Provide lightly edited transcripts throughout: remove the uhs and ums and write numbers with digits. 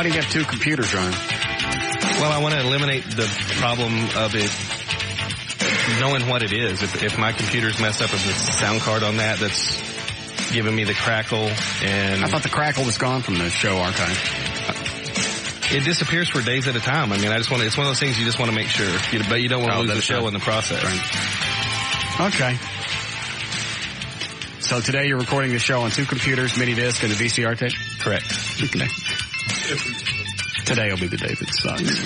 do you have two computers running? Well, I want to eliminate the problem of it knowing what it is. If my computer's messed up, if there's a sound card on that's giving me the crackle, and I thought the crackle was gone from the show archive. It disappears for days at a time. I mean, it's one of those things you just want to make sure, but you don't want to lose the show in the process. Right. Okay. So today you're recording the show on two computers, mini disc, and a VCR tape? Correct. Okay. Today will be the day that sucks.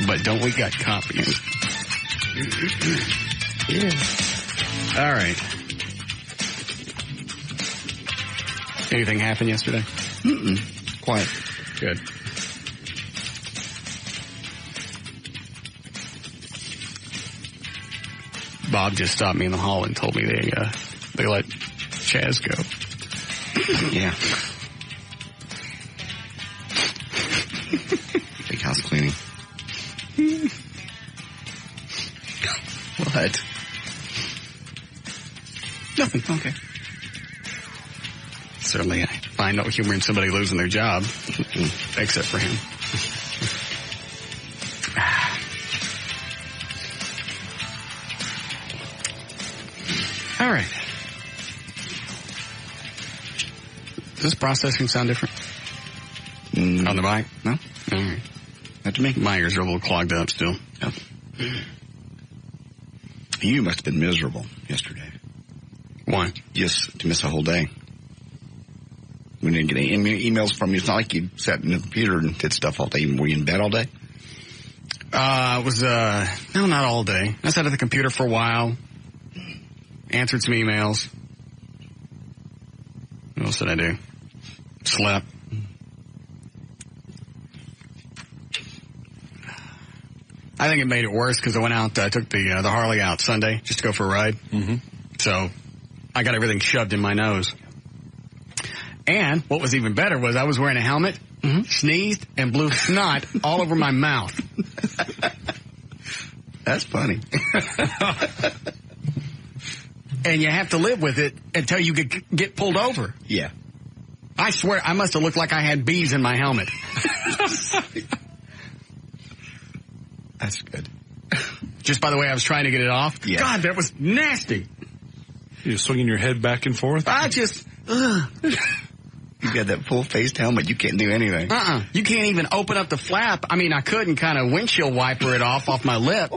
But don't we got copies? Yeah. All right. Anything happen yesterday? Quiet. Good. Bob just stopped me in the hall and told me they let Chaz go. Yeah. Big house cleaning. What? Nothing. Okay. Certainly, I find no humor in somebody losing their job, except for him. All right. Does this processing sound different? On the mic? No? All right. Not to me. My ears are a little clogged up still. Yep. You must have been miserable yesterday. Why? Just to miss a whole day. We didn't get any emails from you. It's not like you sat in the computer and did stuff all day. Were you in bed all day? It was, no, not all day. I sat at the computer for a while. Answered some emails. What else did I do? Slept. I think it made it worse because I went out, I took the Harley out Sunday just to go for a ride. Mm-hmm. So I got everything shoved in my nose. And what was even better was I was wearing a helmet, sneezed, and blew snot all over my mouth. That's funny. And you have to live with it until you get pulled over. Yeah. I swear, I must have looked like I had bees in my helmet. That's good. Just by the way I was trying to get it off. Yeah. God, that was nasty. You're swinging your head back and forth? I just, You got that full-faced helmet. You can't do anything. You can't even open up the flap. I mean, I could and kind of windshield wiper it off my lip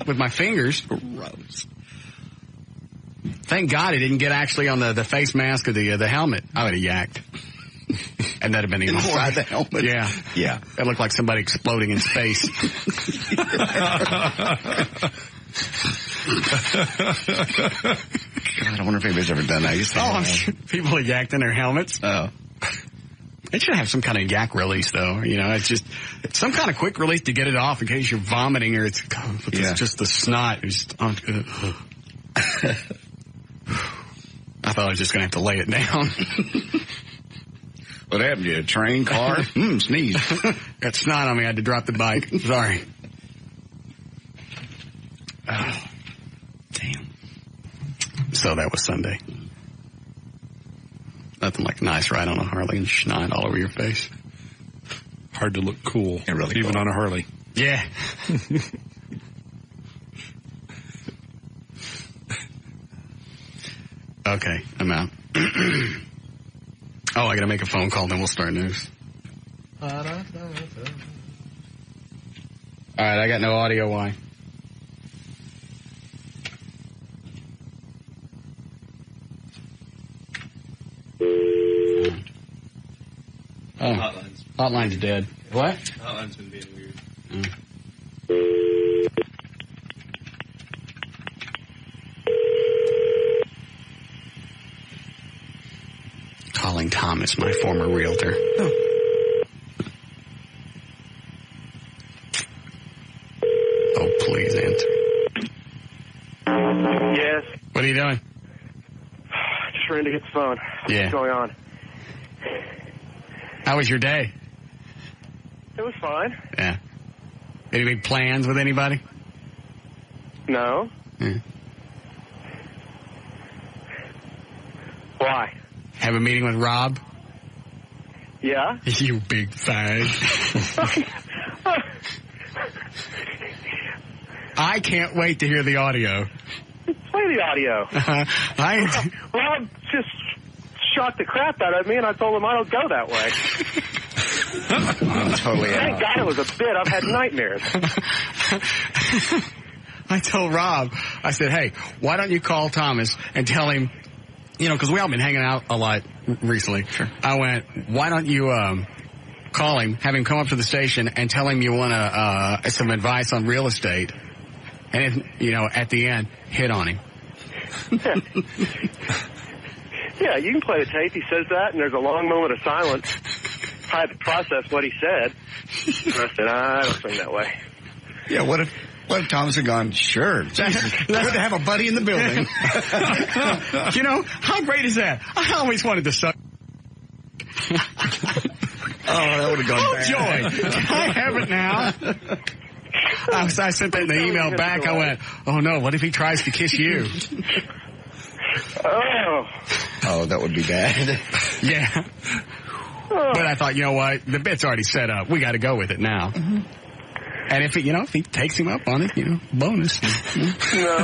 with my fingers. Gross. Thank God it didn't get actually on the face mask of the helmet. I would have yacked. And that'd have been even inside the helmet. Yeah. Yeah. It looked like somebody exploding in space. God, I wonder if anybody's ever done that. I'm sure people are yacked in their helmets. Oh. It should have some kind of yak release, though. You know, it's just some kind of quick release to get it off in case you're vomiting or it's just the snot. It's just, I thought I was just going to have to lay it down. What happened to you? A train, car? Sneeze. Got snot on me. I had to drop the bike. Sorry. Oh, damn. So that was Sunday. Nothing like a nice ride on a Harley and snot all over your face. Hard to look cool. Yeah, really even cool. on a Harley. Yeah. Okay, I'm out. I gotta make a phone call, then we'll start news. All right, I got no audio. Why? Oh, hotline's dead. What? Hotline's been being weird. Calling Thomas, my former realtor. Oh, please answer. Yes. What are you doing? Just ran to get the phone. Yeah. What's going on? How was your day? It was fine. Yeah. Any big plans with anybody? No. Yeah. Why? Have a meeting with Rob? Yeah? You big fag. I can't wait to hear the audio. Play the audio. Rob just shot the crap out of me, and I told him I don't go that way. I'm totally Thank God it was a bit. I've had nightmares. I told Rob, I said, hey, why don't you call Thomas and tell him, you know, because we all been hanging out a lot recently. Sure. I went, why don't you call him, have him come up to the station and tell him you want some advice on real estate. And, if, you know, at the end, hit on him. Yeah, you can play the tape. He says that, and there's a long moment of silence. I had to process what he said. And I said, I don't swing that way. Yeah, what if Thomas had gone, sure, good to have a buddy in the building. You know, how great is that? I always wanted to suck. That would have gone bad. Joy, can I have it now? I sent that in the email back. I went, oh no, what if he tries to kiss you? Oh, that would be bad. Yeah. But I thought, you know what? The bit's already set up. We got to go with it now. Mm-hmm. And if he takes him up on it, you know, bonus. No.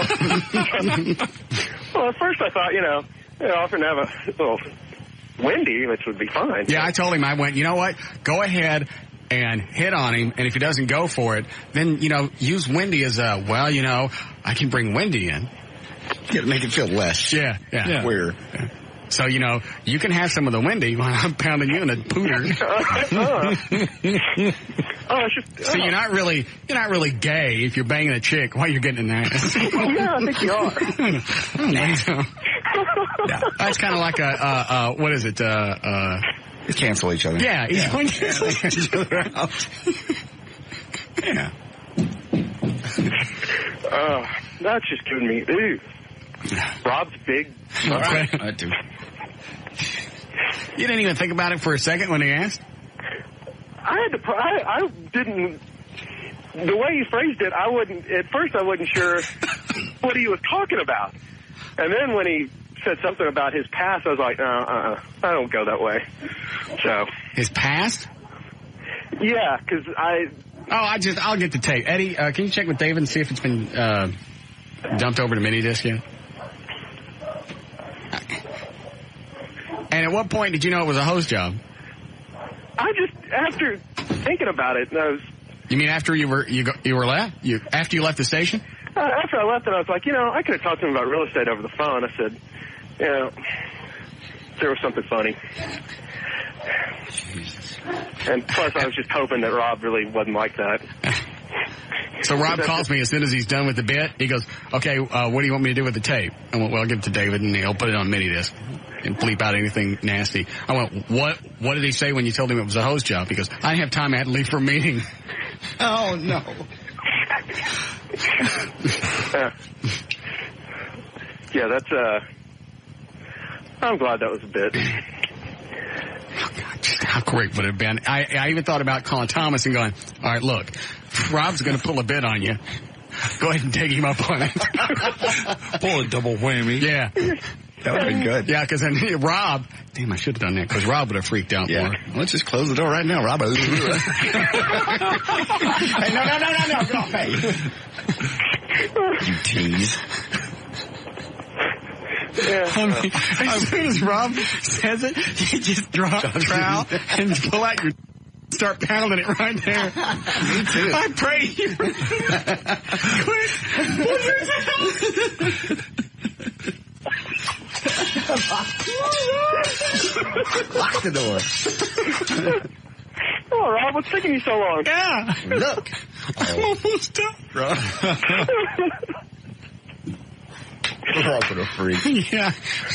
Well, at first I thought, often have a little windy, which would be fine. Yeah, I told him, I went, you know what? Go ahead and hit on him, and if he doesn't go for it, then, use Wendy as I can bring Wendy in. You make it feel less. Yeah. Weird. Yeah. So, you can have some of the Wendy while I'm pounding you in a pooter. So you're not really gay if you're banging a chick while you're getting an ass. Yeah, I think you are. That's kind of like what is it? Cancel each other. Yeah. Cancel each other out. Yeah. That's just giving me, ooh. Rob's big. Okay. I do. You didn't even think about it for a second when he asked? I didn't, the way he phrased it, at first I wasn't sure what he was talking about. And then when he said something about his past, I was like, I don't go that way. So. His past? Yeah, because I'll get the tape. Eddie, can you check with David and see if it's been dumped over to Minidisc yet? And at what point did you know it was a host job? After thinking about it, and I was. You mean after you left? After you left the station? After I left, and I was like, I could have talked to him about real estate over the phone. I said, there was something funny. Jesus. And plus, I was just hoping that Rob really wasn't like that. So Rob calls me as soon as he's done with the bit. He goes, okay, what do you want me to do with the tape? I went, well, I'll give it to David, and he'll put it on Minidisc and bleep out anything nasty. I went, what did he say when you told him it was a host job? He goes, I didn't have time. I had to leave for a meeting. Oh, no. Yeah, that's, I'm glad that was a bit. Oh, God, just how great would it have been? I even thought about calling Thomas and going, all right, look, Rob's going to pull a bit on you. Go ahead and take him up on it. Pull a double whammy. Yeah. That would have been good. Yeah, because then Rob, damn, I should have done that, because Rob would have freaked out more. Let's just close the door right now, Rob. Hey, no, get off me. You tease. Yeah. I mean, as soon as Rob says it, you just drop the trowel and pull out your... Start pounding it right there. Me too. I pray you. Quick. Lock the door. Oh, Rob, what's taking you so long? Yeah. Look. I'm almost done. Rob's a freak. Yeah.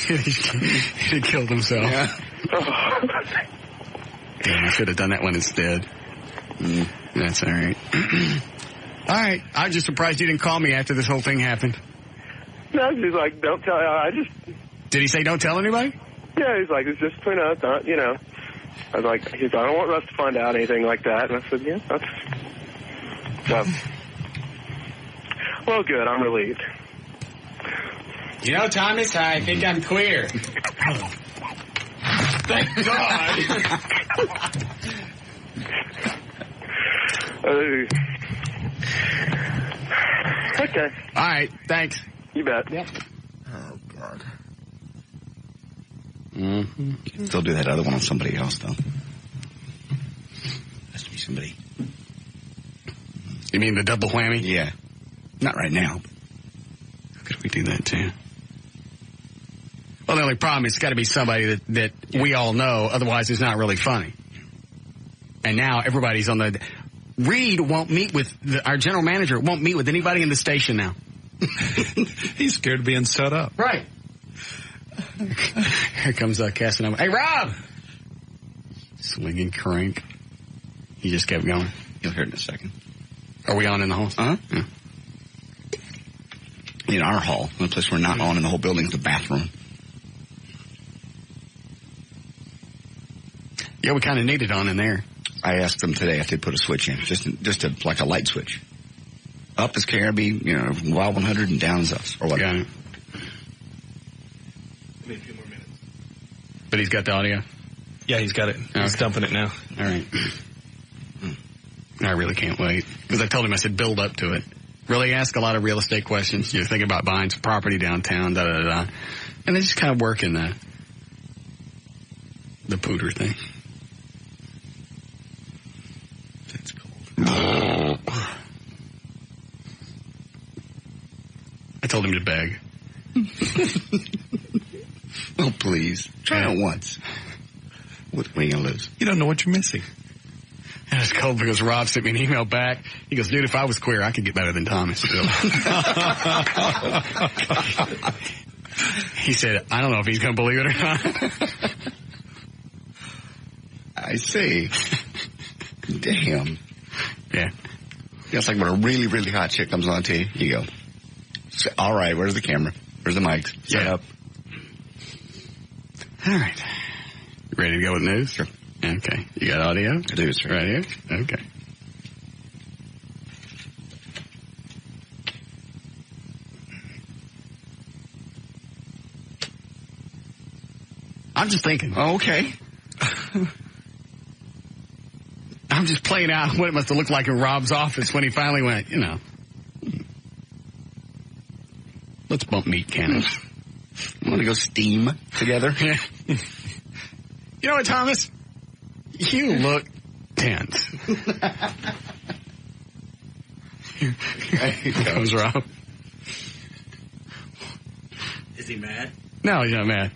He killed himself. Yeah. Damn, I should have done that one instead. That's all right. All right. I'm just surprised you didn't call me after this whole thing happened. No, he's like, don't tell, Did he say don't tell anybody? Yeah, he's like, it's just between us, I was like, I don't want Russ to find out anything like that. And I said, yeah, that's... So, well, good, I'm relieved. Thomas, I think I'm queer. Thank God. Okay. All right. Thanks. You bet. Yep. Oh, God. Mm-hmm. You can still do that other one on somebody else, though. Has to be somebody. You mean the double whammy? Yeah. Not right now. How could we do that, too? Well, the only problem is it's got to be somebody that we all know. Otherwise, it's not really funny. And now everybody's on the... Reed won't meet with... our general manager won't meet with anybody in the station now. He's scared of being set up. Right. Here comes Casanova. Hey, Rob! Swinging crank. He just kept going. You'll hear it in a second. Are we on in the hall? Uh-huh. Yeah. In our hall, the place we're not on in the whole building is the bathroom. Yeah, we kind of need it on in there. I asked them today if they put a switch in, just like a light switch. Up is KRB, Wild 100, and down is us, or whatever. Got it. Give me a few more minutes. But he's got the audio? Yeah, he's got it. He's dumping it now. All right. I really can't wait. Because I told him, I said, build up to it. Really ask a lot of real estate questions. You're thinking about buying some property downtown, da-da-da-da. And they just kind of work in the pooter thing. That's cool. I told him to beg. Oh, please. Try it once. What are you going to lose? You don't know what you're missing. And it's cold because Rob sent me an email back. He goes, dude, if I was queer, I could get better than Thomas. He said, I don't know if he's going to believe it or not. I see. Damn. Yeah. It's like when a really, really hot chick comes on to you, you go, all right, where's the camera? Where's the mics? Set up. All right. You ready to go with news? Sure. Okay. You got audio? I do, sir. Right here? Okay. I'm just thinking. Oh, okay. I'm just playing out what it must have looked like in Rob's office when he finally went, let's bump meat cannons. Want to go steam together? Yeah. You know what, Thomas? You look tense. Here comes Rob. Is he mad? No, he's not mad.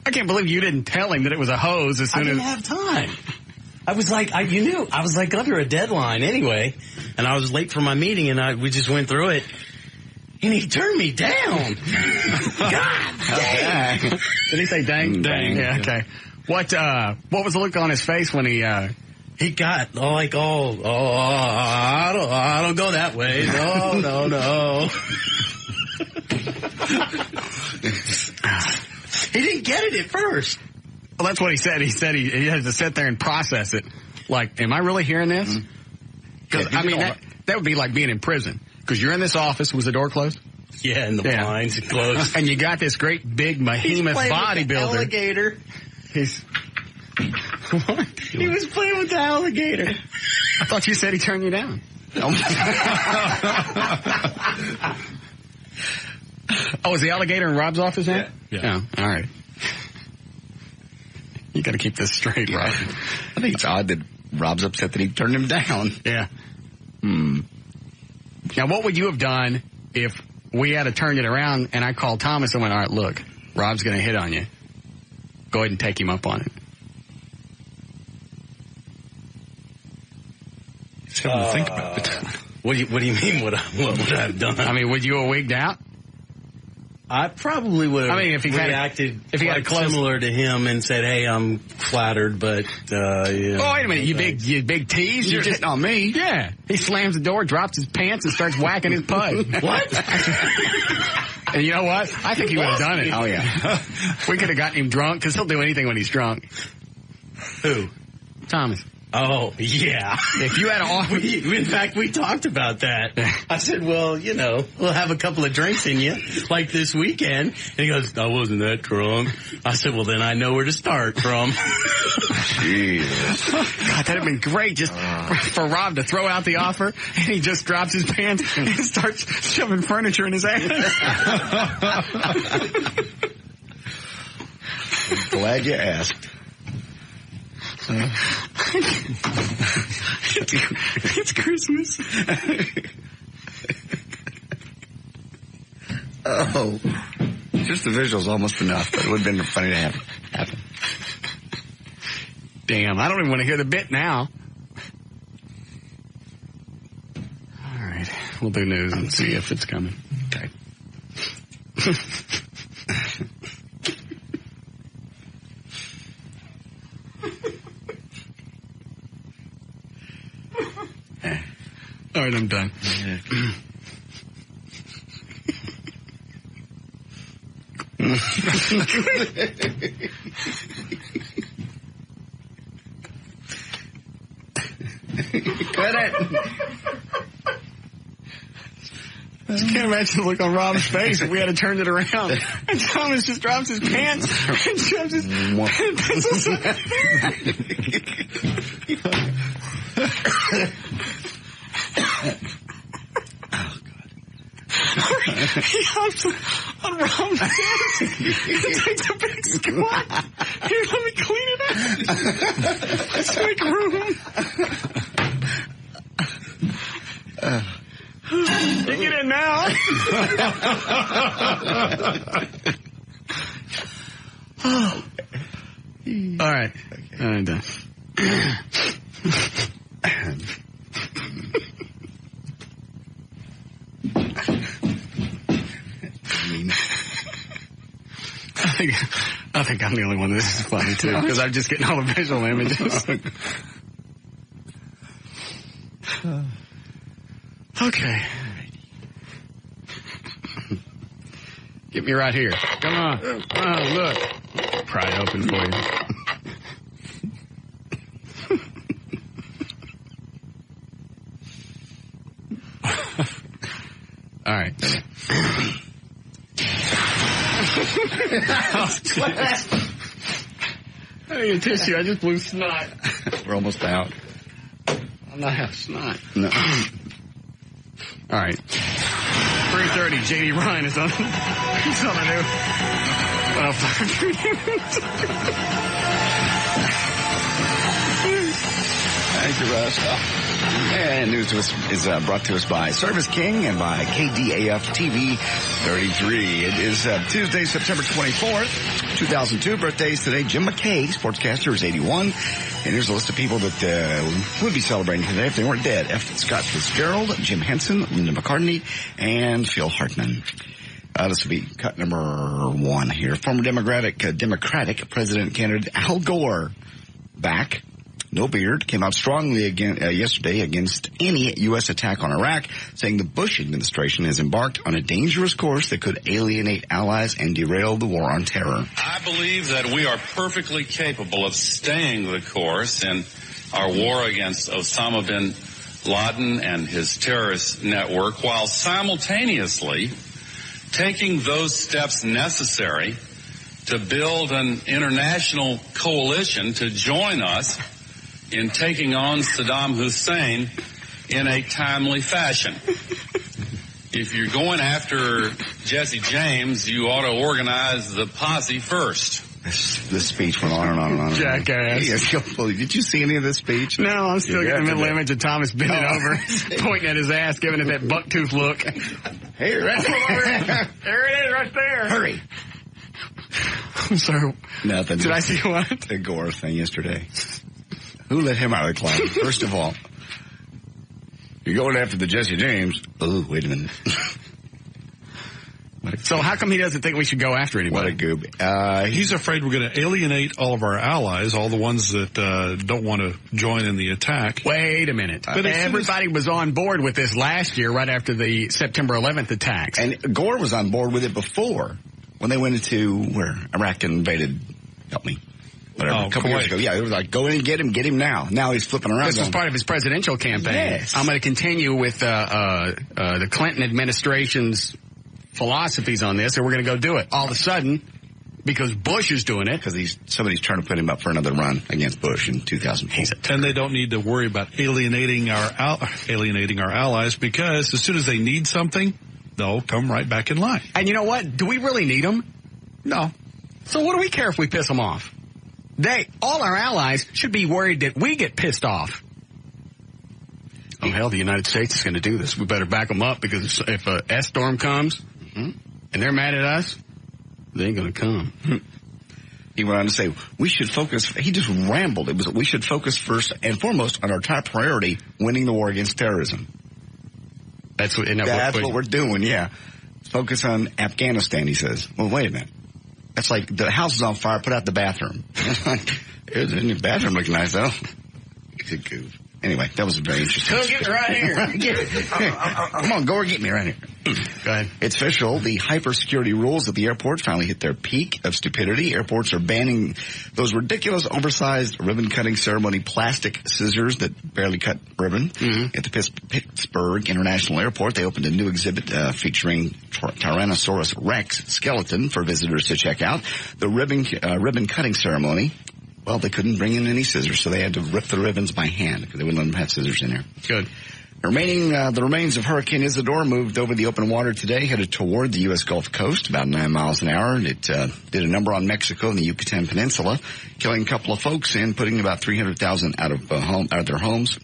I can't believe you didn't tell him that it was a hose as soon I didn't have time. I was like, you knew, I was like under a deadline anyway, and I was late for my meeting, and we just went through it, and he turned me down. God dang. Did he say dang? Dang. Yeah, okay. What was the look on his face when he got like, I don't go that way. No. He didn't get it at first. Well, that's what he said. He said he had to sit there and process it. Like, am I really hearing this? Because, that would be like being in prison. Because you're in this office. Was the door closed? Yeah, and the blinds closed. And you got this great big behemoth bodybuilder. Alligator. What? He was playing with the alligator. I thought you said he turned you down. Oh, is the alligator in Rob's office now? Yeah. Oh, all right. You got to keep this straight, Rob. I think it's odd that Rob's upset that he turned him down. Yeah. Now, what would you have done if we had to turn it around and I called Thomas and went, all right, look, Rob's going to hit on you. Go ahead and take him up on it. Just having to think about it. What do you mean? What would I have done? I mean, would you have wigged out? I probably would have if he reacted if he had a close similar to him and said, hey, I'm flattered, but, Oh, wait a minute, you big tease? You're hitting on me. Yeah. He slams the door, drops his pants, and starts whacking his pud. What? And you know what? I think he would have done it. Oh, yeah. We could have gotten him drunk, because he'll do anything when he's drunk. Who? Thomas. Oh, yeah. If you had in fact, we talked about that. I said, well, we'll have a couple of drinks in you, like this weekend. And he goes, I wasn't that drunk. I said, well, then I know where to start from. Jesus. God, that'd have been great just for Rob to throw out the offer, and he just drops his pants and starts shoving furniture in his ass. Glad you asked. It's Christmas. Oh, just the visual's almost enough, but it would have been funny to have happen. Damn, I don't even want to hear the bit now. All right, we'll do news and see if it's coming. Okay. All right, I'm done. Cut it. I just can't imagine the look on Rob's face if we had to turn it around. And Thomas just drops his pants and shoves his pencils in. He hops on Rob's pants and takes a big squat. Here, let me clean it up. Let's make room. You get in now. All right. Okay. I'm done. I think I'm the only one that this is funny too, because I'm just getting all the visual images. Okay. Get me right here. Come on. Oh, look. Pry it open for you. All right. I need a tissue. I just blew snot. We're almost out. I'm not having snot. No. All right. 3:30. JD Ryan is on. He's on the new. Thank you, Russ. And news is brought to us by Service King and by KDAF TV 33. It is Tuesday, September 24th, 2002. Birthdays today. Jim McKay, sportscaster, is 81. And here's a list of people that would be celebrating today if they weren't dead. F. Scott Fitzgerald, Jim Henson, Linda McCartney, and Phil Hartman. This will be cut number 1 here. Former Democratic President candidate Al Gore, back. No beard, came out strongly again yesterday against any U.S. attack on Iraq, saying the Bush administration has embarked on a dangerous course that could alienate allies and derail the war on terror. I believe that we are perfectly capable of staying the course in our war against Osama bin Laden and his terrorist network, while simultaneously taking those steps necessary to build an international coalition to join us in taking on Saddam Hussein in a timely fashion. If you're going after Jesse James, you ought to organize the posse first. This speech went on and on and on. Jackass. Did you see any of this speech? No, I'm still getting the mental image of Thomas bending over, pointing at his ass, giving it that bucktooth look. Hey, right there it is, right there. Hurry. I'm sorry. Nothing. Did I see what? The Gore thing yesterday. Who let him out of the closet? First of all, you're going after the Jesse James. Oh, wait a minute. So how come he doesn't think we should go after anybody? What a goob. He's afraid we're going to alienate all of our allies, all the ones that don't want to join in the attack. Wait a minute. But everybody was on board with this last year, right after the September 11th attacks. And Gore was on board with it before, when they went into where Iraq invaded. Help me. whatever, a couple years ago. Yeah, it was like, go in and get him now. Now he's flipping around. This was part of his presidential campaign. Yes. I'm going to continue with the Clinton administration's philosophies on this, and we're going to go do it. All of a sudden, because Bush is doing it. Because somebody's trying to put him up for another run against Bush in 2004. And they don't need to worry about alienating our allies, because as soon as they need something, they'll come right back in line. And you know what? Do we really need them? No. So what do we care if we piss them off? All our allies should be worried that we get pissed off. Oh, hell, the United States is going to do this. We better back them up, because if a S-storm comes and they're mad at us, they ain't going to come. He went on to say, we should focus, he just rambled. It was, we should focus first and foremost on our top priority, winning the war against terrorism. That's what we're doing, yeah. Focus on Afghanistan, he says. Well, wait a minute. That's like the house is on fire, put out the bathroom. The bathroom looks nice, though. It's a goof. Anyway, that was very interesting. Go get me right here. Come on, go or get me right here. Go ahead. It's official. The hyper-security rules at the airport finally hit their peak of stupidity. Airports are banning those ridiculous, oversized ribbon-cutting ceremony plastic scissors that barely cut ribbon. At the Pittsburgh International Airport, they opened a new exhibit featuring Tyrannosaurus Rex skeleton for visitors to check out. The ribbon-cutting ceremony. Well, they couldn't bring in any scissors, so they had to rip the ribbons by hand because they wouldn't let them have scissors in there. Good. The remains of Hurricane Isidore moved over the open water today, headed toward the U.S. Gulf Coast, about 9 miles an hour. It did a number on Mexico and the Yucatan Peninsula, killing a couple of folks and putting about 300,000 out of their homes.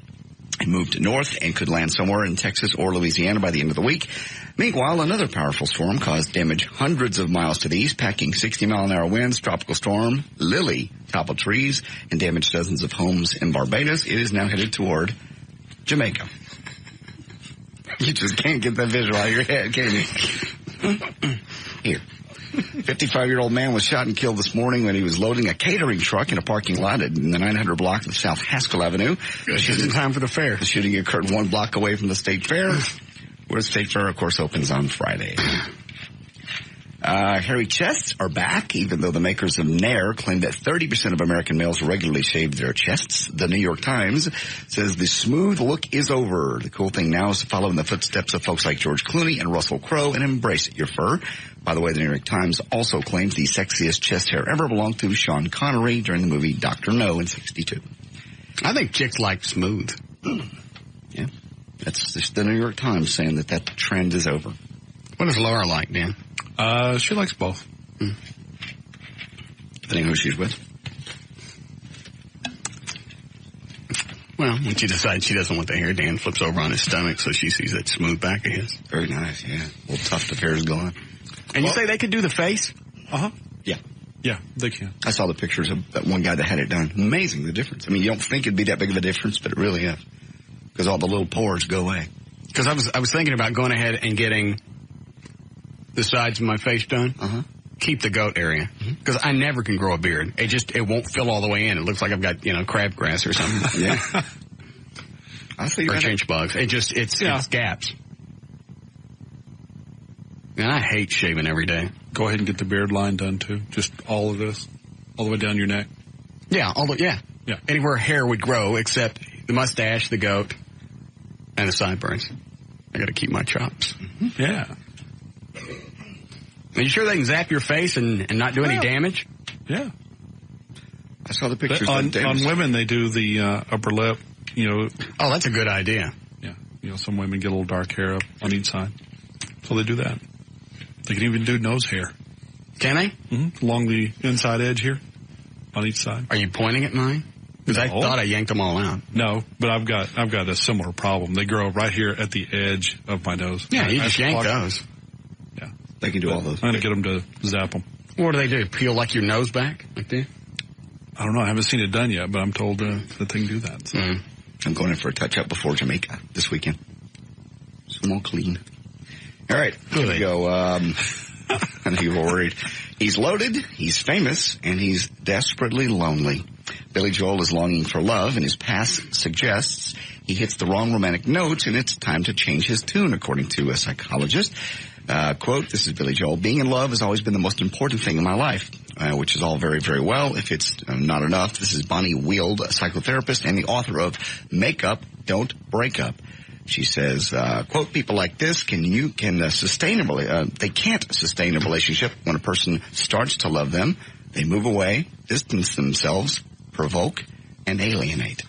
It moved north and could land somewhere in Texas or Louisiana by the end of the week. Meanwhile, another powerful storm caused damage hundreds of miles to the east, packing 60-mile-an-hour winds. Tropical storm Lily toppled trees and damaged dozens of homes in Barbados. It is now headed toward Jamaica. You just can't get that visual out of your head, can you? Here. 55-year-old man was shot and killed this morning when he was loading a catering truck in a parking lot in the 900 block of South Haskell Avenue. Just in time for the fair. The shooting occurred 1 block away from the State Fair, where the State Fair, of course, opens on Friday. Hairy chests are back, even though the makers of Nair claim that 30% of American males regularly shave their chests. The New York Times says the smooth look is over. The cool thing now is to follow in the footsteps of folks like George Clooney and Russell Crowe and embrace your fur. By the way, the New York Times also claims the sexiest chest hair ever belonged to Sean Connery during the movie Dr. No in '62. I think chicks like smooth. Yeah. That's just the New York Times saying that trend is over. What does Laura like, Dan? She likes both. Depending on who she's with. Well, when she decides she doesn't want the hair, Dan flips over on his stomach so she sees that smooth back of his. Very nice, yeah. A little tuft of hair is going. And you say they could do the face? Uh-huh. Yeah. Yeah, they can. I saw the pictures of that one guy that had it done. Amazing, the difference. I mean, you don't think it'd be that big of a difference, but it really is. Because all the little pores go away. Because I was thinking about going ahead and getting the sides of my face done. Uh-huh. Keep the goat area. Because I never can grow a beard. It won't fill all the way in. It looks like I've got, crabgrass or something. Yeah. I see. Or chinch bugs. It's gaps. And I hate shaving every day. Go ahead and get the beard line done too. Just all of this, all the way down your neck. Yeah, yeah. Anywhere hair would grow except the mustache, the goat, and the sideburns. I got to keep my chops. Mm-hmm. Yeah. Are you sure they can zap your face and not do any damage? Yeah. I saw the pictures. On women, they do the upper lip. Oh, that's a good idea. Yeah. Some women get a little dark hair up on each side, so they do that. They can even do nose hair. Can they? Mm-hmm. Along the inside edge here, on each side. Are you pointing at mine? Because I thought I yanked them all out. No, but I've got a similar problem. They grow right here at the edge of my nose. Yeah, you just yank those. Yeah, they can do all those. I'm gonna get them to zap them. What do they do? Peel like your nose back, like that? I don't know. I haven't seen it done yet, but I'm told that they can do that. So. I'm going in for a touch-up before Jamaica this weekend. So I'm all clean. All right, here we go. I know you were worried. He's loaded, he's famous, and he's desperately lonely. Billy Joel is longing for love, and his past suggests he hits the wrong romantic notes, and it's time to change his tune, according to a psychologist. Quote, this is Billy Joel, being in love has always been the most important thing in my life. which is all very, very well. If it's not enough, this is Bonnie Wield, a psychotherapist and the author of Make Up, Don't Break Up. She says, quote, people like this they can't sustain a relationship when a person starts to love them. They move away, distance themselves, provoke, and alienate.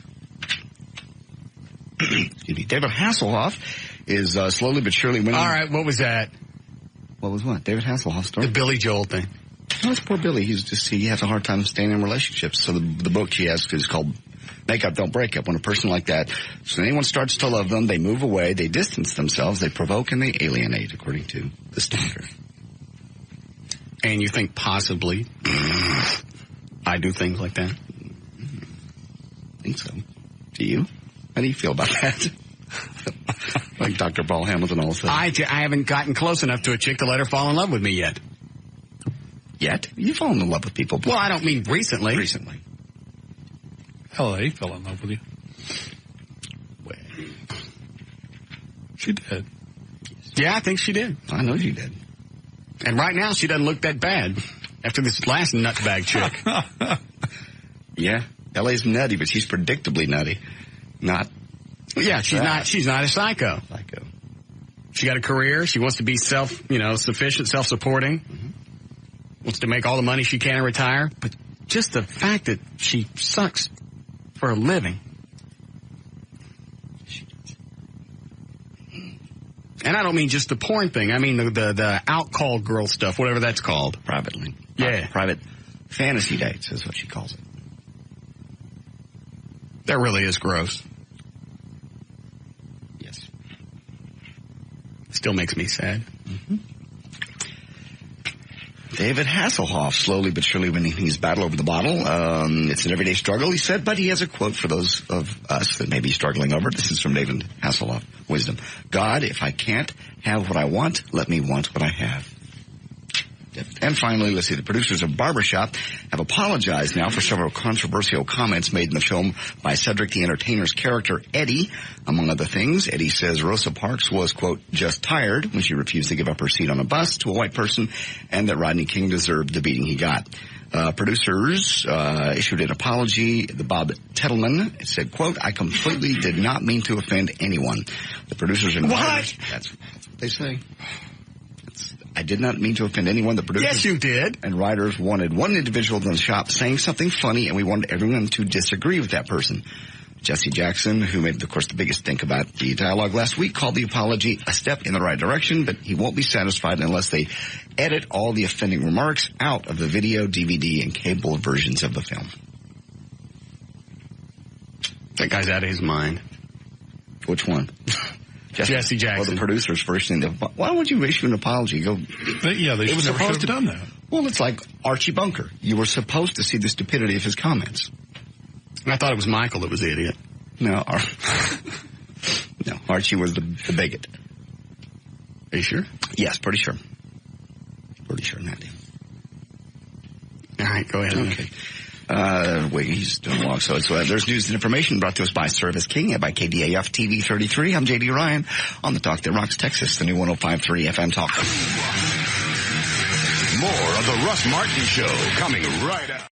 Excuse me. David Hasselhoff is slowly but surely winning. All right, what was that? What was what? David Hasselhoff's story? The Billy Joel thing. No, it's poor Billy. He has a hard time staying in relationships. So the book she has is called Make Up, Don't Break Up. When a person like that, so anyone starts to love them, they move away, they distance themselves, they provoke, and they alienate, according to the stalker. And you think possibly I do things like that? I think so. Do you? How do you feel about that? Like Dr. Paul Hamilton also. I haven't gotten close enough to a chick to let her fall in love with me yet. Yet? You've fallen in love with people. Well, I don't mean recently. Recently. L.A. fell in love with you. Well, she did. Yeah, I think she did. I know she did. And right now, she doesn't look that bad after this last nutbag chick. Yeah. L.A.'s nutty, but she's predictably nutty. Not. Yeah, she's not a psycho. She got a career. She wants to be sufficient, self-supporting. Mm-hmm. Wants to make all the money she can and retire. But just the fact that she sucks for a living. And I don't mean just the porn thing. I mean the out-call girl stuff, whatever that's called. Privately. Yeah. Private fantasy dates is what she calls it. That really is gross. Yes. Still makes me sad. Mm-hmm. David Hasselhoff, slowly but surely winning his battle over the bottle. It's an everyday struggle, he said, but he has a quote for those of us that may be struggling over. This is from David Hasselhoff, wisdom. God, if I can't have what I want, let me want what I have. And finally, let's see, the producers of Barbershop have apologized now for several controversial comments made in the film by Cedric the Entertainer's character, Eddie. Among other things, Eddie says Rosa Parks was, quote, just tired when she refused to give up her seat on a bus to a white person, and that Rodney King deserved the beating he got. Producers issued an apology. The Bob Tettleman said, quote, I completely did not mean to offend anyone. The producers and writers, that's what they say. I did not mean to offend anyone. The producers yes, you did. And writers wanted one individual in the shop saying something funny, and we wanted everyone to disagree with that person. Jesse Jackson, who made, of course, the biggest stink about the dialogue last week, called the apology a step in the right direction, but he won't be satisfied unless they edit all the offending remarks out of the video, DVD, and cable versions of the film. That guy's out of his mind. Which one? Jesse Jackson. Well, the producers first thing. Why would you issue an apology? They should never have done that. Well, it's like Archie Bunker. You were supposed to see the stupidity of his comments. I thought it was Michael that was the idiot. No, Archie was the bigot. Are you sure? Yes, pretty sure. Pretty sure, Nandy. All right, go ahead. Okay. Wait, he's doing long. So there's news and information brought to us by Service King and by KDAF TV 33. I'm J.D. Ryan on the Talk That Rocks Texas, the new 105.3 FM Talk. More of the Russ Martin Show coming right up.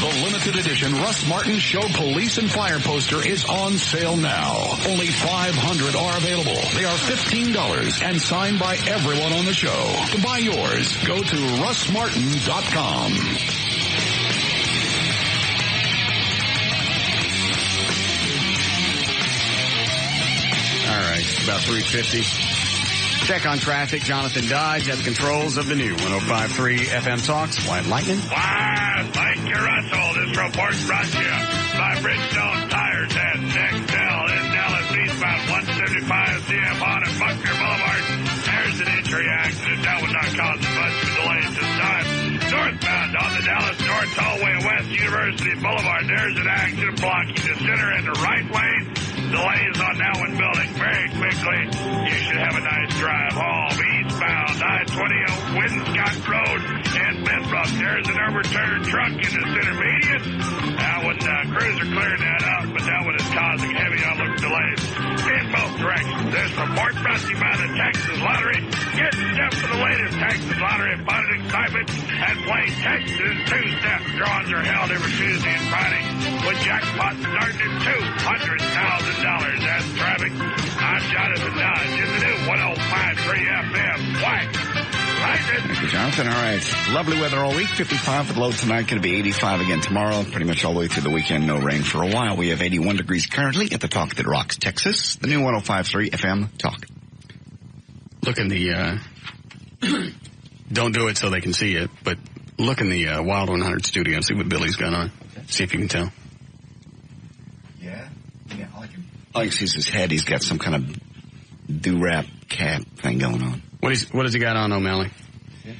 The limited edition Russ Martin Show Police and Fire poster is on sale now. Only 500 are available. They are $15 and signed by everyone on the show. To buy yours, go to russmartin.com. All right, about 3:50. Check on traffic. Jonathan Dodge at the controls of the new 105.3 FM Talks. White Lightning. Why, thank you, Russell. This report brought to you by Bridgestone Tires at Nextel in Dallas eastbound 175 CF on and Buckner Boulevard. There's an injury accident. That would not cause a bunch of delays this time. Northbound on the Dallas North Tollway West University Boulevard. There's an accident blocking the center and the right lane. Delays on that one building very quickly. You should have a nice drive home. Eastbound I-20 Winscott Road and Benbrook. There's an overturned truck in the intermediate. That one, crews are clearing that up, but that one is causing heavy outlook delays in both directions. This report brought to you by the Texas Lottery. Get set for the latest latest Texas lottery funded excitement and play Texas two-step. Drawings are held every Tuesday and Friday with jackpots starting at $200,000. That's traffic. I'm Jonathan Dodge in the new 105.3 FM. Whack. Thank you, Jonathan. All right. Lovely weather all week. 55 for the low tonight. Going to be 85 again tomorrow. Pretty much all the way through the weekend. No rain for a while. We have 81 degrees currently at the Talk That Rocks, Texas. The new 105.3 FM Talk. Look in the, don't do it so they can see it, but look in the Wild 100 studio and see what Billy's got on. See if you can tell. Yeah, all I can see is his head. He's got some kind of do-rap cap thing going on. What has he got on, O'Malley? Yeah.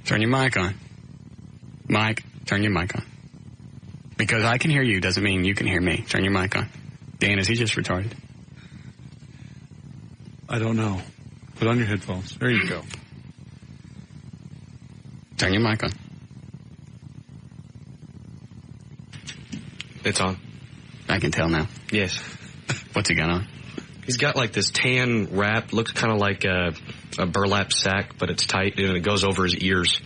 Turn your mic on. Mike, turn your mic on. Because I can hear you doesn't mean you can hear me. Turn your mic on. Dan, is he just retarded? I don't know. Put on your headphones. There you go. Turn your mic on. It's on. I can tell now. Yes. What's he got on? He's got like this tan wrap, looks kind of like a burlap sack, but it's tight and it goes over his ears.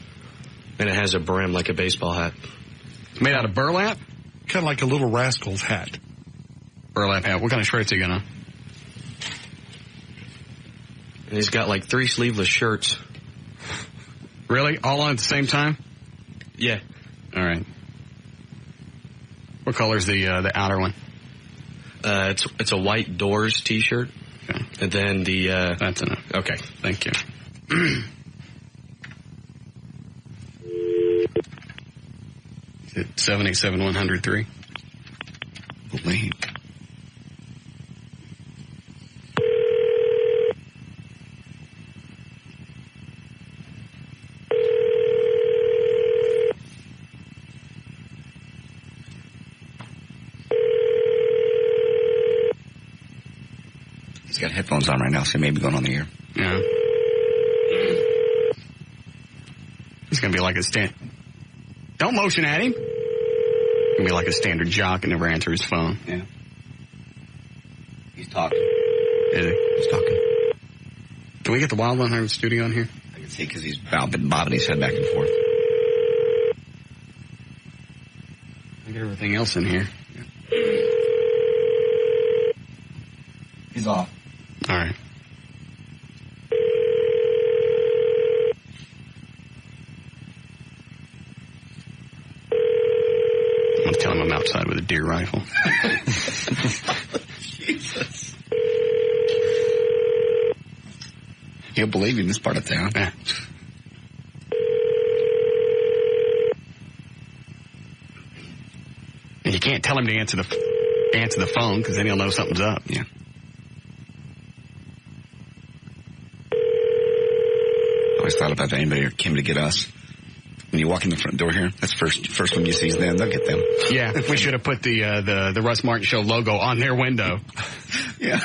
And it has a brim like a baseball hat. It's made out of burlap? Kind of like a Little Rascals hat. Burlap hat. What kind of shirts he got on? And he's got like 3 sleeveless shirts. Really? All on at the same time? Yeah. All right. What color's the outer one? It's a white Doors t-shirt. Okay. And then the... That's enough. Okay. Thank you. Is it 787-103? Believe. He's got headphones on right now, so he may be going on the air. Yeah. He's going to be like a Don't motion at him. He's going to be like a standard jock and never answer his phone. Yeah. He's talking. Is he? He's talking. Can we get the Wild 100 studio in here? I can see because he's bobbing his head back and forth. I get everything else in here. He's off. All right. I'm going to tell him I'm outside with a deer rifle. Jesus. He'll believe you in this part of town. Yeah. And you can't tell him to answer the phone because then he'll know something's up. Yeah. I always thought about that. Anybody came to get us. When you walk in the front door here, that's first one you see is them. They'll get them. Yeah, we should have put the Russ Martin Show logo on their window. Yeah.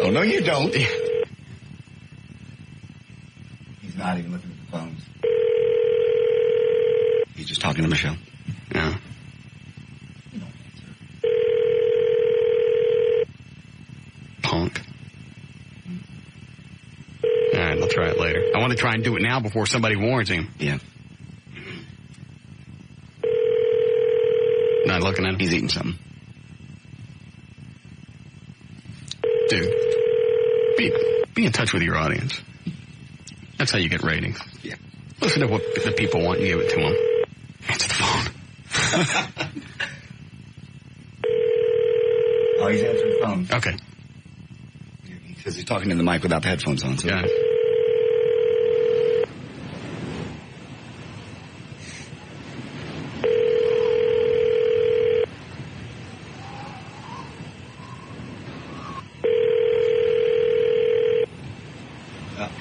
Oh, no, you don't. He's not even looking at the phones. He's just talking to Michelle. Yeah. Punk. All right, I'll try it later. I want to try and do it now before somebody warns him. Yeah. Not looking at him. He's eating something. Dude, be in touch with your audience. That's how you get ratings. Yeah. Listen to what the people want and give it to them. Answer the phone. Oh, he's answering the phone. Okay. He says he's talking in the mic without the headphones on. So. Got it.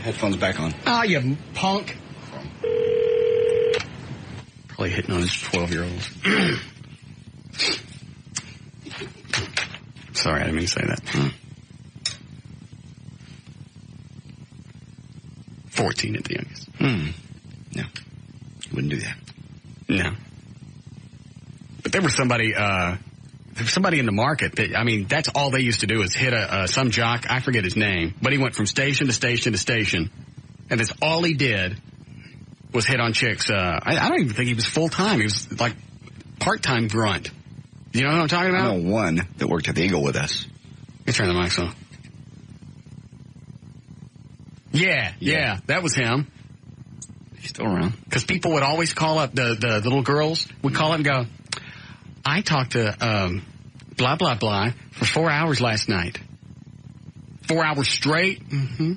Headphones back on. Ah, you punk. Probably hitting on his 12-year-olds. Sorry, I didn't mean to say that. 14 at the youngest. No. Wouldn't do that. No. But there was somebody, somebody in the market that, I mean, that's all they used to do is hit some jock. I forget his name, but he went from station to station to station. And that's all he did was hit on chicks. I don't even think he was full-time. He was like part-time grunt. You know what I'm talking about? I know one that worked at the Eagle with us. Let me turn the mics on. Yeah, that was him. He's still around. Because people would always call up, the little girls would call up and go, I talked to blah, blah, blah for 4 hours last night. 4 hours straight? Mm-hmm.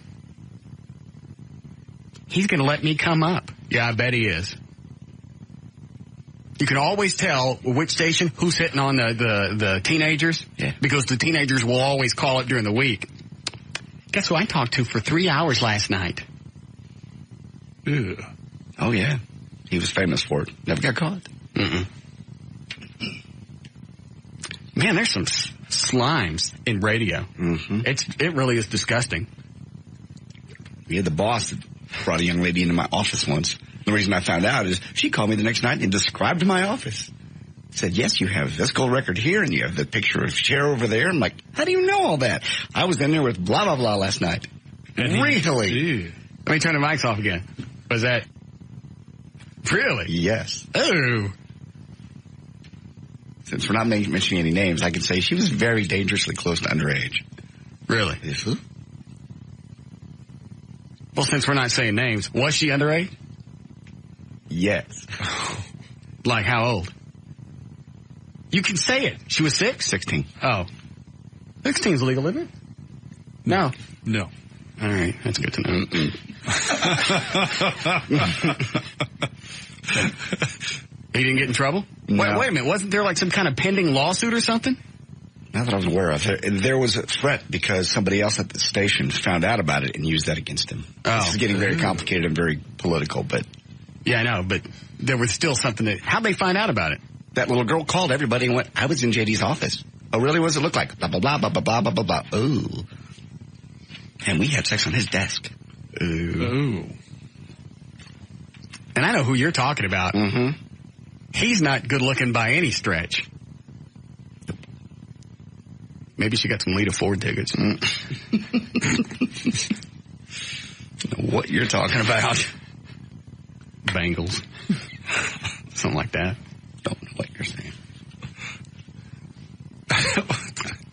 He's going to let me come up. Yeah, I bet he is. You can always tell which station, who's hitting on the teenagers. Yeah. Because the teenagers will always call it during the week. Guess who I talked to for 3 hours last night? Ew. Oh, yeah. He was famous for it. Never got caught. Mm-mm. Man, there's some slimes in radio. Mm-hmm. It really is disgusting. We had the boss that brought a young lady into my office once. The reason I found out is she called me the next night and described my office. Said, yes, you have this gold record here and you have the picture of Cher over there. I'm like, how do you know all that? I was in there with blah, blah, blah last night. And really? Let me turn the mics off again. Was that... Really? Yes. Oh. Since we're not mentioning any names, I can say she was very dangerously close to underage. Really? Well, since we're not saying names, was she underage? Yes. Like how old? You can say it. She was 6? 16. Oh. 16's legal, isn't it? No. No. All right. That's good to know. He didn't get in trouble? No. Wait a minute. Wasn't there like some kind of pending lawsuit or something? Not that I was aware of. There was a threat because somebody else at the station found out about it and used that against him. Oh. This is getting very complicated and very political, but... Yeah, I know, but there was still something that... How'd they find out about it? That little girl called everybody and went, I was in JD's office. Oh, really? What does it look like? Blah, blah, blah, blah, blah, blah, blah, blah. Ooh. And we had sex on his desk. Ooh. And I know who you're talking about. Mm-hmm. He's not good looking by any stretch. Maybe she got some Lita Ford tickets. What you're talking about. Bengals. Something like that. Don't know what you're saying.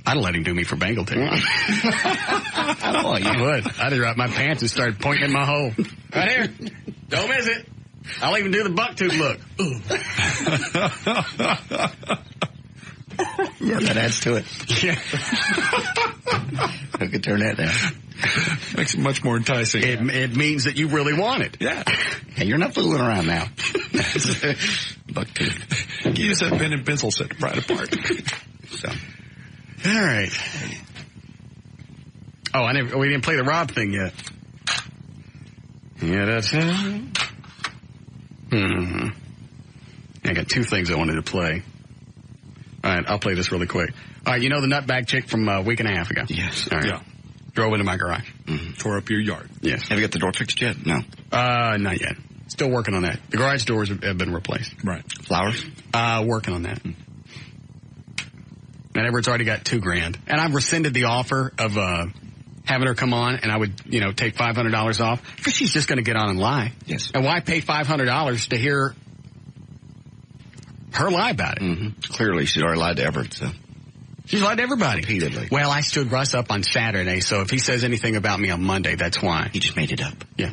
I'd let him do me for Bengal tickets. Oh, yeah. I would. I'd drop my pants and start pointing in my hole. Right here. Don't miss it. I'll even do the buck tooth look. Yeah, that adds to it. Yeah. I could turn that down. Makes it much more enticing. It means that you really want it. Yeah. Hey, you're not fooling around now. Buck tooth. Use that pen and pencil set to pry it apart. So. All right. Oh, we didn't play the Rob thing yet. Yeah, that's it. I got two things I wanted to play. All right, I'll play this really quick. All right, you know the nutbag chick from a week and a half ago? Yes. All right. Yeah. Drove into my garage. Mm-hmm. Tore up your yard. Yes. Have you got the door fixed yet? No. Not yet. Still working on that. The garage doors have been replaced. Right. Flowers? Working on that. And Everett's already got $2,000. And I've rescinded the offer of having her come on, and I would, take $500 off. Because she's just going to get on and lie. Yes. And why pay $500 to hear her lie about it? Mm-hmm. Clearly, she's already lied to Everett, so. She's lied to everybody. Repeatedly. Well, I stood Russ up on Saturday, so if he says anything about me on Monday, that's why. He just made it up. Yeah.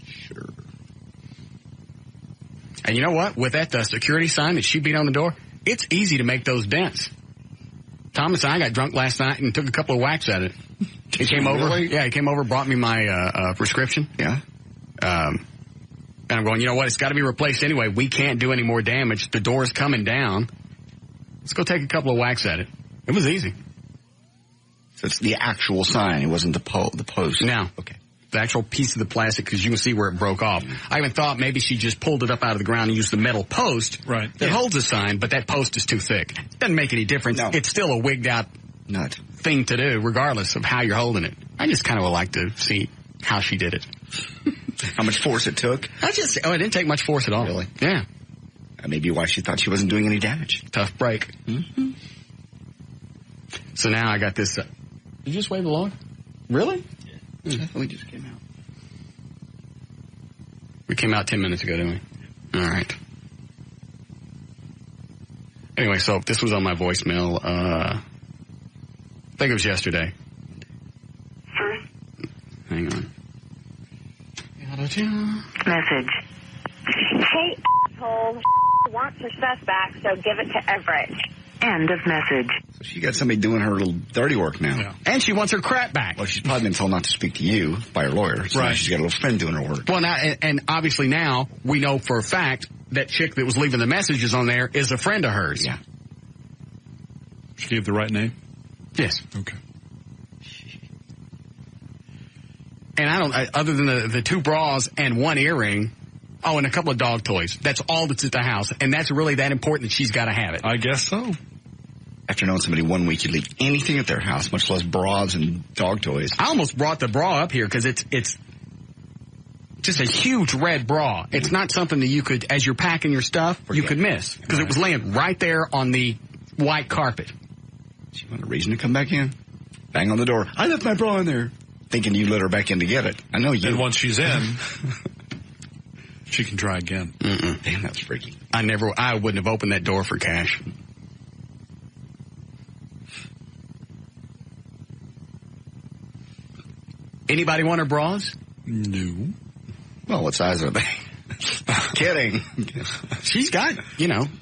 Sure. And you know what? With that security sign that she beat on the door, it's easy to make those dents. Thomas and I got drunk last night and took a couple of whacks at it. He came over. Really? Yeah, he came over, brought me my prescription. Yeah. And I'm going, you know what? It's got to be replaced anyway. We can't do any more damage. The door's coming down. Let's go take a couple of whacks at it. It was easy. So it's the actual sign. It wasn't the post. No. Okay. The actual piece of the plastic, because you can see where it broke off. I even thought maybe she just pulled it up out of the ground and used the metal post that holds the sign, but that post is too thick. Doesn't make any difference. No. It's still a wigged out nut thing to do, regardless of how you're holding it. I just kind of would like to see how she did it. How much force it took? It didn't take much force at all. Really? Yeah. Maybe why she thought she wasn't doing any damage. Tough break. Mm-hmm. So now I got this. Did you just wave the log? Really? Yeah. We just came out. We came out 10 minutes ago, didn't we? All right. Anyway, so this was on my voicemail. I think it was yesterday. Hang on. Message. Hey, asshole. Wants her stuff back, so give it to Everett. End of message. So she got somebody doing her little dirty work now. Yeah. And she wants her crap back. Well, she's probably been told not to speak to you by her lawyer. So now she's got a little friend doing her work. Well, now, and obviously now we know for a fact that chick that was leaving the messages on there is a friend of hers. Yeah. She gave the right name? Yes. Okay. And other than the 2 bras and 1 earring, and a couple of dog toys. That's all that's at the house. And that's really that important that she's got to have it. I guess so. After knowing somebody 1 week, you'd leave anything at their house, much less bras and dog toys. I almost brought the bra up here because it's just a huge red bra. It's not something that you could, as you're packing your stuff, you could miss. Because it was laying right there on the white carpet. She wanted a reason to come back in. Bang on the door. I left my bra in there. Thinking you let her back in to get it. I know you. And once she's in, she can try again. Mm-mm. Damn, that's freaky. I wouldn't have opened that door for cash. Anybody want her bras? No. Well, what size are they? Kidding. She's got,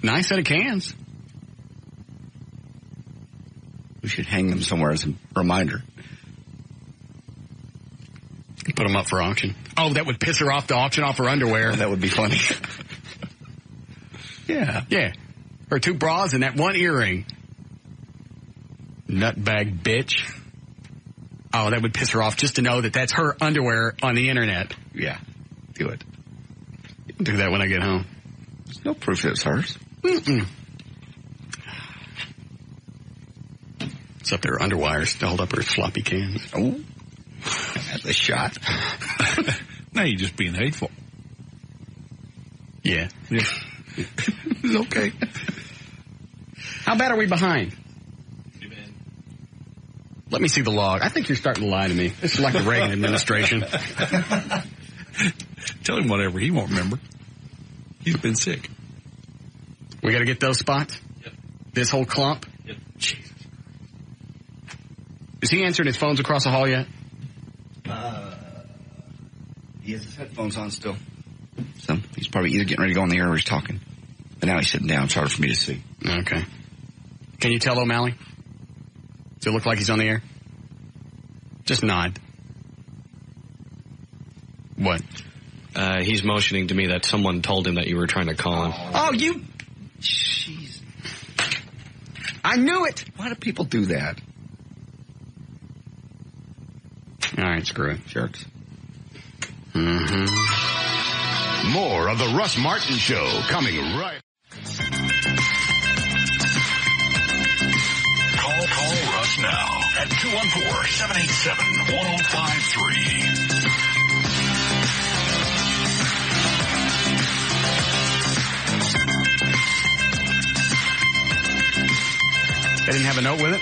nice set of cans. We should hang them somewhere as a reminder. Put them up for auction. Oh, that would piss her off to auction off her underwear. That would be funny. Yeah. Yeah. Her 2 bras and that 1 earring. Nutbag bitch. Oh, that would piss her off just to know that that's her underwear on the internet. Yeah. Do it. Do that when I get home. There's no proof it's hers. Mm-mm. Except her underwires to hold up her floppy cans. Oh. That's a shot. Now you're just being hateful. Yeah. It's okay. How bad are we behind? Let me see the log. I think you're starting to lie to me. This is like the Reagan administration. Tell him whatever. He won't remember. He's been sick. We got to get those spots? Yep. This whole clump? Yep. Jesus. Is he answering his phones across the hall yet? He has his headphones on still. So he's probably either getting ready to go on the air or he's talking. But now he's sitting down. It's hard for me to see. Okay. Can you tell O'Malley? Does it look like he's on the air? Just nod. What? He's motioning to me that someone told him that you were trying to call him. Oh, you... Jeez. I knew it! Why do people do that? All right, screw it. Jerks. Mm-hmm. More of the Russ Martin Show coming right. Call Russ now at 214-787-1053. They didn't have a note with it?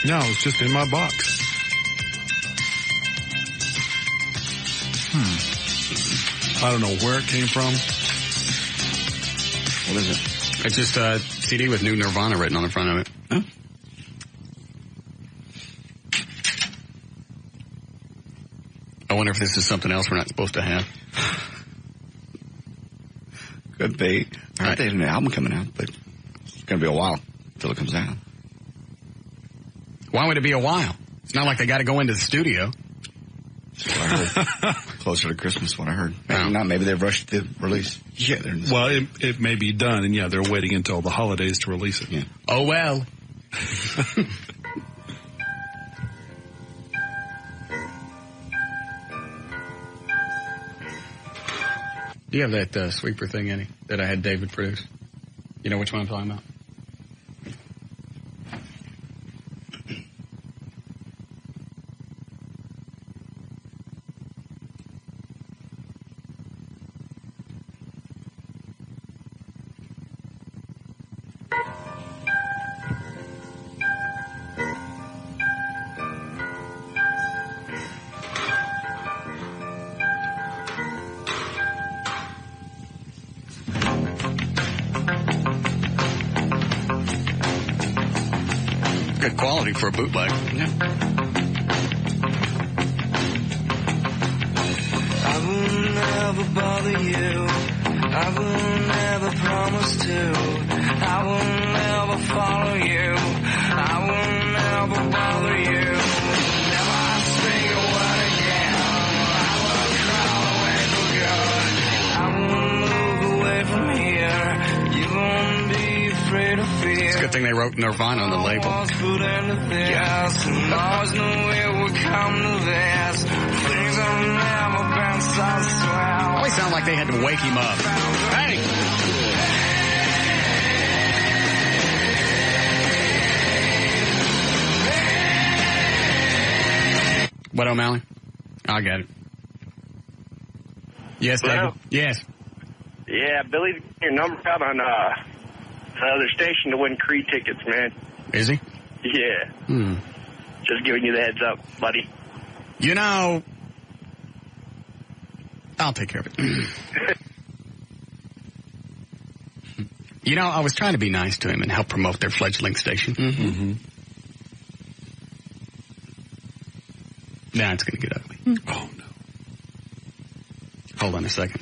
No, it's just in my box. I don't know where it came from. What is it? It's just a CD with New Nirvana written on the front of it. Huh? I wonder if this is something else we're not supposed to have. Could be. All right. They have an album coming out, but it's going to be a while until it comes out. Why would it be a while? It's not like they got to go into the studio. That's what I heard. Closer to Christmas, what I heard. Maybe not. Maybe they've rushed the release. Yeah, well, it may be done, and they're waiting until the holidays to release it. Yeah. Oh, well. Do you have that sweeper thing, Eddie, that I had David produce? You know which one I'm talking about? quality for a bootleg. Yeah. I will never bother you. I will never promise to. I will never follow you. I will never bother you. Never speak a word again. I will crawl away for good. I will move away from here. You won't be afraid of fear. It's a good thing they wrote Nirvana on the label. Yeah. And always knew it would come to this. Things have never been so swell. Always sound like they had to wake him up. Hey! What, O'Malley? I got it. Yes, David? Hello? Yes. Yeah, Billy's getting your number out on another station to win Creed tickets, man. Is he? Yeah. Just giving you the heads up, buddy. You know, I'll take care of it. You know, I was trying to be nice to him and help promote their fledgling station. Now it's going to get ugly. Oh, no. Hold on a second.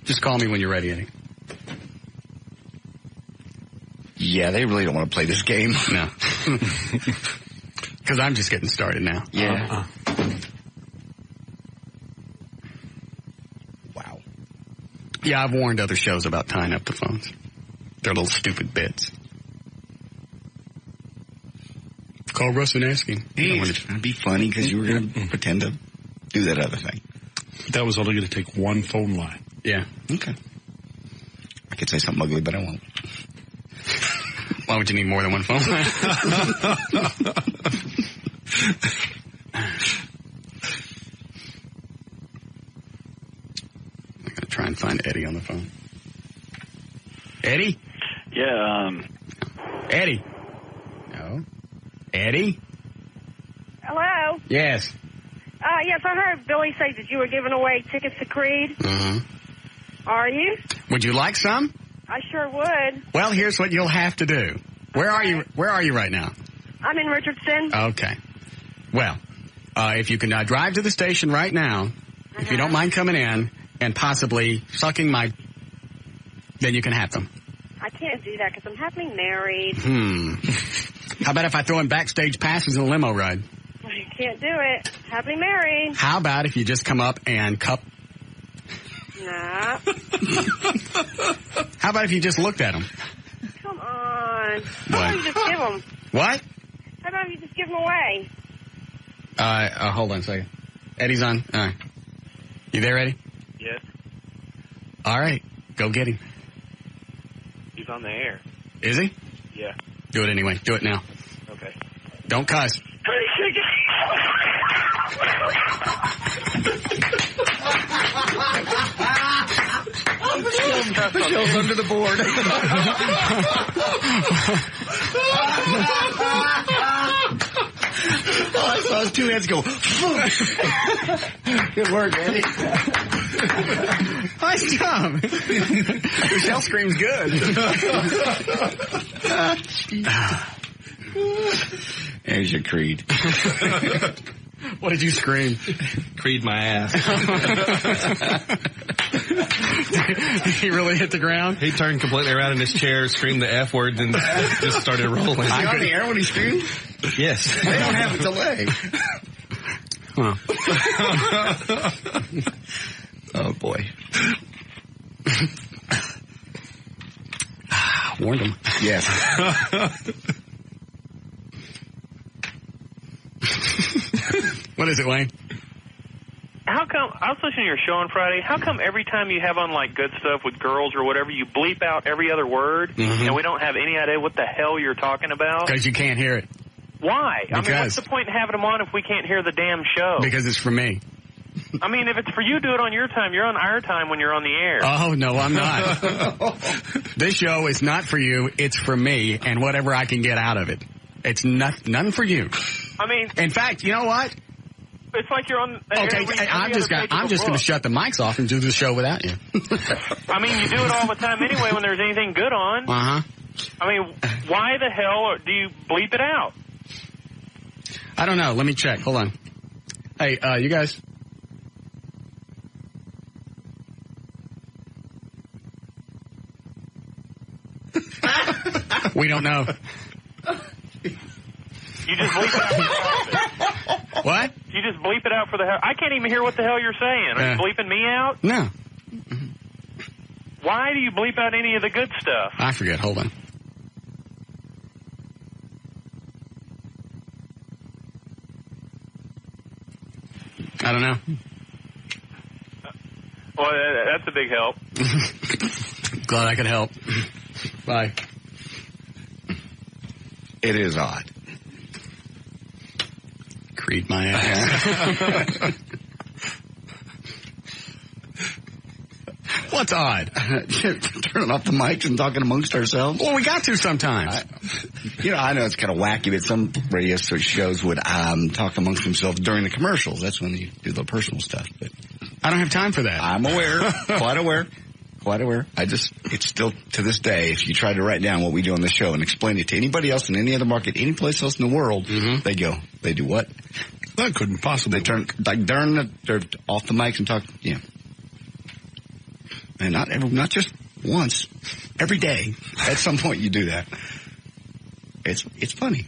Just call me when you're ready, Eddie. Yeah, they really don't want to play this game. No. Because I'm just getting started now. Yeah. Wow. Yeah, I've warned other shows about tying up the phones. They're little stupid bits. Call Russ and ask him. Hey, it's trying to be funny because you were going to pretend to do that other thing. That was only going to take one phone line. Yeah. Okay. I could say something ugly, but I won't. Why would you need more than one phone line? I'm going to try and find Eddie on the phone. Eddie? Yeah, Eddie? No. Eddie? Hello? Yes. Yes, I heard Billy say that you were giving away tickets to Creed. Are you? Would you like some? I sure would. Well, here's what you'll have to do. Where are you? Where are you right now? I'm in Richardson. Okay. Well, if you can drive to the station right now, if you don't mind coming in and possibly sucking my, then you can have them. I can't do that because I'm happily married. How about if I throw in backstage passes in a limo ride? I can't do it. Happily married. How about if you just come up and cup? Nah. How about if you just looked at them? Come on. How What? about you just give them? What? How about you just give them away? Hold on a second. Eddie's on. All right. You there, Eddie? yes, All right. Go get him. he's on the air. Is he? Yeah. Do it anyway. Do it now. Okay. Don't cuss. Michelle's under the board. All I saw was two heads go. Good work, Eddie. Nice job. Michelle screams good. There's your Creed. What did you scream? Creed my ass. He really hit the ground? He turned completely around in his chair, screamed the F word, and just started rolling. Was he on the air when he screamed? Yes. They don't have a delay. Huh. Oh, boy. Warned him. Yes. What is it, Wayne? How come, I was listening to your show on Friday, how come every time you have on, like, good stuff with girls or whatever, you bleep out every other word, and we don't have any idea what the hell you're talking about? Because you can't hear it. Why? I mean, Because. what's the point in having them on if we can't hear the damn show? Because it's for me. I mean, if it's for you, do it on your time. You're on our time when you're on the air. Oh, no, I'm not. This show is not for you. It's for me and whatever I can get out of it. It's none for you. I mean... In fact, you know what? It's like you're on... Okay, I'm just going to shut the mics off and do the show without you. I mean, you do it all the time anyway when there's anything good on. Uh-huh. I mean, why the hell do you bleep it out? I don't know. Let me check. Hold on. Hey, you guys... We don't know. You just bleep it out. What? You just bleep it out for the hell. I can't even hear what the hell you're saying. Are you bleeping me out? No. Why do you bleep out any of the good stuff? I forget. Hold on. I don't know. Well, that's a big help. Glad I could help. Bye. It is odd. Creed my ass. What's odd? Turning off the mics and talking amongst ourselves. Well, we got to sometimes. I know it's kind of wacky, but some radio shows would talk amongst themselves during the commercials. That's when you do the personal stuff. But I don't have time for that. I'm aware. Quite aware. It's still, to this day, if you try to write down what we do on the show and explain it to anybody else in any other market, any place else in the world, they do what? That couldn't possibly. They turn, they're off the mics and talk, And not just once, every day. At some point you do that. It's funny.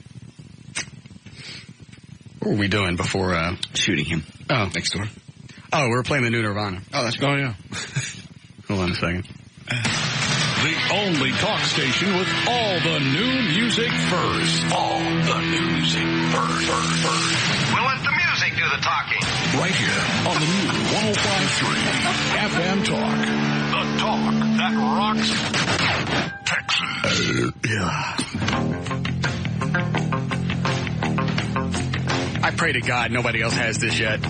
What were we doing before, shooting him? Oh. Next door. Oh, we were playing the new Nirvana. Oh, that's right. Oh, yeah. Hold on a second. The only talk station with all the new music first. All the new music first. We'll let the music do the talking. Right here on the new 105.3 FM Talk. The talk that rocks Texas. I pray to God nobody else has this yet.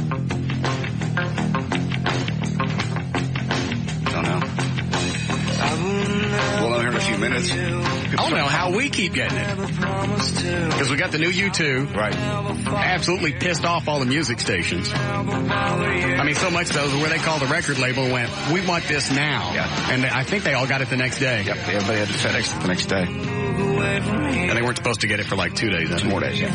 Don't know. We'll know here in a few minutes. I don't know how we keep getting it. Because we got the new U2. Right. Absolutely pissed off all the music stations. I mean, so much so where they called the record label and went, we want this now. Yeah. And I think they all got it the next day. Yep. Everybody had to FedEx it the next day. And they weren't supposed to get it for like 2 days. 2 more days, yeah.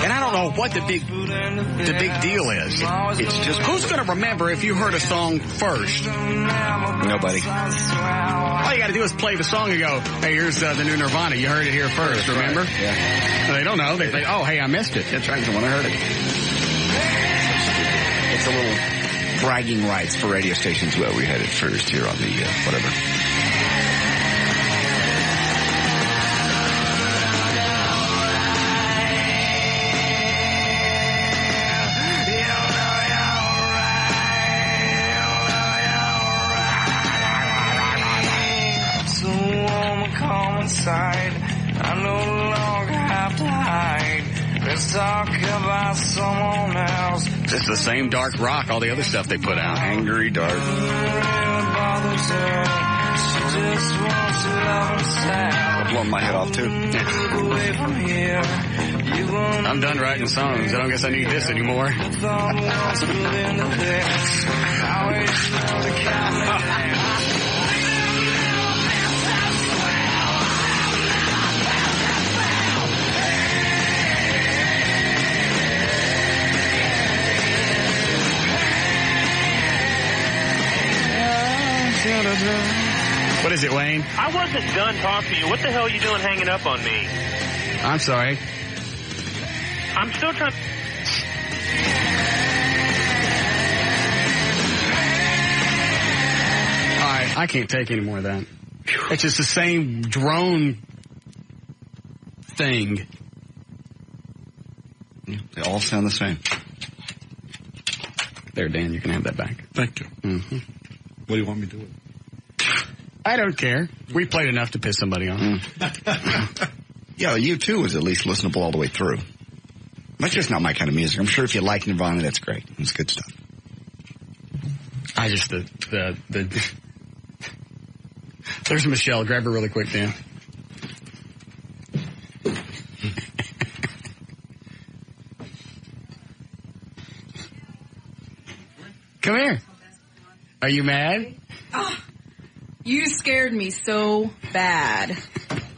And I don't know what the big deal is. It's just, who's going to remember if you heard a song first? Nobody. All you got to do is play the song and go, hey, here's the new Nirvana. You heard it here first, remember? Right. Yeah. They don't know. They think, oh, hey, I missed it. That's right. The one I heard it. It's a little bragging rights for radio stations. Well, we had it first here on the whatever. I no longer have to hide. Let's talk about someone else. It's the same dark rock, all the other stuff they put out. Angry dark. She just wants to love herself. I'll blow my head off too. I'm done writing songs. I don't guess I need this anymore. What is it, Wayne? I wasn't done talking to you. What the hell are you doing hanging up on me? I'm sorry. I'm still trying... All right, I can't take any more of that. It's just the same drone thing. They all sound the same. There, Dan, you can have that back. Thank you. Mm-hmm. What do you want me to do with it? I don't care. We played enough to piss somebody off. Yeah, U2 was at least listenable all the way through. That's just not my kind of music. I'm sure if you like Nirvana, that's great. It's good stuff. I just, there's Michelle. Grab her really quick, Dan. Come here. Are you mad? Oh, you scared me so bad.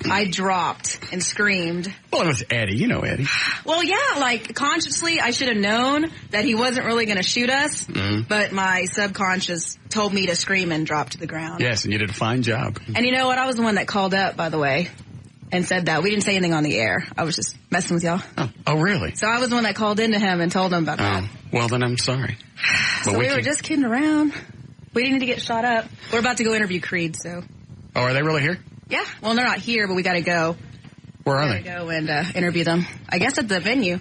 I dropped and screamed. Well, it was Eddie. You know Eddie. Well, yeah, like, consciously, I should have known that he wasn't really going to shoot us, but my subconscious told me to scream and drop to the ground. Yes, and you did a fine job. And you know what? I was the one that called up, by the way, and said that. We didn't say anything on the air. I was just messing with y'all. Oh, really? So I was the one that called into him and told him about that. Well, then I'm sorry. So we were just kidding around. We didn't need to get shot up. We're about to go interview Creed, so. Oh, are they really here? Yeah. Well, they're not here, but we got to go. Where are they? Go and interview them. I guess at the venue.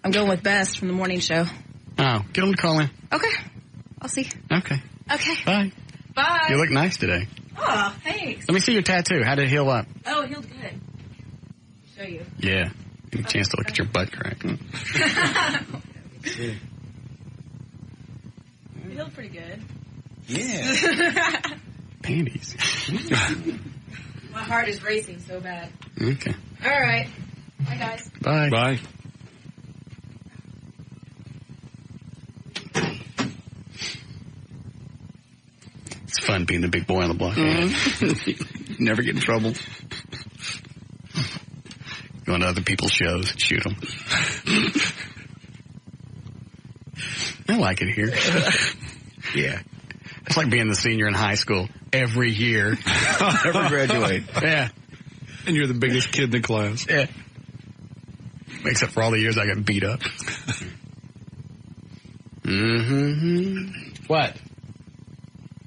I'm going with Best from the morning show. Oh, get them to call in. Okay. I'll see. Okay. Okay. Bye. Bye. You look nice today. Oh, thanks. Let me see your tattoo. How did it heal up? Oh, it healed good. Show you. Yeah. Get a chance to look at your butt crack. It healed pretty good. Yeah. Panties. My heart is racing so bad. Okay. All right. Bye, guys. Bye. Bye. It's fun being the big boy on the block. Never get in trouble. Going to other people's shows, shoot them. I like it here. Yeah. It's like being the senior in high school every year. Never graduate. Yeah. And you're the biggest kid in the class. Yeah. Except for all the years I got beat up. What?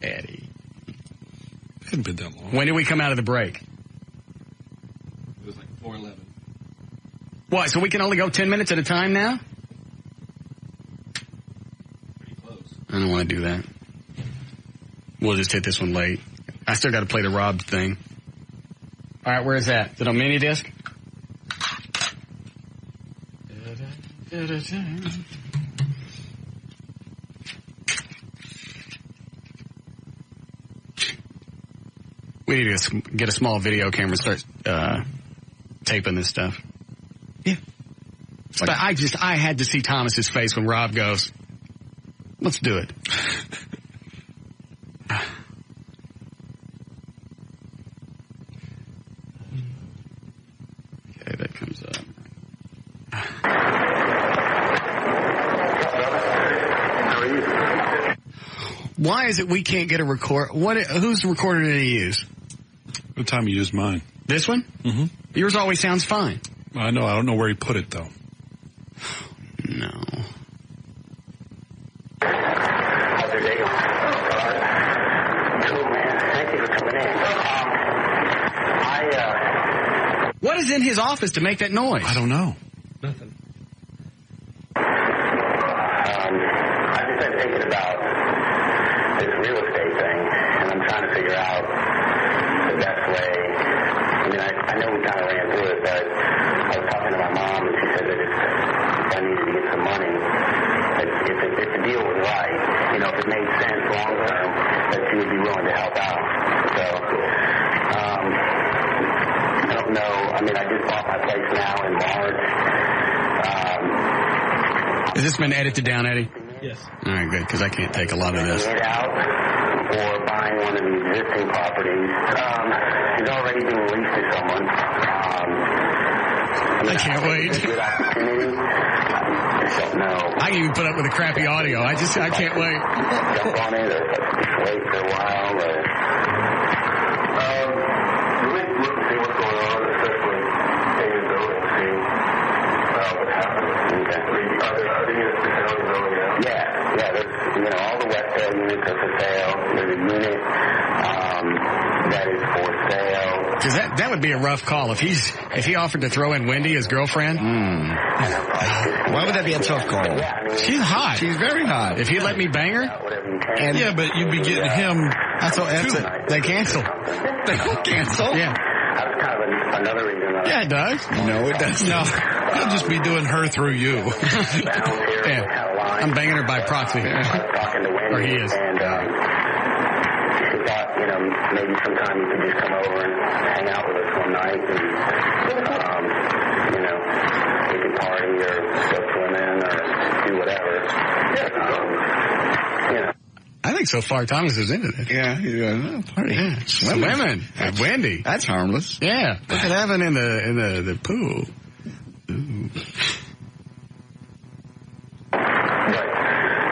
Eddie. It hadn't been that long. When did we come out of the break? It was like 4:11. What, so we can only go 10 minutes at a time now? Pretty close. I don't want to do that. We'll just hit this one late. I still got to play the Rob thing. All right, where is that? Is it on mini disc? We need to get a small video camera and start taping this stuff. Yeah. But I had to see Thomas's face when Rob goes, let's do it. Okay, that comes up. Why is it we can't get a record? Whose recorder did he use? What time you used mine? This one? Mm-hmm. Yours always sounds fine. I know. I don't know where he put it, though. No. How's your day going? Cool, man. Thank you for coming in. What is in his office to make that noise? I don't know. Nothing. I've just been thinking about this real estate thing, and I'm trying to figure out the best way. I mean, I know we kind of ran through it, but I was talking to my mom, and she said that if I needed to get some money, if the deal was right, you know, if it made sense long term, that she would be willing to help out. So, I don't know. I mean, I just bought my place now in March. Has this been edited down, Eddie? Yes. All right, good, because I can't take a lot of this. It out or buying one of the existing properties. It's already been leased to someone. I can't wait. Good opportunity. I just don't know. I can even put up with the crappy audio. I can't wait. Jump on it or just wait for a while. Or, really look to see what's going on, especially in the building, see what's happening. Okay. Are there units for sale in the building now? Yeah, there's, all the West Sale units are for sale. There's a unit that is for sale. Because that would be a rough call if he offered to throw in Wendy, his girlfririend. Why would that be a tough call? She's hot. She's very hot. If he'd let me bang her, and yeah, but you'd be getting him. That's it. They cancel. They don't cancel. Yeah. That's kind of another reason. Yeah, it does. No, it does not. He'll just be doing her through you. Yeah. I'm banging her by proxy. Talking to Wendy, Or he is. and she thought, maybe sometime you could just come over and hang out with us one night, and we could party or go swimming or do whatever. I think so far Thomas is into this. Yeah, party. Yeah. Swimming at Wendy. That's harmless. Yeah. What could happen in the pool? Ooh. But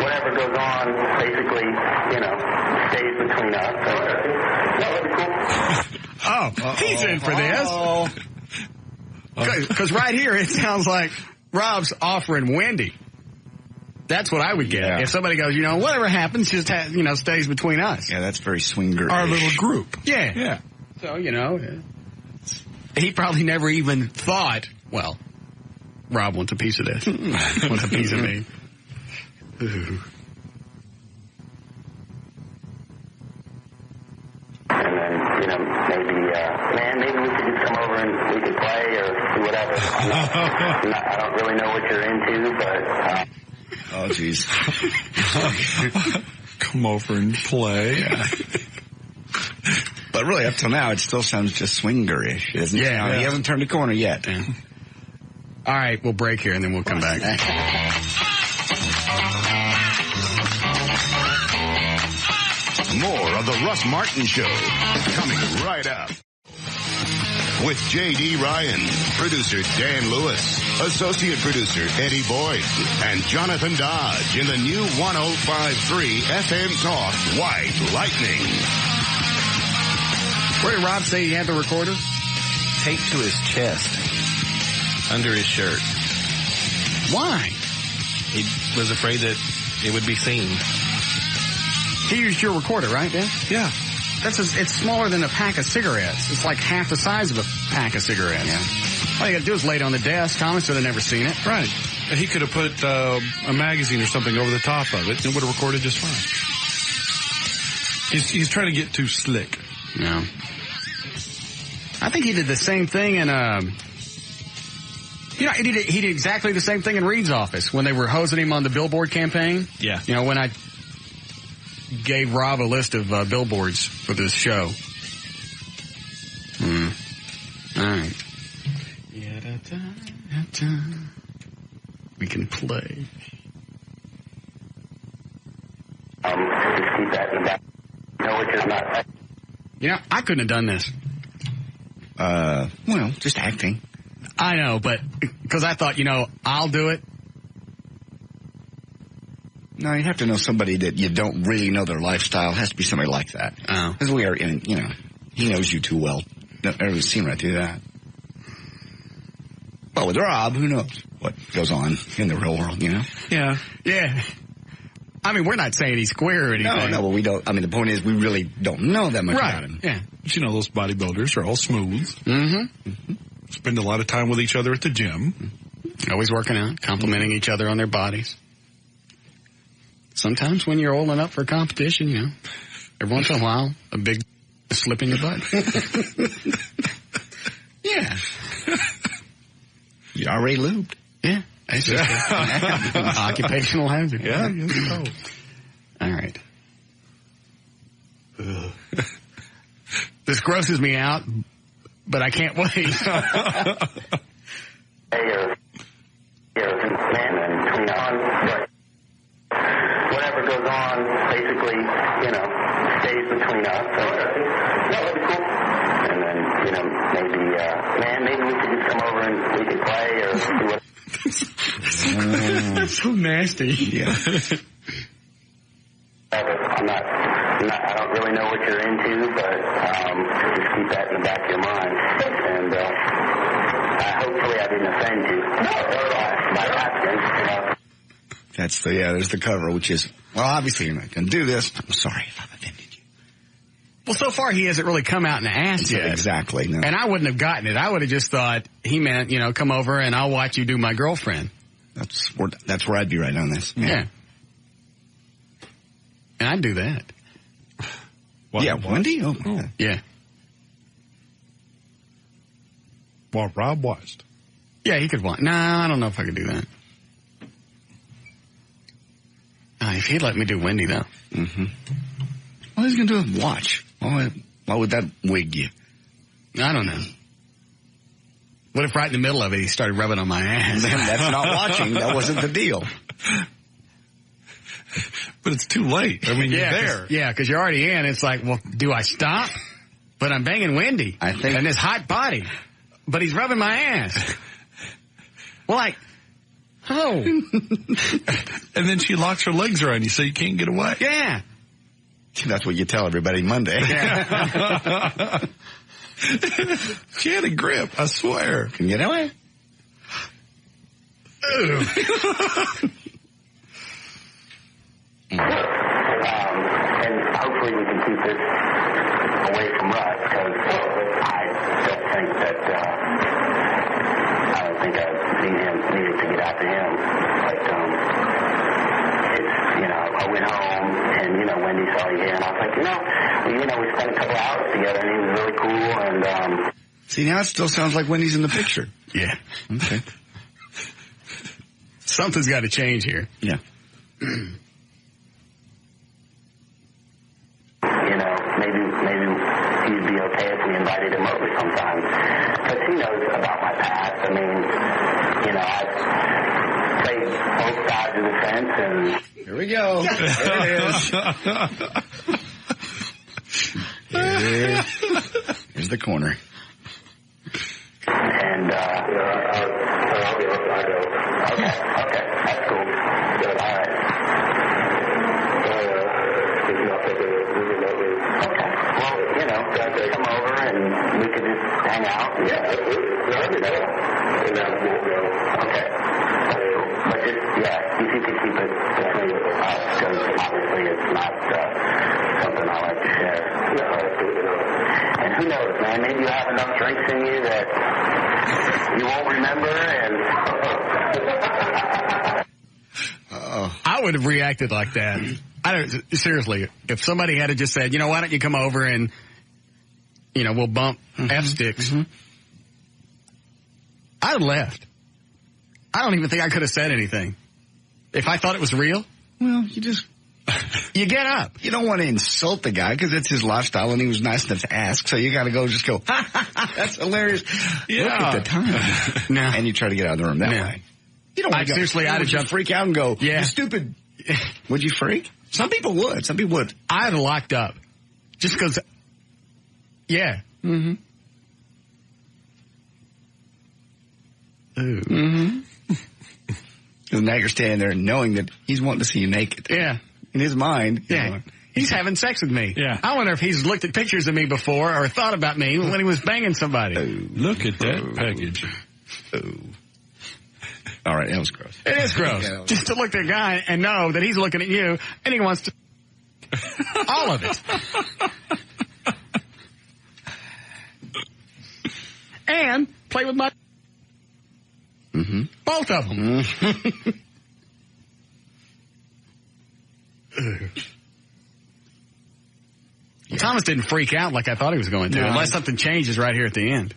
whatever goes on, basically, stays between us. So, that'd be cool. He's in for this. Because right here it sounds like Rob's offering Wendy. That's what I would get. Yeah. If somebody goes, whatever happens, just stays between us. Yeah, that's very swinger. Our little group. Yeah. Yeah. So, he probably never even thought, well, Rob wants a piece of this. Wants a piece of me. Ooh. And then, maybe we could just come over and we could play or do whatever. I don't really know what you're into, but... Oh, jeez. Come over and play. Yeah. But really, up till now, it still sounds just swingerish, isn't it? Yeah. He hasn't turned the corner yet. Yeah. All right, we'll break here and then we'll come back. More of the Russ Martin Show coming right up. With J.D. Ryan, producer Dan Lewis, associate producer Eddie Boyd, and Jonathan Dodge in the new 105.3 FM Talk White Lightning. Where did Rob say he had the recorder? Taped to his chest, under his shirt. Why? He was afraid that it would be seen. He used your recorder, right, Dan? Yeah. It's smaller than a pack of cigarettes. It's like half the size of a pack of cigarettes. Yeah. All you got to do is lay it on the desk. Thomas would have never seen it. Right. And he could have put a magazine or something over the top of it and it would have recorded just fine. He's trying to get too slick. No. I think he did the same thing in, he did exactly the same thing in Reed's office when they were hosing him on the billboard campaign. Yeah. When I gave Rob a list of billboards for this show. All right. We can play. Just keep that in the back. Know what you're not. I couldn't have done this. Well, just acting. I know, but because I thought, I'll do it. No, you have to know somebody that you don't really know their lifestyle. It has to be somebody like that. Oh. Because we are in, he knows you too well. Everybody's seen right through that. Well, with Rob, who knows what goes on in the real world, Yeah. Yeah. I mean, we're not saying he's queer or anything. No, well, we don't. I mean, the point is we really don't know that much about him. Yeah. But those bodybuilders are all smooth. Mm-hmm. Spend a lot of time with each other at the gym. Always working out, complimenting each other on their bodies. Sometimes when you're old enough for competition, every once in a while, a big slip in your butt. Yeah. You already lubed. Yeah. It's just occupational hazard. Yeah. So. All right. This grosses me out, but I can't wait. Whatever goes on, basically, stays between us. So, that'd be cool. And then, maybe we could just come over and we could play or do what. That's so nasty. Yeah. I don't really know what you're into, but just keep that in the back of your mind. And hopefully I didn't offend you by asking. There's the cover, which is, well, obviously you're not going to do this. I'm sorry if I've offended you. Well, so far he hasn't really come out and asked yet. Exactly. No. And I wouldn't have gotten it. I would have just thought he meant, come over and I'll watch you do my girlfriend. That's where I'd be right on this. Yeah. And I'd do that. Wendy? Oh. Yeah. While Rob watched. Yeah, he could watch. No, I don't know if I could do that. If he'd let me do Wendy, though. Mm-hmm. All he's going to do is watch. Why would that wig you? I don't know. What if right in the middle of it he started rubbing on my ass? That's not watching. That wasn't the deal. But it's too late. I mean, you're there. Yeah, because you're already in. It's like, well, do I stop? But I'm banging Wendy. I think. And this hot body. But he's rubbing my ass. Well, like, oh. And then she locks her legs around you so you can't get away. Yeah. That's what you tell everybody Monday. Yeah. She had a grip, I swear. Can you get away? And hopefully we can keep this away from Russ, because I don't think I've needed to get after him. But it's, I went home and, Wendy saw you here, and I was like, we spent a couple hours together, and he was really cool, and see, now it still sounds like Wendy's in the picture. Yeah. Okay. Something's got to change here. Yeah. Maybe he'd be okay if we invited him over sometime, because he knows about my past. I mean, I've played both sides of the fence, and here we go. There it is. Here's the corner. And I'll be on side though. Okay, that's cool. Good. All right. Okay. Well, come over and we could just hang out. Yeah, absolutely. Okay. But just, if you could keep it between us, because obviously it's not something I like to share. No, absolutely not. And who knows, man, maybe you have enough drinks in you that you won't remember, and I would have reacted like that. Seriously, if somebody had just said, why don't you come over and, we'll bump F-sticks. Mm-hmm. I'd have left. I don't even think I could have said anything. If I thought it was real. Well, you get up. You don't want to insult the guy because it's his lifestyle and he was nice enough to ask. So you got to just go, that's hilarious. Yeah. Look at the time. No. And you try to get out of the room that way. You don't want to seriously, I'd have jumped. Freak out and go, you stupid. Would you freak? Some people would. I'd have locked up. Just because, Mm-hmm. Ooh. Mm-hmm. Because now you're standing there knowing that he's wanting to see you naked. Yeah. In his mind. He's having sex with me. Yeah. I wonder if he's looked at pictures of me before or thought about me when he was banging somebody. Look at that package. All right, that was gross. It is gross. Just to look at a guy and know that he's looking at you and he wants to... all of it. And play with my... Mm-hmm. Both of them. Thomas didn't freak out like I thought he was going to, unless something changes right here at the end.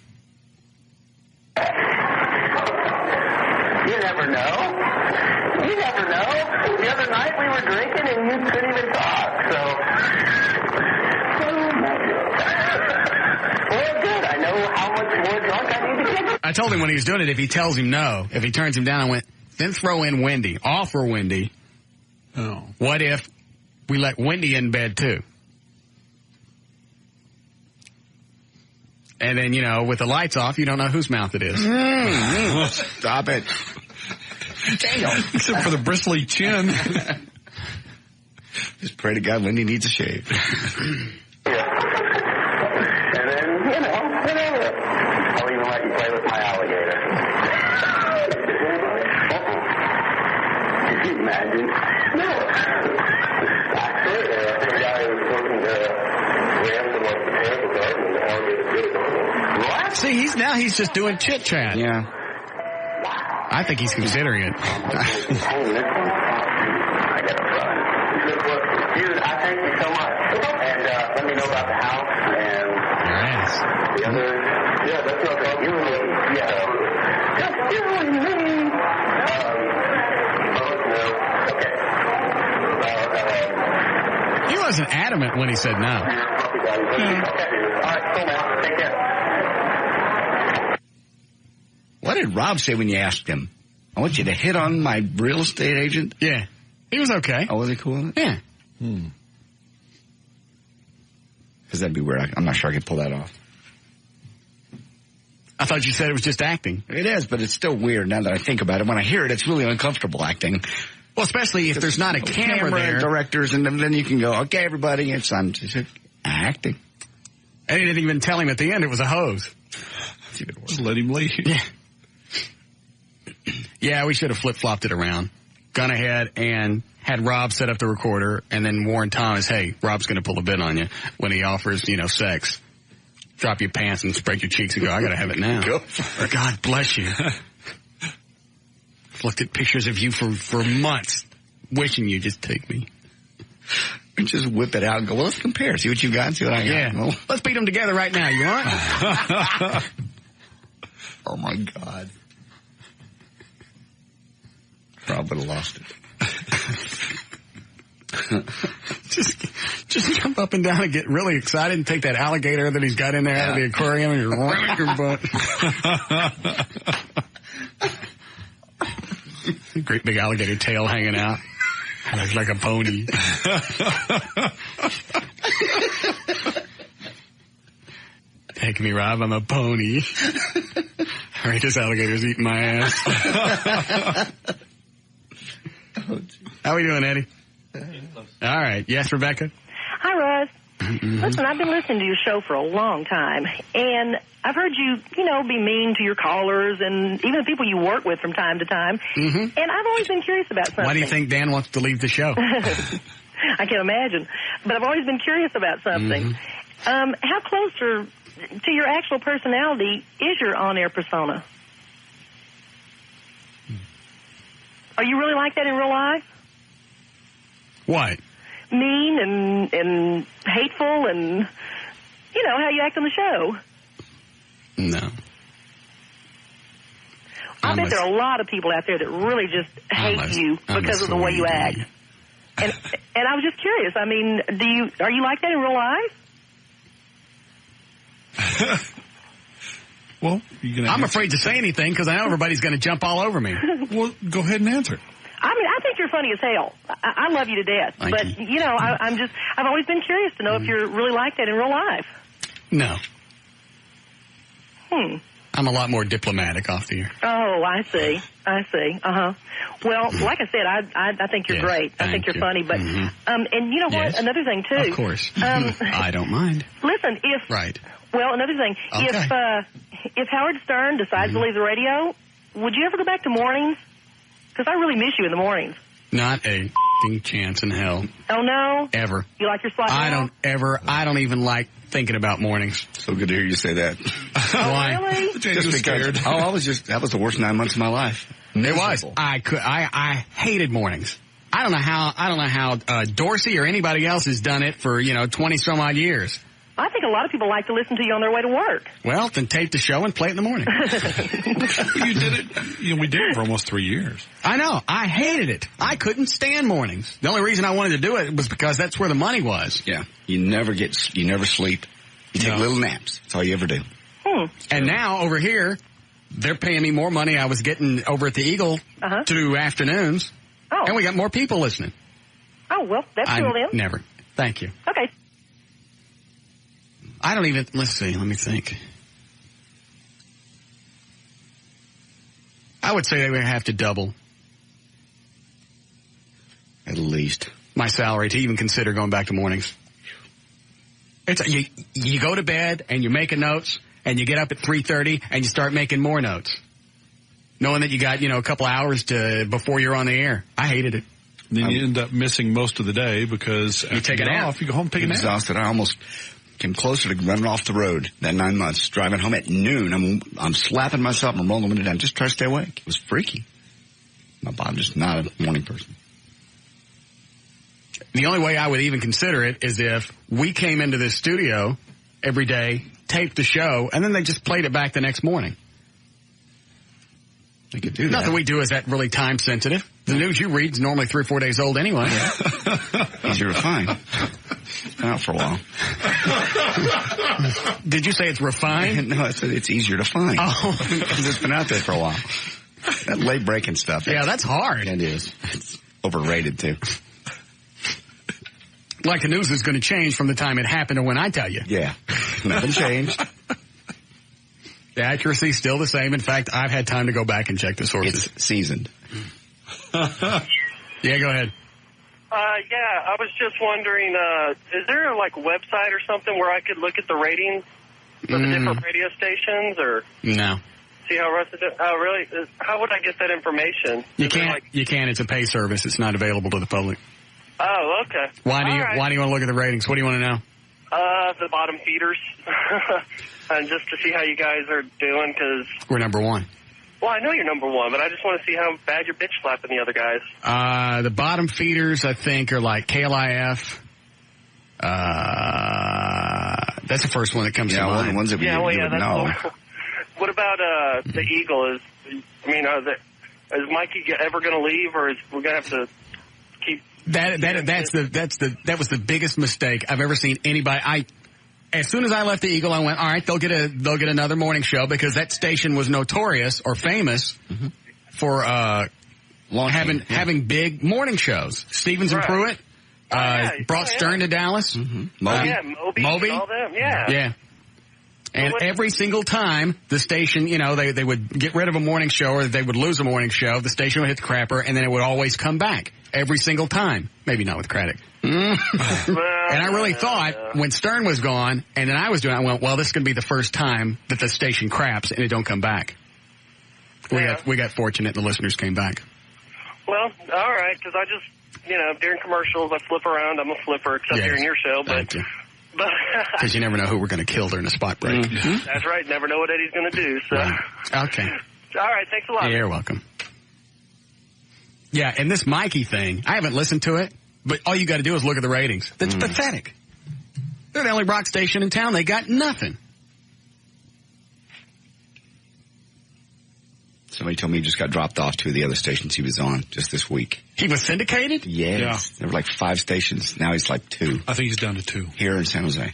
you never know. You never know. The other night we were drinking and you couldn't even talk, so... Well, good. I know how much more drunk I need to get. I told him when he was doing it, if he tells him no, if he turns him down, I went, then throw in Wendy. Offer Wendy. Oh. What if we let Wendy in bed, too? And then, with the lights off, you don't know whose mouth it is. Stop it. Damn. Except for the bristly chin. Just pray to God Wendy needs a shave. And then, whatever. I'll even let you play with my alligator. Did you imagine? No. Actually, the guy who was working the ramp in the botanical garden, and the alligator did it. What? See, he's just doing chit chat. Yeah. I think he's considering it. I gotta run. Dude, I thank you so much. And let me know about the house and the other. Yeah, that's no problem. You and me. Yeah. Just you and me. Okay. He wasn't adamant when he said no. All right, cool, man. Take care. What did Rob say when you asked him? I want you to hit on my real estate agent? Yeah. He was okay. Oh, was he cool with it? Yeah. Because that'd be weird. I'm not sure I could pull that off. I thought you said it was just acting. It is, but it's still weird now that I think about it. When I hear it, it's really uncomfortable acting. Well, especially if there's not a camera there. Directors, and then you can go, okay, everybody, it's just acting. And he didn't even tell him at the end it was a hose. Just let him leave. Yeah. Yeah, we should have flip-flopped it around. Gone ahead and had Rob set up the recorder and then warned Thomas, hey, Rob's going to pull a bit on you when he offers, sex. Drop your pants and break your cheeks and go, I got to have it now. Go for it. God bless you. I've looked at pictures of you for months, wishing you just take me. And just whip it out and go, well, let's compare. See what you got, see what I got. Yeah. Well, let's beat them together right now. You want? Oh, my God. Rob would have lost it. Just jump up and down and get really excited and take that alligator that he's got in there out of the aquarium and you're right your butt. Great big alligator tail hanging out. Looks like a pony. Take me, Rob. I'm a pony. All right, this alligator's eating my ass. How we doing, Eddie? All right. Yes, Rebecca? Hi, Russ. Listen, I've been listening to your show for a long time, and I've heard you, be mean to your callers and even the people you work with from time to time, and I've always been curious about something. Why do you think Dan wants to leave the show? I can imagine, but I've always been curious about something. How close to your actual personality is your on-air persona? Are you really like that in real life? What? Mean and hateful and, how you act on the show. No. I bet there are a lot of people out there that really just hate you because of the way you act. And I was just curious. I mean, are you like that in real life? Well, I'm afraid to say anything because I know everybody's going to jump all over me. Well, go ahead and answer. I mean, I think you're funny as hell. I love you to death. Thank you. I've always been curious to know if you're really like that in real life. No. I'm a lot more diplomatic off the air. Oh, I see. Well, like I said, I think you're great. I think you're funny. But, and you know what? Yes. Another thing, too. Of course. I don't mind. Listen, well, another thing. Okay. If Howard Stern decides to leave the radio, would you ever go back to mornings? Because I really miss you in the mornings. Not a chance in hell. Oh, no? Ever. You like your slot? I don't even like thinking about mornings. So good to hear you say that. Why? Really? Just because. That was the worst 9 months of my life. It was. I hated mornings. I don't know how Dorsey or anybody else has done it for, 20 some odd years. I think a lot of people like to listen to you on their way to work. Well, then tape the show and play it in the morning. You did it. We did it for almost 3 years. I know. I hated it. I couldn't stand mornings. The only reason I wanted to do it was because that's where the money was. Yeah. You never sleep. You take little naps. That's all you ever do. And now over here, they're paying me more money I was getting over at the Eagle to do afternoons. Oh. And we got more people listening. Oh, well, that's cool then. Never. Thank you. Okay. Let's see, let me think. I would say they would have to double. At least. My salary to even consider going back to mornings. You go to bed and you're making notes and you get up at 3:30 and you start making more notes. Knowing that you got, a couple hours before you're on the air. I hated it. Then you end up missing most of the day because you take a nap. You go home and take a nap. Exhausted. I almost came closer to running off the road that 9 months. Driving home at noon, I'm slapping myself. I'm rolling the window down. Just try to stay awake. It was freaky. I'm just not a morning person. The only way I would even consider it is if we came into this studio every day, taped the show, and then they just played it back the next morning. They could do that. Nothing we do is that really time sensitive. The news you read is normally 3 or 4 days old anyway. Easier to find. It's been out for a while. Did you say it's refined? No, I said it's easier to find. Oh. Because it's been out there for a while. That late breaking stuff. Yeah, that's hard. It is. It's overrated, too. Like the news is going to change from the time it happened to when I tell you. Yeah. Nothing changed. The accuracy's still the same. In fact, I've had time to go back and check the sources. It's seasoned. Yeah, go ahead. Yeah, I was just wondering, is there a website or something where I could look at the ratings for the different radio stations or No. see how Russ is doing? Oh, really? How would I get that information? You can't. You can't. It's a pay service. It's not available to the public. Oh, okay. Why do you All right. Why do you want to look at the ratings? What do you want to know? The bottom feeders, and just to see how you guys are doing, because We're number one. well, I know you're number one, but I just want to see how bad you're bitch slapping the other guys. The bottom feeders, I think, are like KLIF. That's the first one that comes to mind. The ones that we Yeah, well, you yeah, would that's know. What about the Eagle? Is Mikey ever going to leave, or is we going to have to keep? That was the biggest mistake I've ever seen anybody. As soon as I left the Eagle, I went, all right, they'll get another morning show, because that station was notorious or famous for having big morning shows. Stevens and Pruitt brought Stern to Dallas. Moby and all them. Yeah. And every single time the station, they would get rid of a morning show or they would lose a morning show, the station would hit the crapper, and then it would always come back. Every single time. Maybe not with Craddock. And I really thought when Stern was gone and then I was doing it, I went, well, this is going to be the first time that the station craps and it don't come back. We got fortunate and the listeners came back. Well, all right, because I just, during commercials, I flip around. I'm a flipper, except during your show. But Because you never know who we're going to kill during a spot break. That's right. Never know what Eddie's going to do. So. Right. Okay. All right. Thanks a lot. Yeah, you're welcome. Yeah, and this Mikey thing, I haven't listened to it, but all you got to do is look at the ratings. That's pathetic. They're the only rock station in town. They got nothing. Somebody told me he just got dropped off to the other stations he was on just this week. He was syndicated? Yes. Yeah. There were like 5 stations. Now he's like 2. I think he's down to 2. Here in San Jose.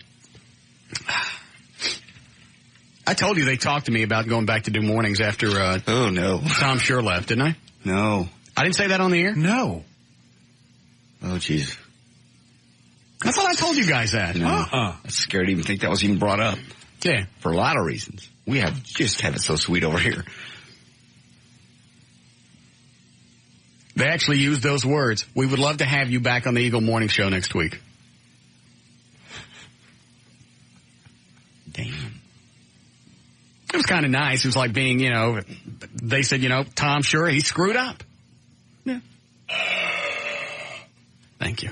I told you they talked to me about going back to do mornings after oh, no. Tom Sure left, didn't I? No. I didn't say that on the air? No. Oh, jeez. I thought I told you guys that. No. I'm scared to even think that was even brought up. Yeah. For a lot of reasons. We have just have it so sweet over here. They actually used those words. We would love to have you back on the Eagle Morning Show next week. Damn. It was kind of nice. It was like being, they said, Tom Sure, he screwed up. Yeah. Thank you.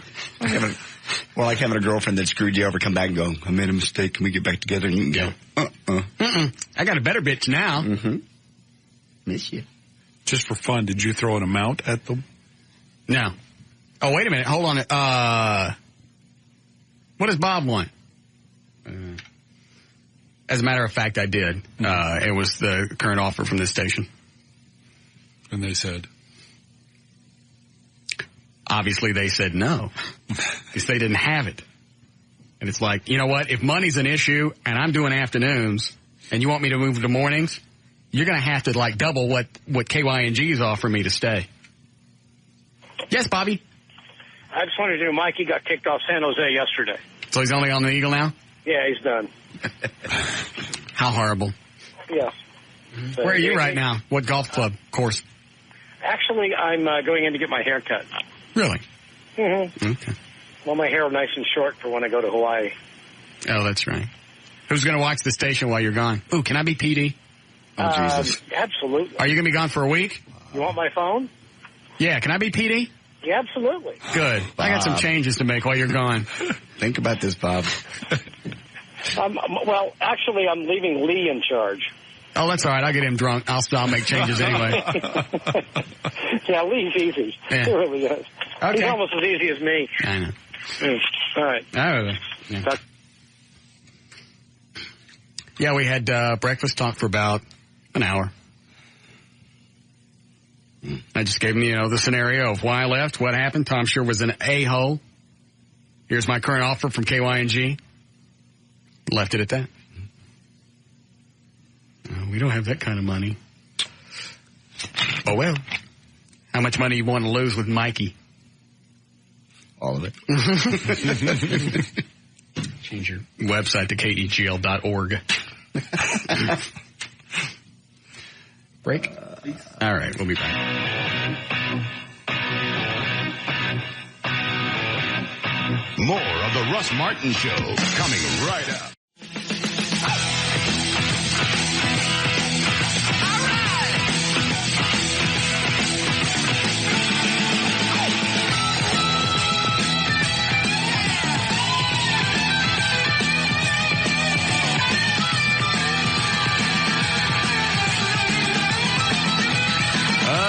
Like having a girlfriend that screwed you over, come back and go, I made a mistake, can we get back together? And you can go, I got a better bitch now. Miss you. Just for fun, did you throw an amount at them? No. Oh, wait a minute. Hold on. What does Bob want? As a matter of fact, I did. It was the current offer from this station. And they said? Obviously, they said no. Because they didn't have it. And it's like, you know what? If money's an issue and I'm doing afternoons and you want me to move to mornings, you're going to have to, double what KYNG is offering me to stay. Yes, Bobby? I just wanted to know, Mikey got kicked off San Jose yesterday. So he's only on the Eagle now? Yeah, he's done. How horrible. Yeah. So, where are you right now? What golf club course? Actually, I'm going in to get my hair cut. Really? Mm-hmm. Okay. Well, my hair nice and short for when I go to Hawaii. Oh, that's right. Who's going to watch the station while you're gone? Ooh, can I be PD? Oh, Jesus. Absolutely. Are you going to be gone for a week? You want my phone? Yeah, can I be PD? Yeah, absolutely. Good. Bob. I got some changes to make while you're gone. Think about this, Bob. Well, actually, I'm leaving Lee in charge. Oh, that's all right. I'll get him drunk. I'll make changes anyway. Yeah, Lee's easy. Yeah. He really is. He's almost as easy as me. I know. All right. Yeah. Yeah, we had breakfast talk for about an hour. I just gave him, the scenario of why I left, what happened. Tom sure was an a-hole. Here's my current offer from KYNG. Left it at that. We don't have that kind of money. Oh, well. How much money you want to lose with Mikey? All of it. Change your website to KEGL.org. Break? All right, we'll be back. More of the Russ Martin Show coming right up.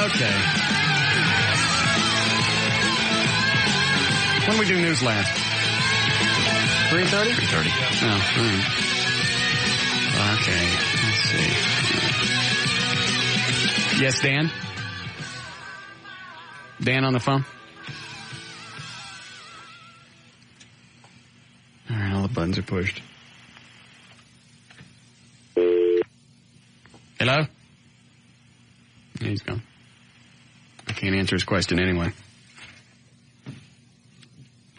Okay. When we do news last? 3:30? 3:30. Oh, okay. Let's see. Yes, Dan? Dan on the phone? All right, all the buttons are pushed. Hello? Yeah, he's gone. I can't answer his question anyway.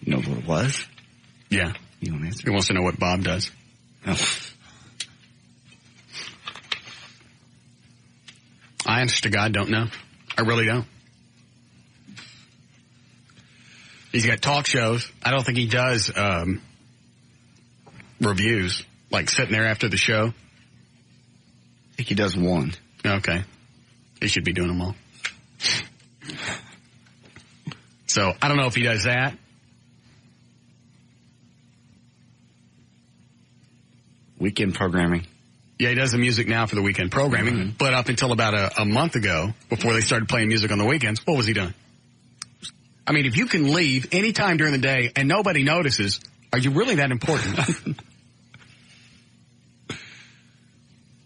You know what it was? Yeah. You don't answer. He wants to know what Bob does. Oh. I, honest to God, don't know. I really don't. He's got talk shows. I don't think he does reviews, like sitting there after the show. I think he does one. Okay. He should be doing them all. So, I don't know if he does that. Weekend programming. Yeah, he does the music now for the weekend programming, Mm-hmm. but up until about a month ago, before they started playing music on the weekends, what was he doing? I mean, if you can leave any time during the day and nobody notices, are you really that important?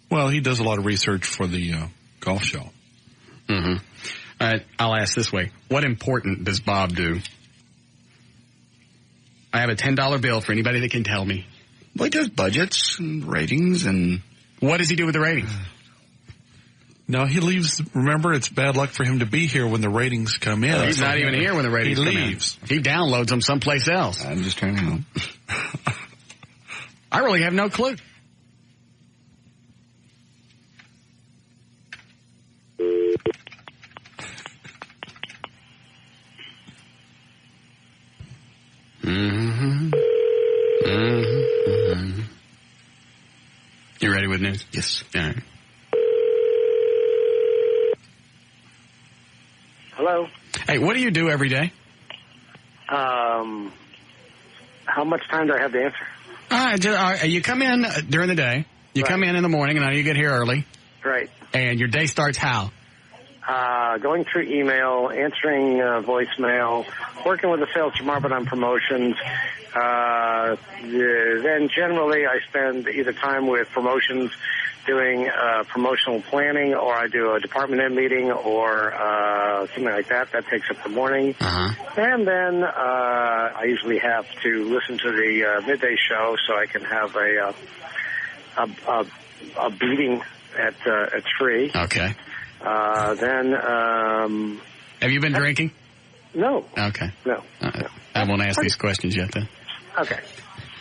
Well, he does a lot of research for the golf show. Mm-hmm. All right, I'll ask this way. What important does Bob do? I have a $10 bill for anybody that can tell me. Well, he does budgets and ratings and... What does he do with the ratings? No, he leaves. Remember, it's bad luck for him to be here when the ratings come in. He's not even here when the ratings come in. He leaves. He downloads them someplace else. I'm just trying to help. I really have no clue. Mm-hmm. Mm-hmm. Mm-hmm. You ready with news? Yes. All right. Hello? Hey, what do you do every day? How much time do I have to answer? You come in during the day. You come in the morning, and now you get here early. Right. And your day starts how? Going through email, answering voicemail, working with the sales department on promotions. Then generally I spend either time with promotions doing promotional planning, or I do a department head meeting or something like that. That takes up the morning. Uh-huh. And then I usually have to listen to the midday show so I can have a beating at 3. Okay. Then have you been drinking? No. Okay. No. I won't ask these questions yet then. Okay.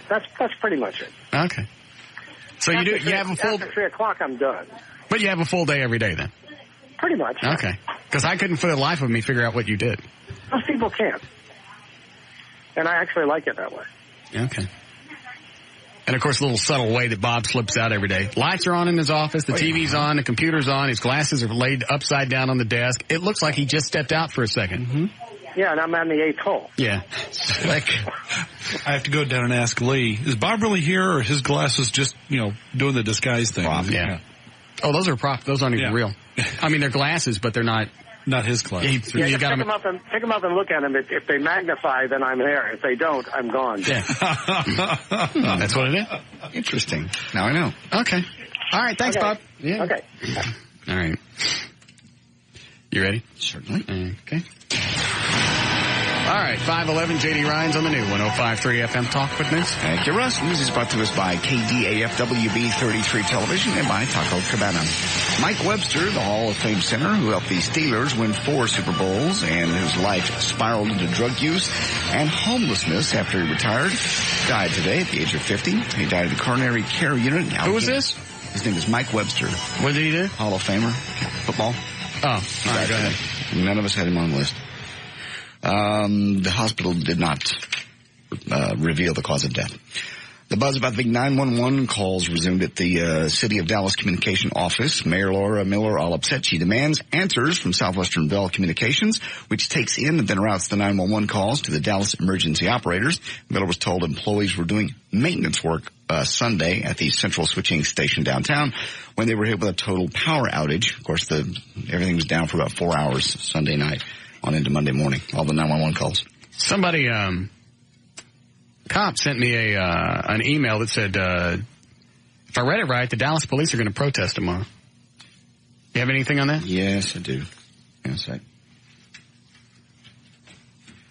That's pretty much it. Okay. So you have a full... After 3 o'clock, I'm done. But you have a full day every day then? Pretty much. Okay. Because I couldn't for the life of me figure out what you did. Most people can't. And I actually like it that way. Okay. And, of course, a little subtle way that Bob slips out every day. Lights are on in his office. The TV's on. The computer's on. His glasses are laid upside down on the desk. It looks like he just stepped out for a second. Mm-hmm. Yeah, and I'm on the 8th hole. Yeah. Like, I have to go down and ask Lee, is Bob really here, or his glasses just, doing the disguise thing? Yeah. Oh, those are prop. Those aren't even real. I mean, they're glasses, but they're not Not his class. Pick them up and look at them. If they magnify, then I'm there. If they don't, I'm gone. Yeah. That's what it is? Interesting. Now I know. Okay. All right. Thanks, Bob. Yeah. Okay. All right. You ready? Certainly. Okay. All right, 511 J.D. Ryan's on the new 105.3 FM Talk with News. Thank you, Russ. News is brought to us by KDAF-WB 33 Television and by Taco Cabana. Mike Webster, the Hall of Fame center who helped the Steelers win 4 Super Bowls and whose life spiraled into drug use and homelessness after he retired, died today at the age of 50. He died at the coronary care unit. Who was this? His name is Mike Webster. What did he do? Hall of Famer. Football. Oh, all right, go ahead. None of us had him on the list. The hospital did not reveal the cause of death. The buzz about the big 911 calls resumed at the City of Dallas Communication Office. Mayor Laura Miller, all upset. She demands answers from Southwestern Bell Communications, which takes in and then routes the 911 calls to the Dallas emergency operators. Miller was told employees were doing maintenance work Sunday at the central switching station downtown when they were hit with a total power outage. Of course, everything was down for about 4 hours Sunday night on into Monday morning, all the 911 calls. Somebody, cop sent me an email that said, if I read it right, the Dallas police are going to protest tomorrow. You have anything on that? Yes, I do. Yes,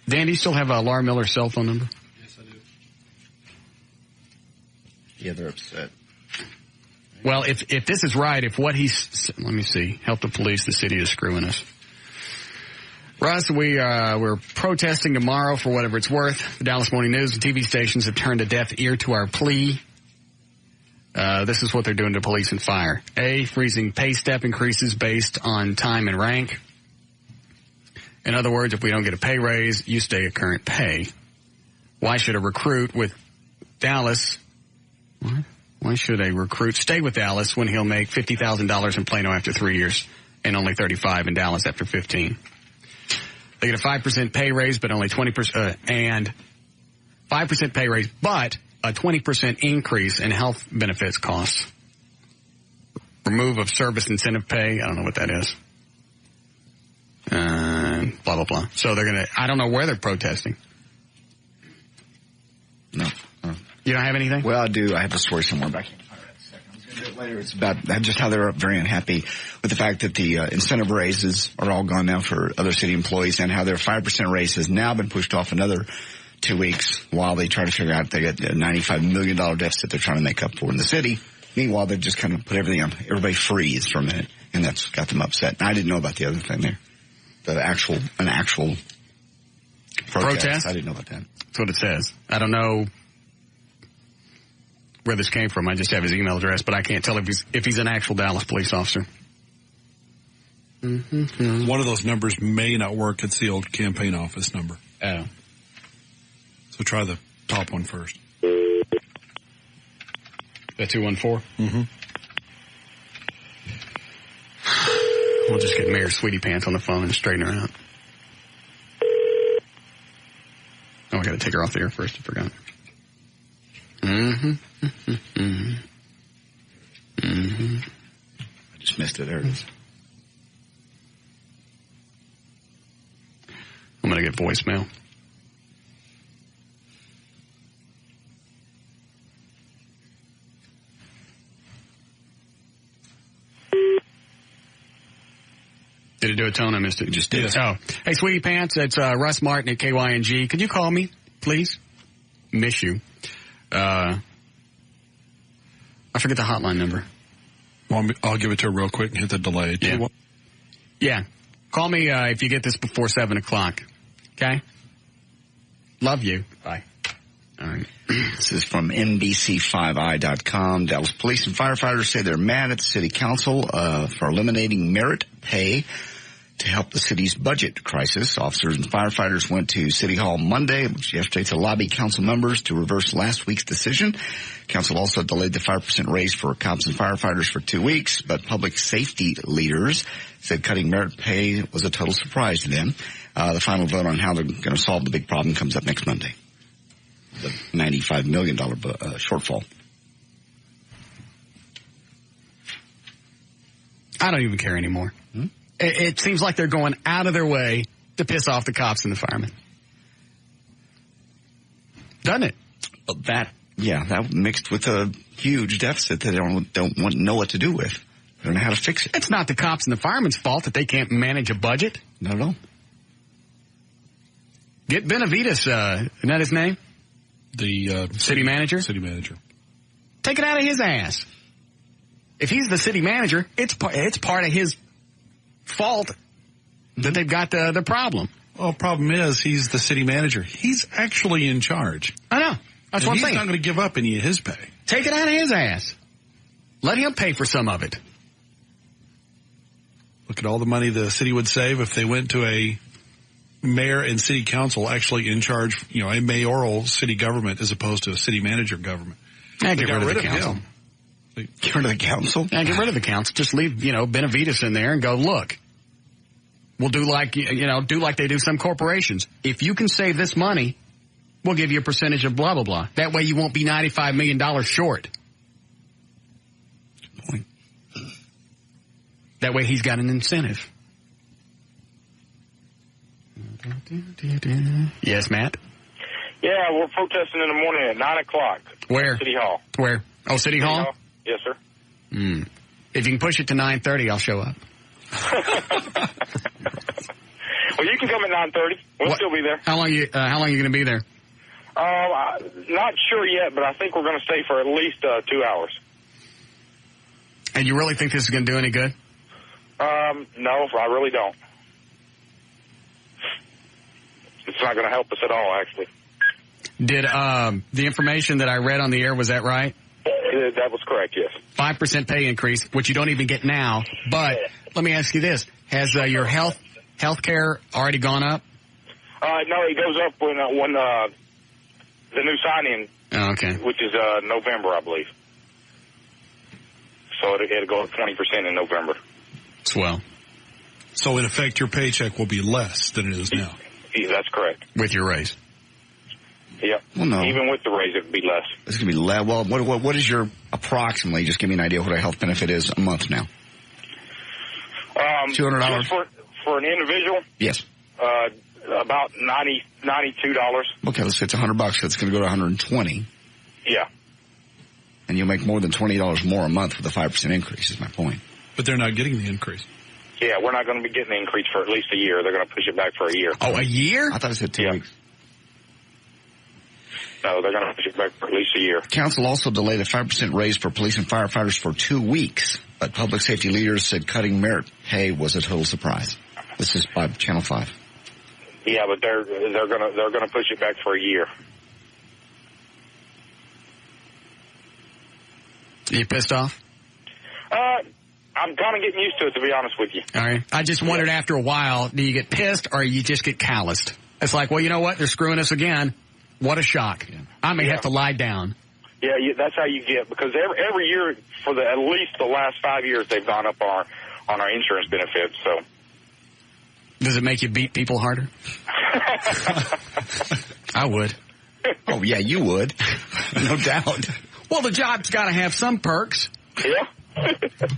Dan, do you still have Laura Miller's cell phone number? Yes, I do. Yeah, they're upset. Well, if this is right, if what he's, let me see, help the police, the city is screwing us. Russ, we're protesting tomorrow for whatever it's worth. The Dallas Morning News and TV stations have turned a deaf ear to our plea. This is what they're doing to police and fire. A, freezing pay step increases based on time and rank. In other words, if we don't get a pay raise, you stay at current pay. Why should a recruit with Dallas, why should a recruit stay with Dallas when he'll make $50,000 in Plano after 3 years and only $35,000 in Dallas after 15? They get a 5% pay raise, but only 20%, and 5% pay raise, but a 20% increase in health benefits costs. Remove of service incentive pay. I don't know what that is. Blah, blah, blah. So they're going to, I don't know where they're protesting. No. You don't have anything? Well, I do. I have a story somewhere back here. Later, it's about just how they're very unhappy with the fact that the incentive raises are all gone now for other city employees and how their 5% raise has now been pushed off another 2 weeks while they try to figure out they got a $95 million deficit they're trying to make up for in the city. Meanwhile, they've just kind of put everything on. Everybody freeze for a minute, and that's got them upset. And I didn't know about the other thing there. An actual protest? I didn't know about that. That's what it says. I don't know where this came from. I just have his email address, but I can't tell if he's an actual Dallas police officer. Mm-hmm. One of those numbers may not work. It's the old campaign office number. Oh. So try the top one first. The 214? Mm-hmm. We'll just get Mayor Sweetie Pants on the phone and straighten her out. Oh, I got to take her off the air first. I forgot. Mm-hmm. Mm-hmm. Mm-hmm. I just missed it. There it is. I'm going to get voicemail. Did it do a tone? I missed it. It just did. Oh. Hey, Sweetie Pants, it's Russ Martin at KYNG. Could you call me, please? Miss you. I forget the hotline number. Well, I'll give it to her real quick and hit the delay. Yeah. Call me if you get this before 7 o'clock. Okay? Love you. Bye. All right. This is from NBC5i.com. Dallas police and firefighters say they're mad at the city council for eliminating merit pay to help the city's budget crisis. Officers and firefighters went to City Hall Monday, yesterday, to lobby council members to reverse last week's decision. Council also delayed the 5% raise for cops and firefighters for 2 weeks, but public safety leaders said cutting merit pay was a total surprise to them. The final vote on how they're going to solve the big problem comes up next Monday. The $95 million shortfall. I don't even care anymore. It seems like they're going out of their way to piss off the cops and the firemen. Doesn't it? That mixed with a huge deficit that they don't know what to do with. They don't know how to fix it. It's not the cops and the firemen's fault that they can't manage a budget. Not at all. Get Benavides, isn't that his name? The city manager? City manager. Take it out of his ass. If he's the city manager, it's part of his fault that they've got the problem. Well, problem is he's the city manager. He's actually in charge. I know. That's what I'm saying. He's not going to give up any of his pay. Take it out of his ass. Let him pay for some of it. Look at all the money the city would save if they went to a mayor and city council actually in charge, a mayoral city government as opposed to a city manager government. Get rid of the council. Get rid of the council? Yeah, get rid of the council. Just leave, Benavides in there and go, look, we'll do like they do some corporations. If you can save this money, we'll give you a percentage of blah, blah, blah. That way you won't be $95 million short. Good point. That way he's got an incentive. Yes, Matt? Yeah, we're protesting in the morning at 9 o'clock. Where? City Hall. Where? Oh, City Hall? Yes, sir. If you can push it to 9:30, I'll show up. Well, you can come at 9:30. We'll still be there. How long are you going to be there? Not sure yet, but I think we're going to stay for at least 2 hours. And you really think this is going to do any good? No, I really don't. It's not going to help us at all, actually. Did the information that I read on the air, was that right? That was correct, yes. 5% pay increase, which you don't even get now. But let me ask you this. Has your health care already gone up? No, it goes up when the new sign-in, which is November, I believe. So it'll go up 20% in November. Swell. So, in effect, your paycheck will be less than it is now. That's correct. With your raise? Yep. Well, no. Even with the raise, it would be less. It's going to be less. Well, what is your approximately? Just give me an idea what a health benefit is a month now. $200. Just for an individual? Yes. About $92. Okay, let's say it's $100. That's going to go to $120. Yeah. And you'll make more than $20 more a month with a 5% increase. Is my point. But they're not getting the increase. Yeah, we're not going to be getting the increase for at least a year. They're going to push it back for a year. Oh, a year? I thought it said 2 weeks. No, they're going to push it back for at least a year. Council also delayed a 5% raise for police and firefighters for 2 weeks, but public safety leaders said cutting merit pay was a total surprise. This is by Channel 5. Yeah, but they're going to push it back for a year. Are you pissed off? I'm kind of getting used to it, to be honest with you. All right. I just wondered after a while, do you get pissed or you just get calloused? It's like, well, you know what? They're screwing us again. What a shock. I may have to lie down. Yeah, that's how you get, because every year for at least the last 5 years they've gone up on our insurance benefits. So does it make you beat people harder? I would. Oh, yeah, you would. No doubt. Well, the job's got to have some perks. Yeah.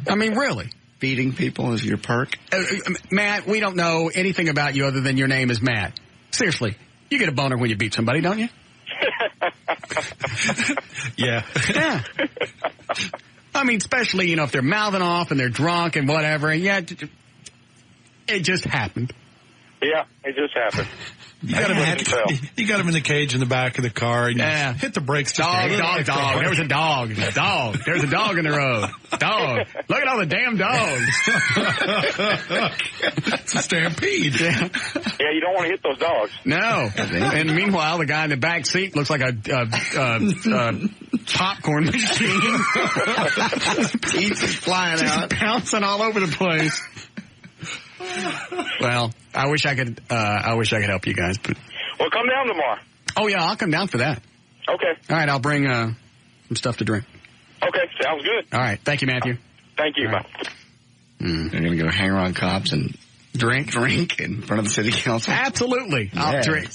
I mean, really. Feeding people is your perk? Matt, we don't know anything about you other than your name is Matt. Seriously, you get a boner when you beat somebody, don't you? Yeah. Yeah. I mean, especially, if they're mouthing off and they're drunk and whatever. And yeah, it just happened. Yeah, it just happened. You got him in the cage in the back of the car. And you hit the brakes. Dog. There was a dog. Dog. There's a dog in the road. Dog. Look at all the damn dogs. It's a stampede. Yeah, you don't want to hit those dogs. No. And meanwhile, the guy in the back seat looks like a popcorn machine. Pizza's flying out. Just bouncing all over the place. Well, I wish I could help you guys, but. Well, come down tomorrow. Oh yeah, I'll come down for that. Okay. All right, I'll bring some stuff to drink. Okay, sounds good. All right, thank you, Matthew. Thank you. Bye. They're going to go hang around cops and drink in front of the city council. Absolutely, I'll drink.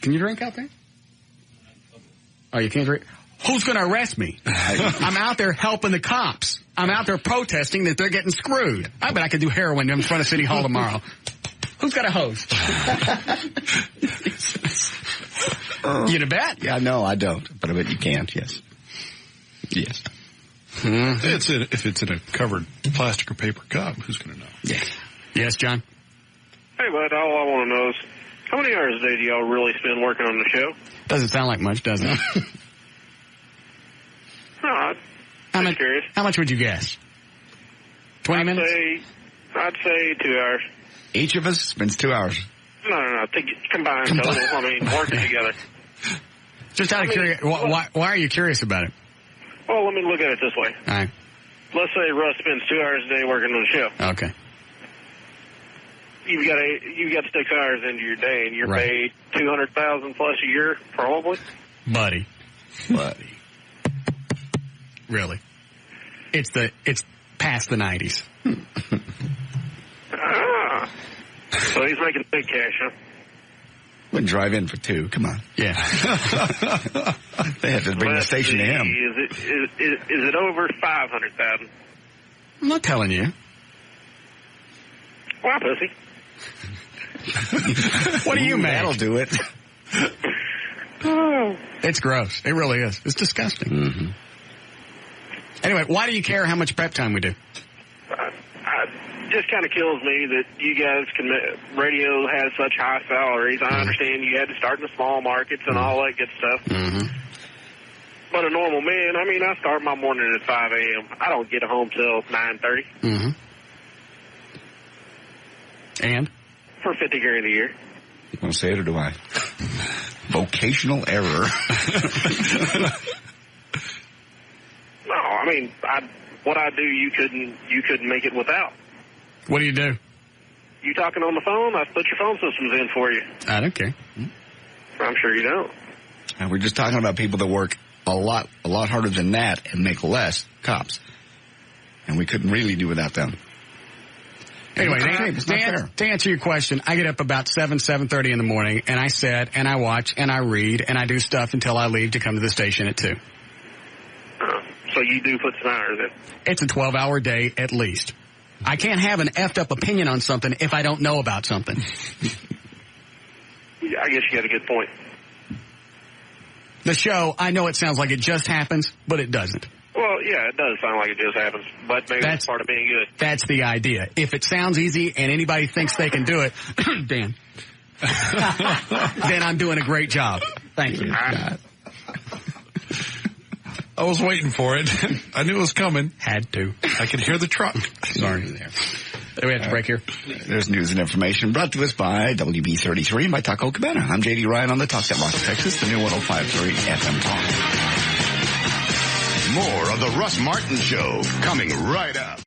Can you drink out there? Oh, you can't drink. Who's going to arrest me? I'm out there helping the cops. I'm out there protesting that they're getting screwed. I bet I could do heroin in front of City Hall tomorrow. Who's got a hose? You bet? Yeah, no, I don't. But I bet you can't, yes. Yes. If it's in a covered plastic or paper cup, who's going to know? Yeah. Yes, John? Hey, bud, all I want to know is, how many hours a day do y'all really spend working on the show? Doesn't sound like much, does it? No, I'm curious. How much would you guess? 20 minutes? I'd say 2 hours. Each of us spends 2 hours. No. Combined total. I mean, working together. Just out of curiosity, why are you curious about it? Well, let me look at it this way. All right. Let's say Russ spends 2 hours a day working on the show. Okay. You've got 6 hours into your day, and you're paid $200,000 plus a year, probably. Buddy. Really? It's past the 90s. So he's making big cash, huh? Wouldn't drive in for 2. Come on. Yeah. They have to bring the station to him. Is it over 500,000? I'm not telling you. Why, pussy? What do you make? That'll do it. It's gross. It really is. It's disgusting. Mm-hmm. Anyway, why do you care how much prep time we do? Just kind of kills me that you guys radio has such high salaries. I understand you had to start in the small markets and all that good stuff. Mm-hmm. But a normal man, I mean, I start my morning at 5 a.m. I don't get home till 9:30. Mm-hmm. And? For $50,000 a year. You want to say it or do I? Vocational error. No, I mean, what I do, you couldn't make it without. What do you do? You talking on the phone? I put your phone systems in for you. I don't care. I'm sure you don't. And we're just talking about people that work a lot harder than that and make less, cops. And we couldn't really do without them. Anyway, to answer your question, I get up about 7:30 in the morning, and I sit, and I watch, and I read, and I do stuff until I leave to come to the station at 2. So you do put some hours in? It's a 12-hour day at least. I can't have an effed up opinion on something if I don't know about something. Yeah, I guess you got a good point. The show, I know it sounds like it just happens, but it doesn't. Well, yeah, it does sound like it just happens, but maybe that's part of being good. That's the idea. If it sounds easy and anybody thinks they can do it, Dan, then I'm doing a great job. Thank you. I was waiting for it. I knew it was coming. Had to. I could hear the truck. Sorry. There we have to break here. There's news and information brought to us by WB33 and by Taco Cabana. I'm J.D. Ryan on the Talk at Rock, Texas, the new 105.3 FM Talk. More of the Russ Martin Show coming right up.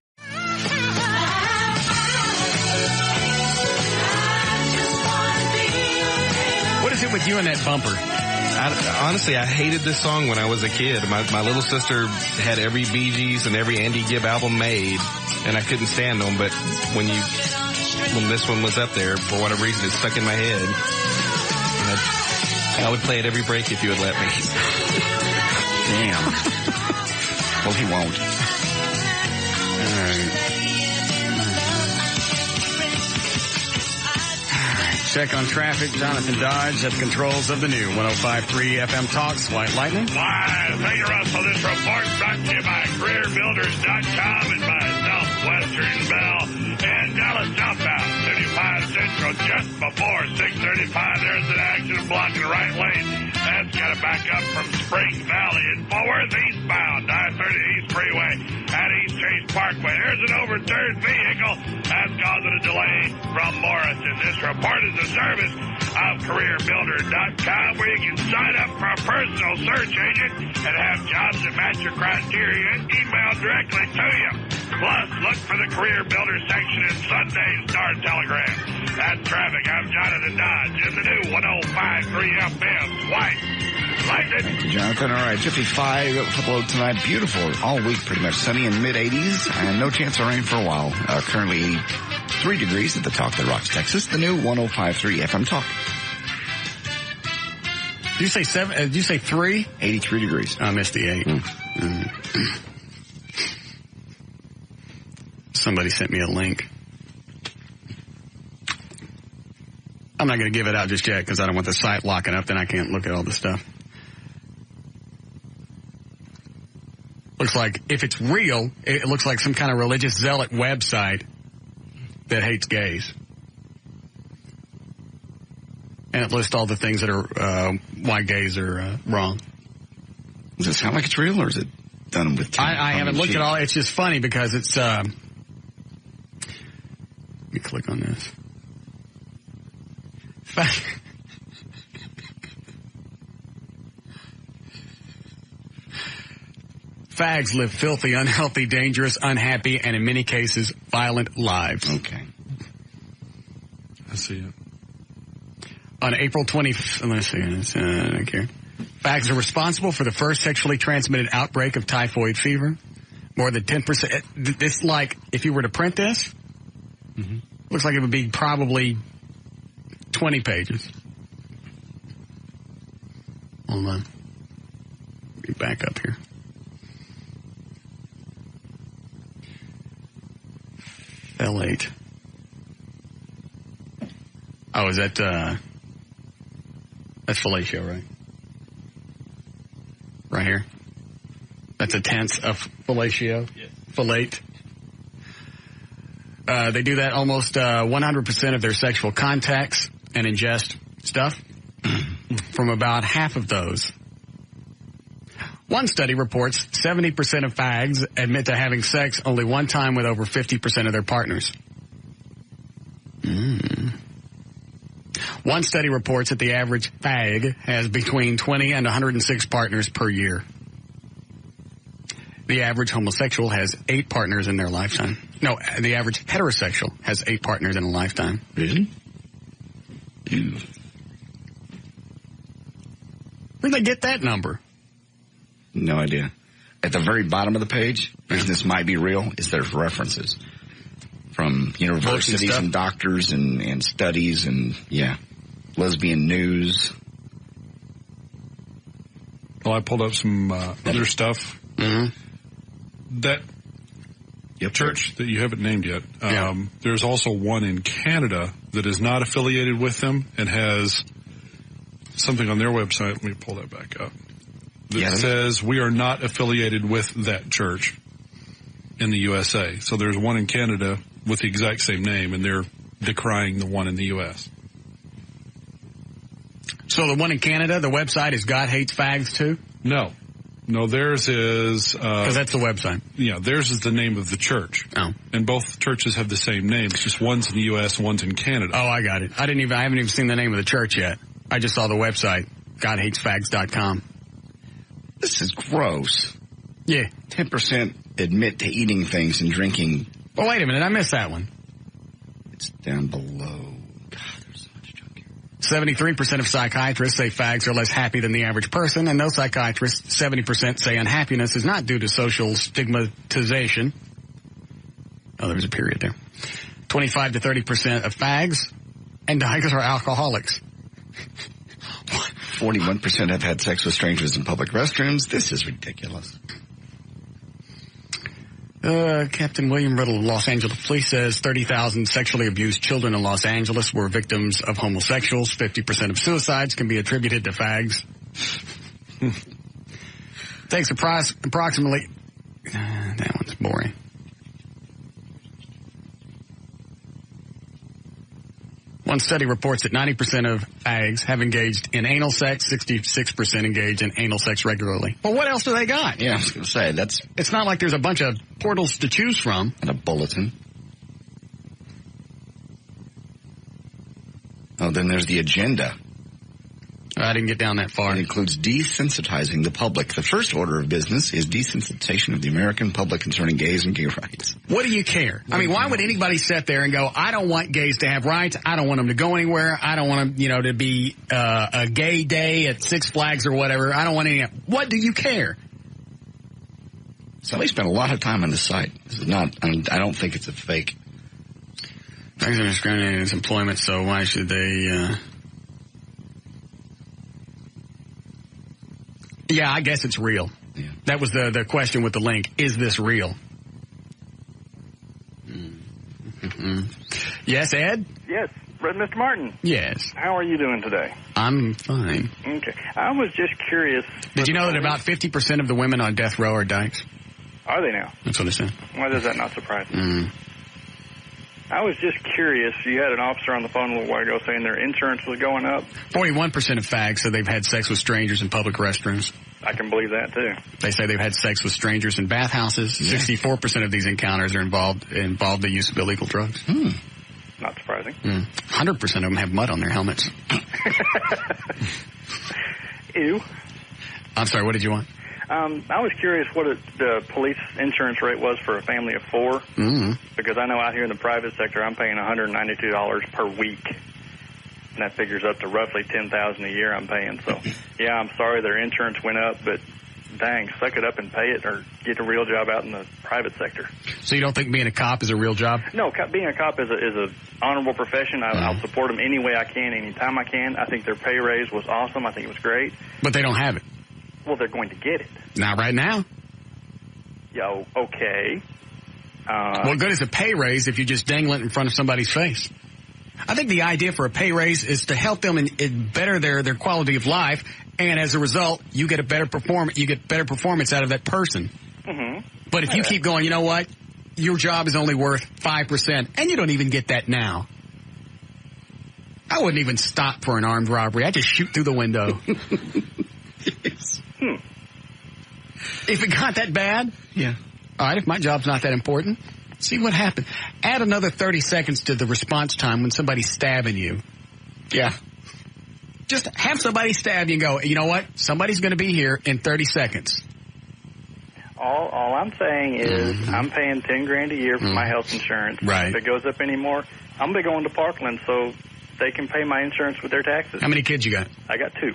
What is it with you and that bumper? Honestly, I hated this song when I was a kid. My little sister had every Bee Gees and every Andy Gibb album made, and I couldn't stand them. But when this one was up there, for whatever reason, it stuck in my head. And I would play it every break if you would let me. Damn. Well, he won't. All right. Check on traffic. Jonathan Dodge at the controls of the new 105.3 FM Talks White Lightning. Why, thank you, Russell. This report brought to you by CareerBuilders.com and by Southwestern Bell and Dallas southbound 35 Central just before 635. There's an accident blocking the right lane. That's got to back up from Spring Valley and forward eastbound I-30 East Freeway at East Chase Parkway. There's an overturned vehicle that's causing a delay from Morrison. This report is a service of CareerBuilder.com where you can sign up for a personal search agent and have jobs that match your criteria emailed directly to you. Plus, look for the Career Builder section in Sunday's Star Telegram. That's traffic. I'm Jonathan Dodge in the new 105.3 FM White Lightning. Thank you, Jonathan. All right, 55 upload tonight. Beautiful. All week, pretty much sunny in mid-80s and no chance of rain for a while. Currently 3 degrees at the Talk that Rocks, Texas, the new 105.3 FM Talk. Did you say 7? Did you say 3? 83 degrees. I missed the 8. Somebody sent me a link. I'm not going to give it out just yet because I don't want the site locking up. Then I can't look at all the stuff. Looks like, if it's real, it looks like some kind of religious zealot website that hates gays. And it lists all the things that are, why gays are wrong. Does it sound like it's real, or is it done with... I haven't looked at all. It's just funny because it's... let me click on this. Fags live filthy, unhealthy, dangerous, unhappy, and in many cases, violent lives. Okay. I see it. On April 20th, let's see, I don't care. Fags are responsible for the first sexually transmitted outbreak of typhoid fever. More than 10%. It's like, if you were to print this, looks like it would be probably 20 pages. Hold on. Be back up here. L8. Oh, is that, that's fellatio, right? Right here. That's a tense of fellatio. Yes. Fellate. They do that almost 100% of their sexual contacts and ingest stuff. From about half of those. One study reports 70% of fags admit to having sex only one time with over 50% of their partners. One study reports that the average fag has between 20 and 106 partners per year. The average homosexual has 8 partners in their lifetime. No, the average heterosexual has 8 partners in a lifetime. Really? Where'd they get that number? No idea. At the very bottom of the page, this might be real, is there's references from universities and doctors and studies and, lesbian news. Well, I pulled up some other stuff. That church that you haven't named yet, there's also one in Canada that is not affiliated with them and has something on their website. Let me pull that back up. That says we are not affiliated with that church in the USA. So there's one in Canada with the exact same name, and they're decrying the one in the U.S. So the one in Canada, the website is God Hates Fags too? No, theirs is... Because that's the website. Yeah, theirs is the name of the church. Oh. And both churches have the same name. It's just one's in the U.S., one's in Canada. Oh, I got it. I haven't even seen the name of the church yet. I just saw the website, GodHatesFags.com. This is gross. Yeah. 10% admit to eating things and drinking. Oh, wait a minute. I missed that one. It's down below. God, there's so much junk here. 73% of psychiatrists say fags are less happy than the average person, and no psychiatrists, 70%, say unhappiness is not due to social stigmatization. Oh, there was a period there. 25 to 30% of fags and dyers are alcoholics. 41% have had sex with strangers in public restrooms. This is ridiculous. Captain William Riddle of Los Angeles Police says 30,000 sexually abused children in Los Angeles were victims of homosexuals. 50% of suicides can be attributed to fags. Takes approximately... that one's boring. One study reports that 90% of fags have engaged in anal sex, 66% engage in anal sex regularly. Well, what else do they got? Yeah, I was going to say, it's not like there's a bunch of portals to choose from. And a bulletin. Oh, then there's the agenda. I didn't get down that far. It includes desensitizing the public. The first order of business is desensitization of the American public concerning gays and gay rights. What do you care? I mean, why would anybody sit there and go, I don't want gays to have rights. I don't want them to go anywhere. I don't want them, to be a gay day at Six Flags or whatever. I don't want any. What do you care? Somebody spent a lot of time on the site. This is not, I don't think it's a fake. Fags are discriminating against employment, so why should they... Yeah, I guess it's real. Yeah. That was the question with the link. Is this real? Yes, Ed? Yes, Mr. Martin. Yes. How are you doing today? I'm fine. Okay. I was just curious. Did you know that about 50% of the women on death row are dykes? Are they now? That's what it said. Why does that not surprise me? Mm. I was just curious. You had an officer on the phone a little while ago saying their insurance was going up. 41% of fags say they've had sex with strangers in public restrooms. I can believe that, too. They say they've had sex with strangers in bathhouses. Yeah. 64% of these encounters are involved the use of illegal drugs. Not surprising. 100% of them have mud on their helmets. Ew. I'm sorry, what did you want? I was curious what the police insurance rate was for a family of 4. Because I know out here in the private sector, I'm paying $192 per week. And that figures up to roughly $10,000 a year I'm paying. So, yeah, I'm sorry their insurance went up, but dang, suck it up and pay it or get a real job out in the private sector. So you don't think being a cop is a real job? No, being a cop is a honorable profession. I'll support them any way I can, anytime I can. I think their pay raise was awesome. I think it was great. But they don't have it. Well, they're going to get it. Not right now. Yo, okay. What good is a pay raise if you just dangle it in front of somebody's face? I think the idea for a pay raise is to help them and better their quality of life, and as a result, you get better performance out of that person. But if you keep going, you know what? Your job is only worth 5%, and you don't even get that now. I wouldn't even stop for an armed robbery. I'd just shoot through the window. Yes. If it got that bad, yeah. All right, if my job's not that important, see what happens. Add another 30 seconds to the response time when somebody's stabbing you. Yeah. Just have somebody stab you and go, you know what? Somebody's going to be here in 30 seconds. All I'm saying is I'm paying $10,000 a year for my health insurance. Right. If it goes up anymore, I'm going to go into Parkland so they can pay my insurance with their taxes. How many kids you got? I got 2.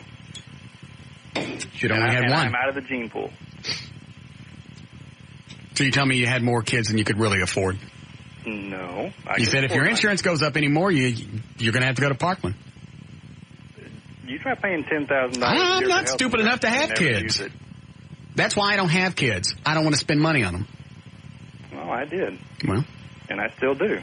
Should only have one. I'm out of the gene pool. So you tell me you had more kids than you could really afford? No. You said if your insurance goes up anymore, you're going to have to go to Parkland. You try paying $10,000. I'm not stupid enough to have kids. That's why I don't have kids. I don't want to spend money on them. Well, I did. Well. And I still do.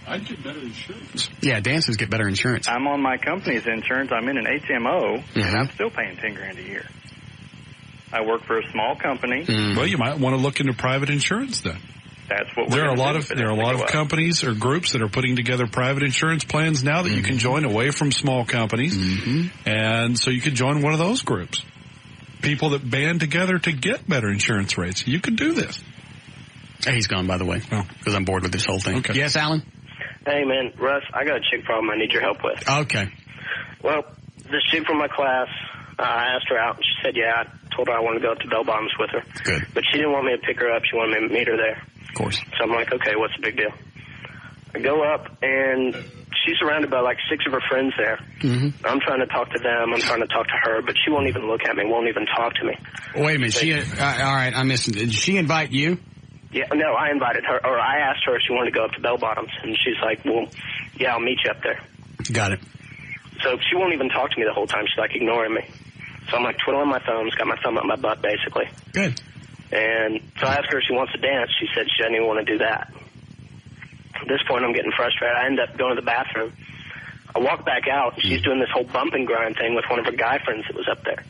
I'd get better insurance. Yeah, dancers get better insurance. I'm on my company's insurance. I'm in an HMO, and I'm still paying $10,000 a year. I work for a small company. Well, you might want to look into private insurance then. That's what there are a lot of companies or groups that are putting together private insurance plans now that you can join away from small companies, and so you can join one of those groups. People that band together to get better insurance rates. You could do this. Hey, he's gone, by the way, because I'm bored with this whole thing. Okay. Yes, Alan? Hey, man, Russ, I got a chick problem I need your help with. Okay. Well, this chick from my class, I asked her out, and she said, yeah. I told her I wanted to go up to Bell Bottoms with her. Good. But she didn't want me to pick her up. She wanted me to meet her there. Of course. So I'm like, okay, what's the big deal? I go up, and she's surrounded by like 6 of her friends there. I'm trying to talk to them. I'm trying to talk to her, but she won't even look at me, won't even talk to me. Wait a minute. All right, I'm missing. Did she invite you? Yeah, no, I invited her, or I asked her if she wanted to go up to Bell Bottoms, and she's like, well, yeah, I'll meet you up there. Got it. So she won't even talk to me the whole time. She's like ignoring me. So I'm like twiddling my thumbs, got my thumb up my butt, basically. Good. And so I asked her if she wants to dance. She said she doesn't even want to do that. At this point, I'm getting frustrated. I end up going to the bathroom. I walk back out. She's doing this whole bump and grind thing with one of her guy friends that was up there.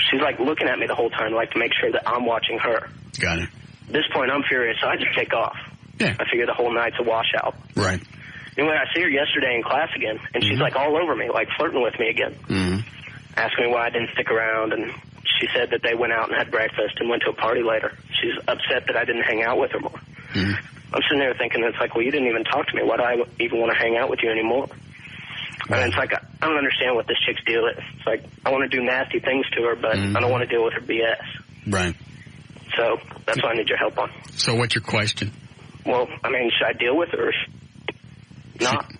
She's like looking at me the whole time, like to make sure that I'm watching her. Got it. At this point, I'm furious, so I just take off. Yeah. I figure the whole night's a washout. Right. Anyway, I see her yesterday in class again, and she's like all over me, like flirting with me again. Asking me why I didn't stick around, and she said that they went out and had breakfast and went to a party later. She's upset that I didn't hang out with her more. I'm sitting there thinking, it's like, well, you didn't even talk to me. Why do I even want to hang out with you anymore? And it's like, I don't understand what this chick's deal is. It's like, I want to do nasty things to her, but I don't want to deal with her BS. Right. So that's what I need your help on. So what's your question? Well, I mean, should I deal with her or not?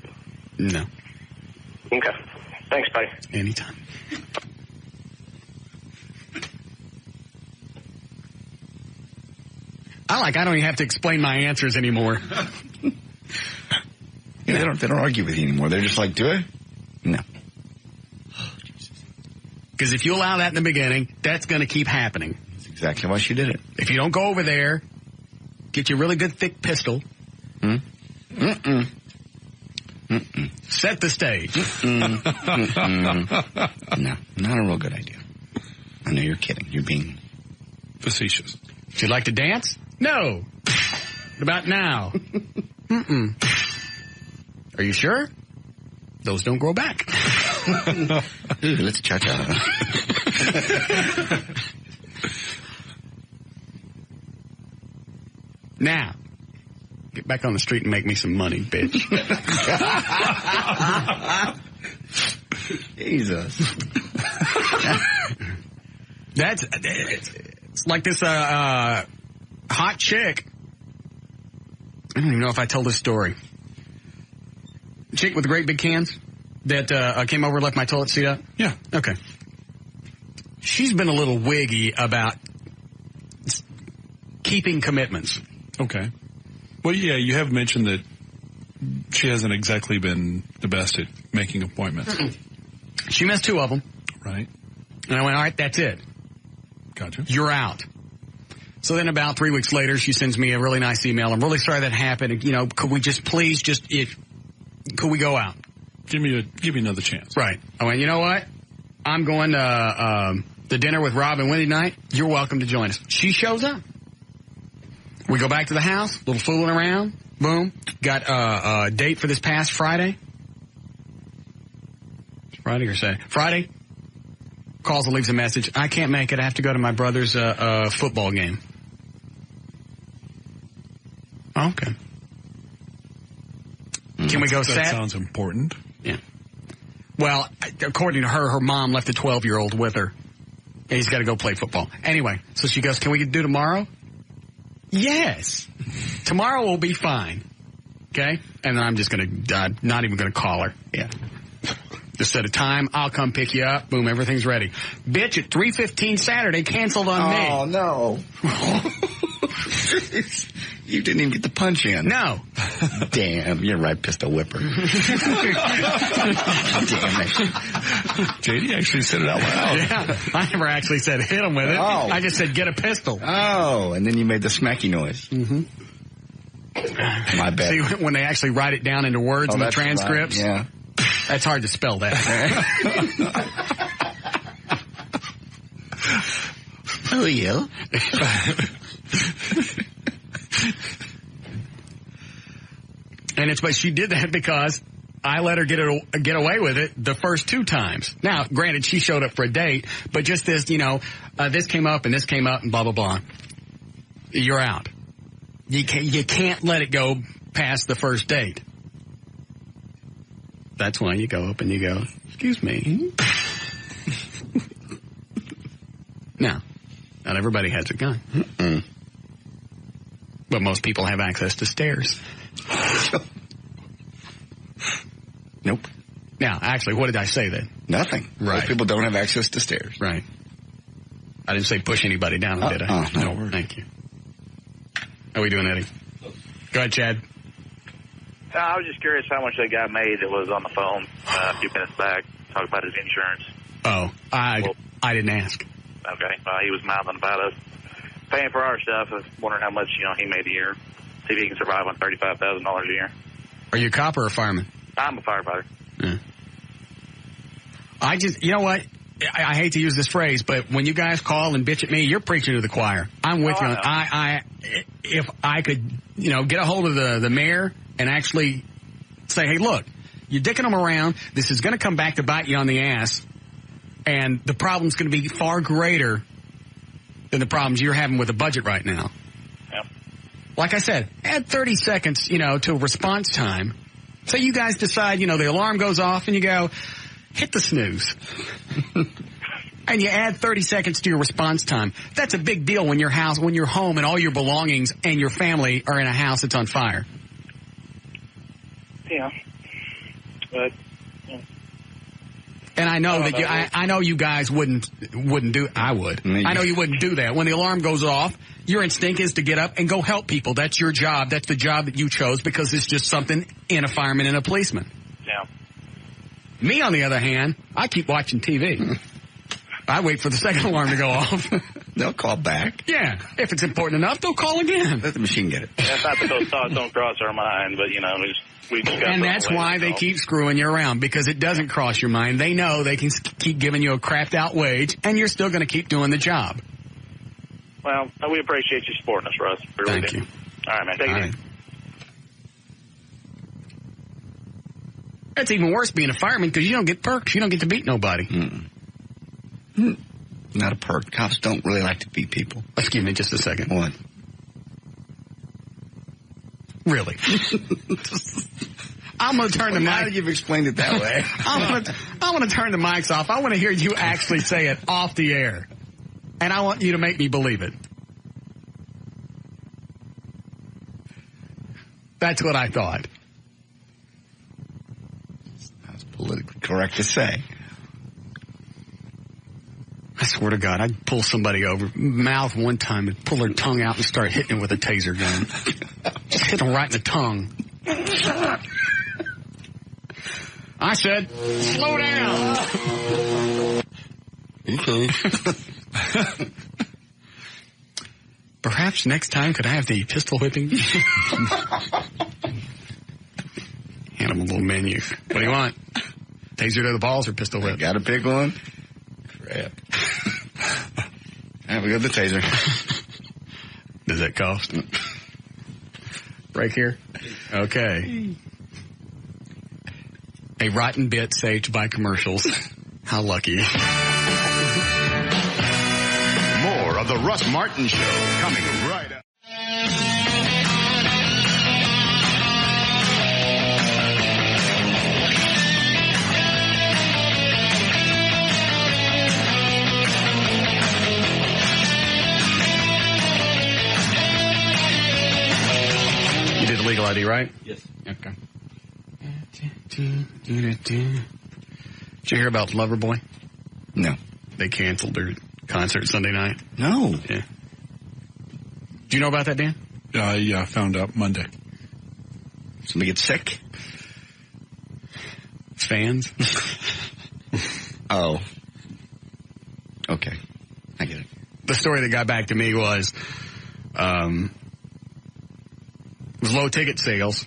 No. Okay. Thanks, buddy. Anytime. I don't even have to explain my answers anymore. They don't argue with you anymore. They're just like, do it? No. Because if you allow that in the beginning, that's going to keep happening. That's exactly why she did it. If you don't go over there, get you a really good thick pistol. Set the stage. No, not a real good idea. I know you're kidding. You're being facetious. Would you like to dance? No. What about now? Are you sure? Those don't grow back. Ooh, let's cha-cha. Now, get back on the street and make me some money, bitch. Jesus. It's like this hot chick. I don't even know if I told this story. Chick with the great big cans that came over and left my toilet seat up? Yeah. Okay. She's been a little wiggy about keeping commitments. Okay. Well, yeah, you have mentioned that she hasn't exactly been the best at making appointments. She missed 2 of them. Right. And I went, all right, that's it. Gotcha. You're out. So then about 3 weeks later, she sends me a really nice email. I'm really sorry that happened. You know, could we just please could we go out? Give me another chance. Right. I went, you know what? I'm going to the dinner with Rob and Wendy tonight. You're welcome to join us. She shows up. We go back to the house, a little fooling around. Boom. Got a date for this past Friday. Friday or Saturday? Friday. Calls and leaves a message. I can't make it. I have to go to my brother's football game. Okay. Can we go That sounds important. Yeah. Well, according to her mom left a 12-year-old with her. And he's got to go play football. Anyway, so she goes, can we do tomorrow? Yes. Tomorrow will be fine. Okay? And then I'm just going to, not even going to call her. Yeah. Just set a time. I'll come pick you up. Boom, everything's ready. Bitch, at 3:15 Saturday, canceled on me. Oh, no. You didn't even get the punch in. No. Damn, you're right, pistol whipper. Damn it. JD actually said it out loud. Yeah, I never actually said hit him with it. Oh. I just said get a pistol. Oh, and then you made the smacky noise. Mm-hmm. My bad. See, when they actually write it down into words in the transcripts, right. Yeah. That's hard to spell that. Oh, yeah. But she did that because I let her get away with it the first 2 times. Now, granted, she showed up for a date, but just this, this came up and this came up and blah, blah, blah. You're out. You can't let it go past the first date. That's why you go up and you go, excuse me. Now, not everybody has a gun. Mm-mm. But most people have access to stairs. Nope. Now, actually, what did I say then? Nothing. Right. Most people don't have access to stairs. Right. I didn't say push anybody down, did I? No. Thank you. How are we doing, Eddie? Go ahead, Chad. I was just curious how much that guy made that was on the phone a few minutes back, talking about his insurance. Oh, I didn't ask. Okay. He was mouthing about us paying for our stuff. I was wondering how much, he made a year. See if he can survive on $35,000 a year. Are you a cop or a fireman? I'm a firefighter. Yeah. You know what? I hate to use this phrase, but when you guys call and bitch at me, you're preaching to the choir. I'm with you. If I could, get a hold of the mayor and actually say, hey, look, you're dicking them around. This is going to come back to bite you on the ass. And the problem's going to be far greater than the problems you're having with the budget right now. Yep. Like I said, add 30 seconds, to response time. Say you guys decide, the alarm goes off and you go, hit the snooze. And you add 30 seconds to your response time. That's a big deal when you're home and all your belongings and your family are in a house that's on fire. Yeah. But and I know I know you guys wouldn't do. I would. I know you wouldn't do that. When the alarm goes off, your instinct is to get up and go help people. That's your job. That's the job that you chose because it's just something in a fireman and a policeman. Yeah. Me, on the other hand, I keep watching TV. I wait for the second alarm to go off. They'll call back. Yeah. If it's important enough, they'll call again. Let the machine get it. That's not that those thoughts don't cross our mind, but, we just got. And that's why they keep screwing you around, because it doesn't cross your mind. They know they can keep giving you a crapped out wage, and you're still going to keep doing the job. Well, we appreciate you supporting us, Russ. Really Thank do. you. All right, man. Take it easy. It's even worse being a fireman because you don't get perks. You don't get to beat nobody. Not a perk. Cops don't really like to beat people. Excuse me just a second. What? Really? I'm going to turn the mic. Now you've explained it that way. I want to turn the mics off. I want to hear you actually say it off the air. And I want you to make me believe it. That's what I thought. That's politically correct to say. I swear to God, I'd pull somebody over, mouth one time, and pull their tongue out and start hitting it with a taser gun. Just hit them right in the tongue. I said, slow down. Okay. Perhaps next time, could I have the pistol whipping? Hand him a little menu. What do you want? Taser to the balls or pistol whip? Got to pick one? Crap. Yeah, we got the taser. Does that cost? Break here? Okay. A rotten bit saved by commercials. How lucky. More of the Russ Martin Show coming right up. You did legal ID, right? Yes. Okay. Did you hear about Loverboy? No. They canceled their concert Sunday night. No. Yeah. Do you know about that, Dan? Yeah, I found out Monday. Somebody get sick? Fans? Oh. Okay. I get it. The story that got back to me was low ticket sales.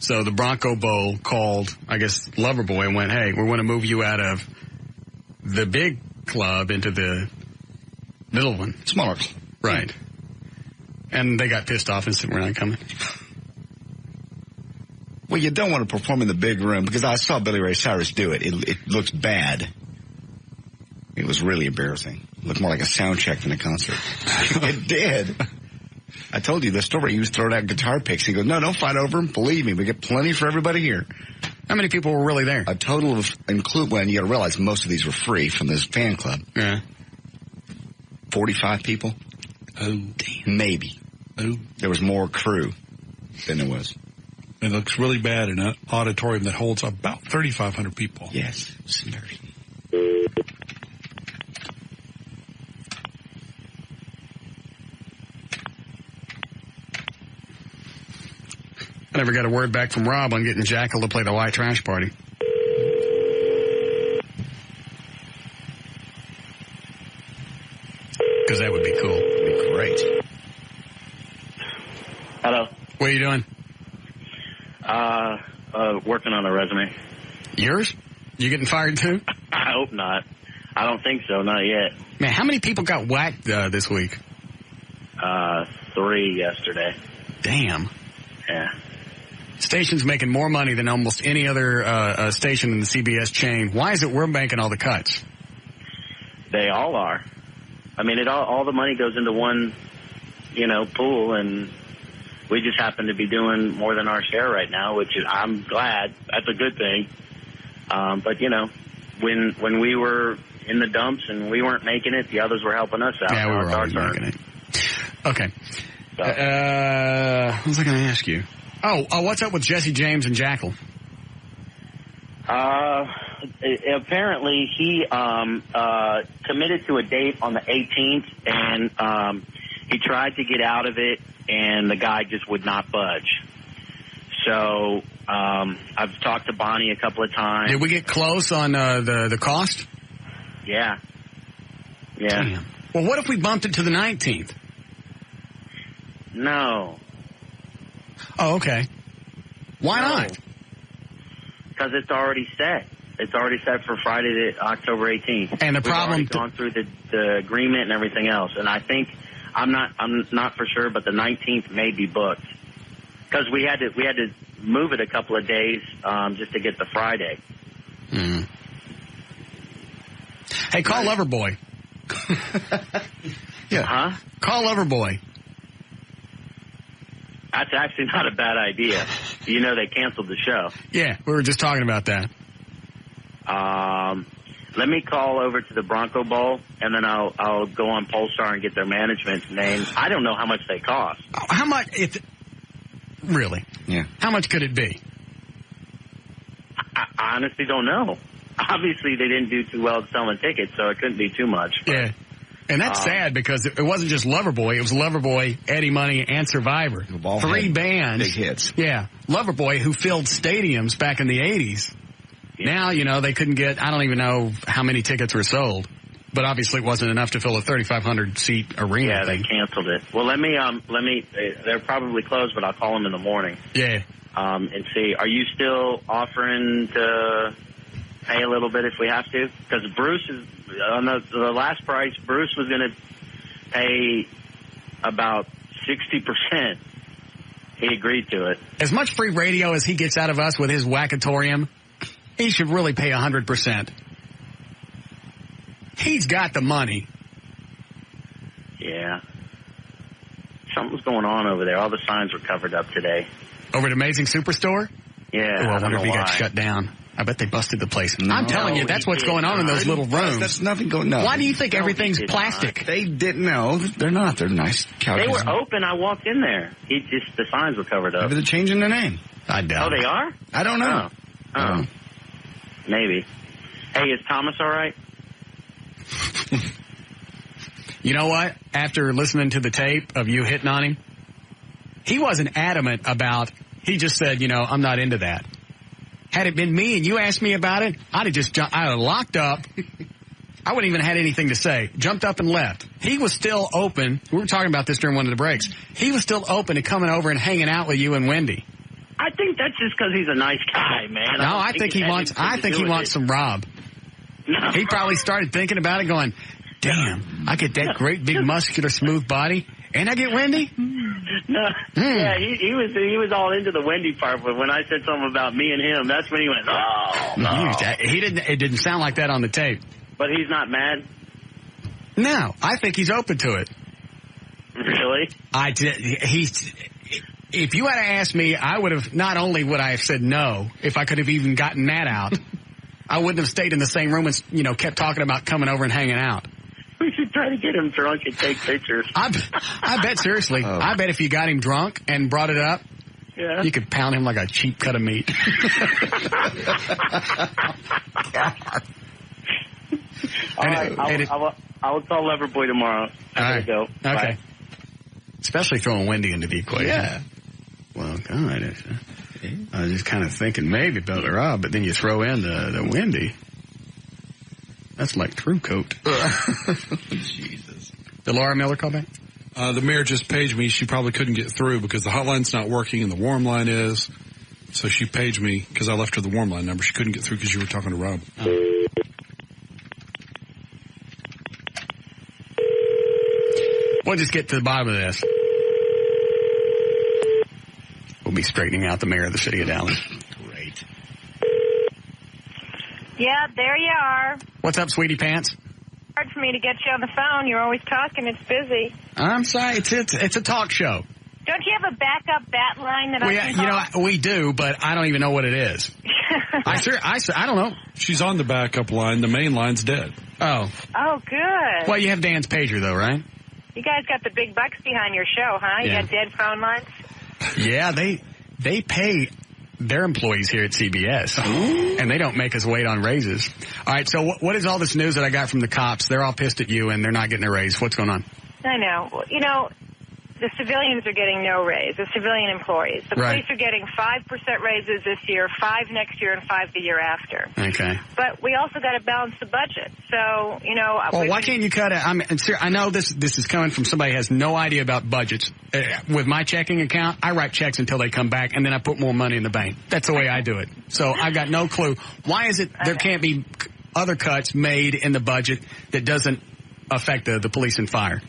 So the Bronco Bowl called, I guess, Loverboy and went, hey, we want to move you out of the big club into the middle one. Smaller. Right. And they got pissed off and said, we're not coming. Well, you don't want to perform in the big room because I saw Billy Ray Cyrus do it. It looks bad. It was really embarrassing. It looked more like a sound check than a concert. It did. I told you the story. He was throwing out guitar picks. He goes, no, don't fight over them. Believe me, we get plenty for everybody here. How many people were really there? A total of, when you got to realize most of these were free from this fan club. Yeah. 45 people. Oh, damn. Maybe. Oh. There was more crew than there was. It looks really bad in an auditorium that holds about 3,500 people. Yes. It's embarrassing. I never got a word back from Rob on getting Jackal to play the white trash party. Because that would be cool. It'd be great. Hello. What are you doing? Working on a resume. Yours? You getting fired too? I hope not. I don't think so, not yet. Man, how many people got whacked this week? 3 yesterday. Damn. Yeah. Station's making more money than almost any other station in the CBS chain. Why is it we're making all the cuts? They all are. I mean, all the money goes into one, pool, and we just happen to be doing more than our share right now, which is, I'm glad. That's a good thing. But, when we were in the dumps and we weren't making it, the others were helping us out. Yeah, we were always making it. Okay. What was I going to ask you? Oh, what's up with Jesse James and Jackal? Apparently he committed to a date on the 18th, and he tried to get out of it, and the guy just would not budge. So I've talked to Bonnie a couple of times. Did we get close on the cost? Yeah. Yeah. Damn. Well, what if we bumped it to the 19th? No. Oh, okay. Why not? Because it's already set. It's already set for Friday, October 18th. And the We've problem already gone through the agreement and everything else. And I think I'm not for sure, but the 19th may be booked because we had to move it a couple of days just to get the Friday. Mm. Hey, call Loverboy. Yeah. Huh? Call Loverboy. That's actually not a bad idea. You know, they canceled the show. Yeah, we were just talking about that. Let me call over to the Bronco Bowl, and then I'll go on Polestar and get their management's name. I don't know how much they cost. How much? Really? Yeah. How much could it be? I honestly don't know. Obviously, they didn't do too well selling tickets, so it couldn't be too much. Yeah. And that's sad because it wasn't just Loverboy. It was Loverboy, Eddie Money, and Survivor. 3 bands. Big hits. Yeah. Loverboy, who filled stadiums back in the 80s. Yeah. Now, they couldn't get, I don't even know how many tickets were sold. But obviously it wasn't enough to fill a 3,500-seat arena. Yeah, they canceled it. Well, let me, they're probably closed, but I'll call them in the morning. Yeah. And see, are you still offering to pay a little bit if we have to? Because Bruce is, on the last price, Bruce was going to pay about 60%. He agreed to it. As much free radio as he gets out of us with his wackatorium, he should really pay 100%. He's got the money. Yeah. Something's going on over there. All the signs were covered up today. Over at Amazing Superstore? Yeah. Oh, I wonder if he got shut down. I bet they busted the place. No, I'm telling you, that's what's going on in those little rooms. That's nothing going on. Why do you think everything's plastic? They didn't know. They're not. They're nice couches. They were open. I walked in there. The signs were covered up. Maybe they're changing their name. I doubt it. Oh, they are? I don't know. Oh. Maybe. Hey, is Thomas all right? You know what? After listening to the tape of you hitting on him, he wasn't adamant about, he just said, I'm not into that. Had it been me and you asked me about it, I'd have just I'd have locked up. I wouldn't even had anything to say. Jumped up and left. He was still open. We were talking about this during one of the breaks. He was still open to coming over and hanging out with you and Wendy. I think that's just because he's a nice guy, man. No, I think he wants some Rob. No. He probably started thinking about it going, damn, I get that great big muscular smooth body and I get Wendy? No. Yeah, he was all into the Wendy part, but when I said something about me and him, that's when he went, oh, no. It didn't sound like that on the tape. But he's not mad? No, I think he's open to it. Really? If you had asked me, I would have, not only would I have said no, if I could have even gotten that out, I wouldn't have stayed in the same room and, kept talking about coming over and hanging out. We should try to get him drunk and take pictures. I bet, seriously. Oh. I bet if you got him drunk and brought it up, you could pound him like a cheap cut of meat. All right, I will call Loverboy tomorrow. I gotta go. Okay. Bye. Especially throwing Wendy into the equation. Yeah. Well, God, I was just kind of thinking maybe Bella Rob, but then you throw in the Wendy. That's like True Coat. Jesus. Did Laura Miller call back? The mayor just paged me. She probably couldn't get through because the hotline's not working and the warm line is. So she paged me because I left her the warm line number. She couldn't get through because you were talking to Rob. We'll just get to the bottom of this. We'll be straightening out the mayor of the city of Dallas. Great. Yeah, there you are. What's up, sweetie pants? Hard for me to get you on the phone. You're always talking. It's busy. I'm sorry. It's a talk show. Don't you have a backup bat line that I can call? We do, but I don't even know what it is. I don't know. She's on the backup line. The main line's dead. Oh. Oh, good. Well, you have Dan's pager, though, right? You guys got the big bucks behind your show, huh? You got dead phone lines? Yeah, they pay their employees here at CBS, and they don't make us wait on raises. All right, so what is all this news that I got from the cops? They're all pissed at you, and they're not getting a raise. What's going on? I know. the civilians are getting no raise, the civilian employees. The police are getting 5% raises this year, 5 next year, and 5 the year after. Okay. But we also got to balance the budget. So, you know... Well, why can't you cut it? I know this is coming from somebody who has no idea about budgets. With my checking account, I write checks until they come back, and then I put more money in the bank. That's the way I do it. So I've got no clue. Why is it there can't be other cuts made in the budget that doesn't affect the police and fire?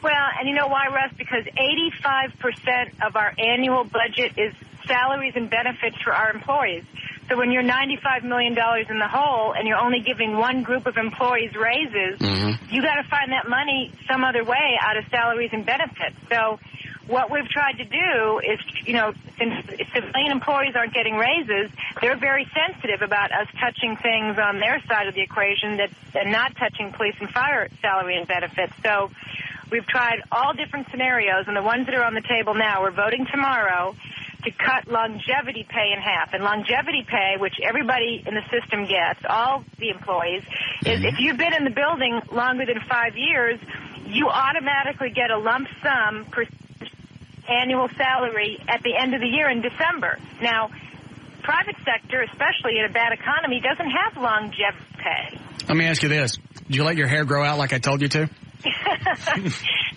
Well, and you know why, Russ? Because 85% of our annual budget is salaries and benefits for our employees. So when you're $95 million in the hole and you're only giving one group of employees raises, you got to find that money some other way out of salaries and benefits. So what we've tried to do is, you know, since civilian employees aren't getting raises, they're very sensitive about us touching things on their side of the equation that and not touching police and fire salary and benefits. So we've tried all different scenarios, and the ones that are on the table now, we're voting tomorrow to cut longevity pay in half. And longevity pay, which everybody in the system gets, all the employees, is if you've been in the building longer than 5 years, you automatically get a lump sum per annual salary at the end of the year in December. Now, private sector, especially in a bad economy, doesn't have longevity pay. Let me ask you this. Did you let your hair grow out like I told you to?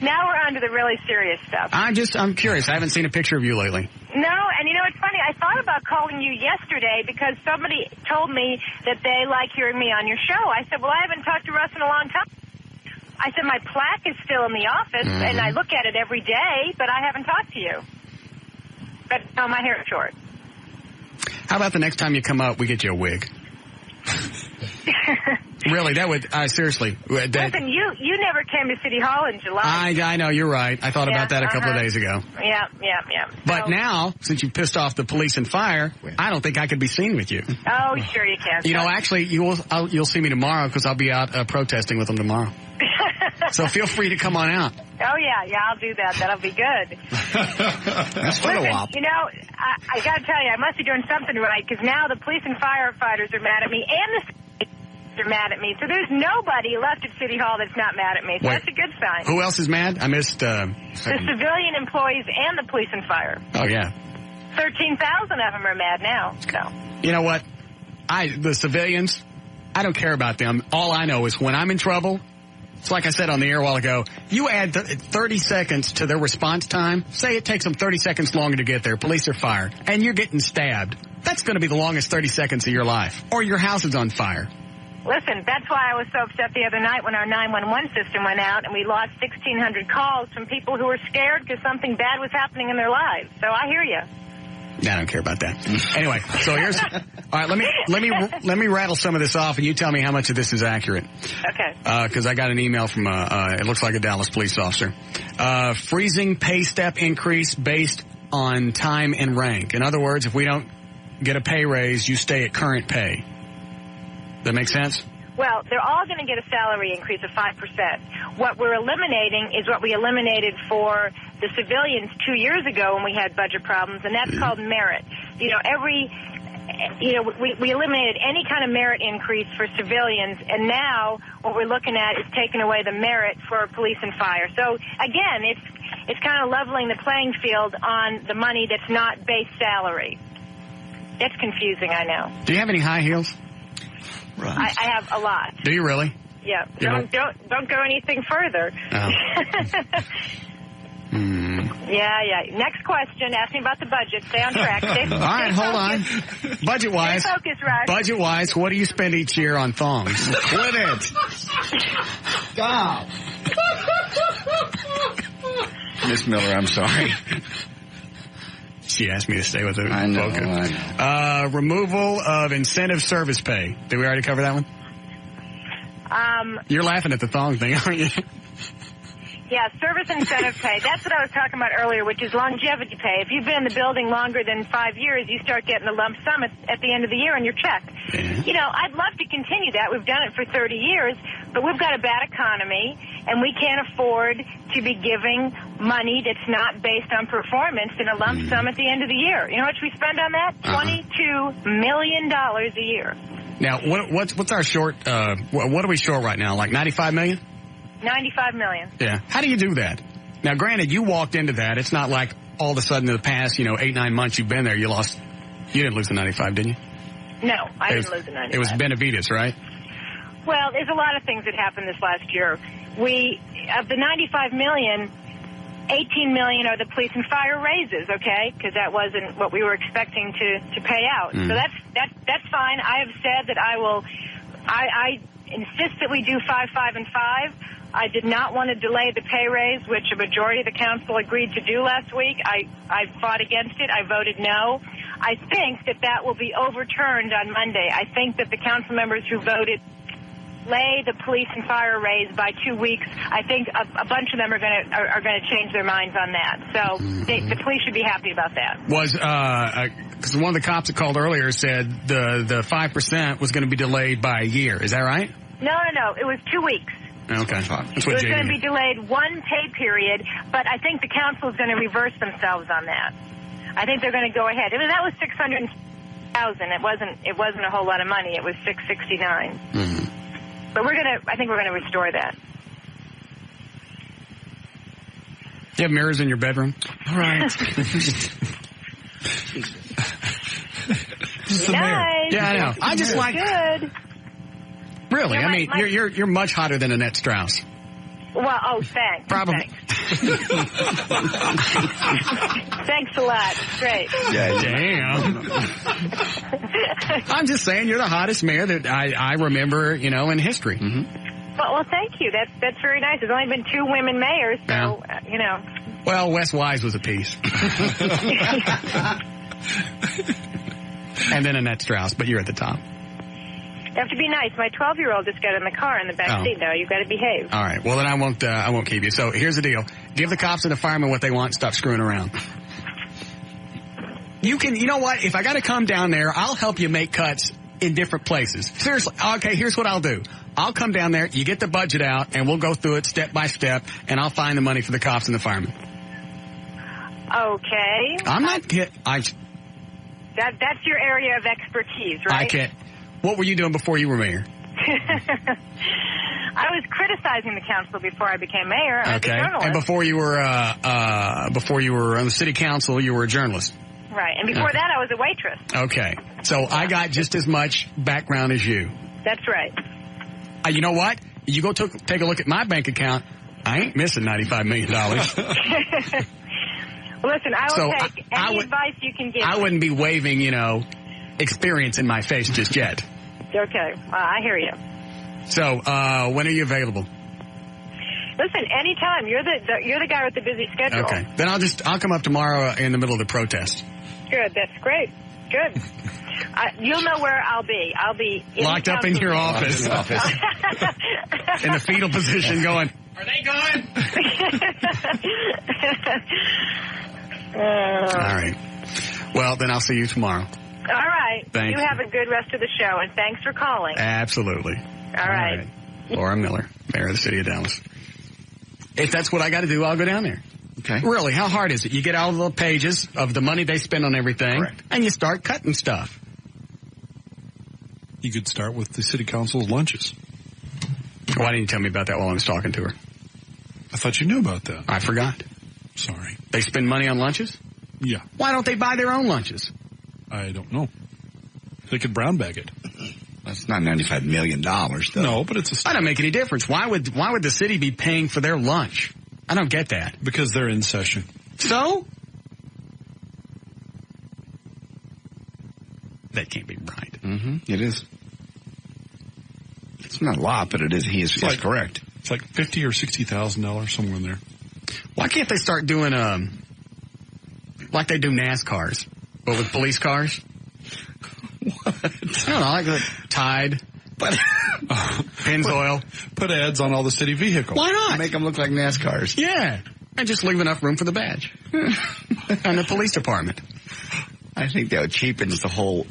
Now we're on to the really serious stuff. I'm curious. I haven't seen a picture of you lately. No, and you know, it's funny. I thought about calling you yesterday because somebody told me that they like hearing me on your show. I said, well, I haven't talked to Russ in a long time. I said, my plaque is still in the office, and I look at it every day, but I haven't talked to you. But no, my hair is short. How about the next time you come up, we get you a wig? Really, that would, seriously. Listen, you never came to City Hall in July. I know, you're right. I thought about that a couple of days ago. Yeah. But now, since you pissed off the police and fire, I don't think I could be seen with you. Oh, sure you can. You know, actually, you'll see me tomorrow because I'll be out protesting with them tomorrow. So feel free to come on out. Oh, yeah, I'll do that. That'll be good. That's been a while. You know, I got to tell you, I must be doing something right because now the police and firefighters are mad at me and the are mad at me. So there's nobody left at City Hall that's not mad at me. So that's a good sign. Who else is mad? I missed... the civilian employees and the police and fire. Oh, yeah. 13,000 of them are mad now. So. You know what? The civilians, I don't care about them. All I know is when I'm in trouble, it's like I said on the air a while ago, you add 30 seconds to their response time. Say it takes them 30 seconds longer to get there, police or fire, and you're getting stabbed. That's going to be the longest 30 seconds of your life. Or your house is on fire. Listen, that's why I was so upset the other night when our 911 system went out and we lost 1,600 calls from people who were scared because something bad was happening in their lives. So I hear you. I don't care about that. Anyway, so here's... All right, let me rattle some of this off, and you tell me how much of this is accurate. Okay. Because I got an email from, it looks like a Dallas police officer. Freezing pay step increase based on time and rank. In other words, if we don't get a pay raise, you stay at current pay. That make sense? Well, they're all going to get a salary increase of 5%. What we're eliminating is what we eliminated for the civilians 2 years ago when we had budget problems, and that's called merit. You know, we eliminated any kind of merit increase for civilians, and now what we're looking at is taking away the merit for police and fire. So, again, it's kind of leveling the playing field on the money that's not base salary. That's confusing, I know. Do you have any high heels? I have a lot. Do you really? Yeah. Don't go anything further. Oh. Yeah. Next question. Ask me about the budget. Stay on track. All right, hold on. Budget-wise. Stay focused, Russ. Budget-wise, what do you spend each year on thongs? Quit it. Stop. Miss Miller, I'm sorry. She asked me to stay with her. I know. Removal of incentive service pay. Did we already cover that one? You're laughing at the thong thing, aren't you? Yeah, service incentive pay. That's what I was talking about earlier, which is longevity pay. If you've been in the building longer than 5 years, you start getting a lump sum at the end of the year on your check. Yeah. You know, I'd love to continue that. We've done it for 30 years, but we've got a bad economy, and we can't afford to be giving money that's not based on performance in a lump sum at the end of the year. You know how much we spend on that? $22 million a year. Now, what's our short, what are we short right now, like $95 million? $95 million. Yeah. How do you do that? Now, granted, you walked into that. It's not like all of a sudden in the past, 8-9 months you've been there, you didn't lose the 95, didn't you? No, I didn't lose the 95. It was Benavides, right? Well, there's a lot of things that happened this last year. Of the $95 million, $18 million are the police and fire raises, okay? Because that wasn't what we were expecting to pay out. So that's fine. I have said that I insist that we do 5, 5, and 5. I did not want to delay the pay raise, which a majority of the council agreed to do last week. I fought against it. I voted no. I think that will be overturned on Monday. I think that the council members who voted delay the police and fire raise by 2 weeks, I think a bunch of them are going to change their minds on that. So the police should be happy about that. Because one of the cops that called earlier said the 5% was going to be delayed by a year. Is that right? No. It was 2 weeks. Okay. It was going to be delayed one pay period, but I think the council is going to reverse themselves on that. I think they're going to go ahead. That was $600,000. It wasn't a whole lot of money. It was $669. But I think we're going to restore that. You have mirrors in your bedroom? All right. Nice. Yeah, I know. I just like. Good. Really? I mean, you're much hotter than Annette Strauss. Well, thanks. Probably. Thanks a lot. Great. Yeah, damn. I'm just saying, you're the hottest mayor that I remember, in history. Well, thank you. That's very nice. There's only been 2 women mayors, so Well, Wes Wise was a piece. And then Annette Strauss, but you're at the top. You have to be nice. My 12-year-old just got in the car in the back seat. Now you've got to behave. All right. Well, then I won't keep you. So here's the deal: give the cops and the firemen what they want. Stop screwing around. You know what? If I got to come down there, I'll help you make cuts in different places. Seriously. Okay. Here's what I'll do. I'll come down there. You get the budget out, and we'll go through it step by step, and I'll find the money for the cops and the firemen. Okay. I'm not kidding. That's your area of expertise, right? I can't. What were you doing before you were mayor? I was criticizing the council before I became mayor. I was a journalist. And before you were on the city council, you were a journalist. Right. And before that, I was a waitress. Okay. So I got just as much background as you. That's right. You know what? You go take a look at my bank account. I ain't missing $95 million. Well, listen, I will take any advice you can give me. I wouldn't be waving, experience in my face just yet. Okay. I hear you. So, when are you available? Listen, anytime. You're the guy with the busy schedule. Okay. Then I'll come up tomorrow in the middle of the protest. Good. That's great. Good. You'll know where I'll be. I'll be locked up in your office. In the fetal position going, are they going? All right. Well, then I'll see you tomorrow. All right. Thank you. Have a good rest of the show, and thanks for calling. Absolutely. All right. Laura Miller, Mayor of the City of Dallas. If that's what I got to do, I'll go down there. Okay. Really, how hard is it? You get all the pages of the money they spend on everything, and you start cutting stuff. You could start with the city council's lunches. Why didn't you tell me about that while I was talking to her? I thought you knew about that. I forgot. Sorry. They spend money on lunches? Yeah. Why don't they buy their own lunches? I don't know. They could brown bag it. That's not $95 million, though. No, but it's I don't make any difference. Why would the city be paying for their lunch? I don't get that. Because they're in session. So? That can't be right. Mm-hmm. It is. It's not a lot, but it is. He is correct. It's like $50,000 or $60,000, somewhere in there. Why can't they start doing like they do NASCARs, but with police cars? What? I don't know, like Tide, Pennzoil. Put ads on all the city vehicles. Why not? Make them look like NASCARs. Yeah, and just leave enough room for the badge and the police department. I think that cheapens the whole.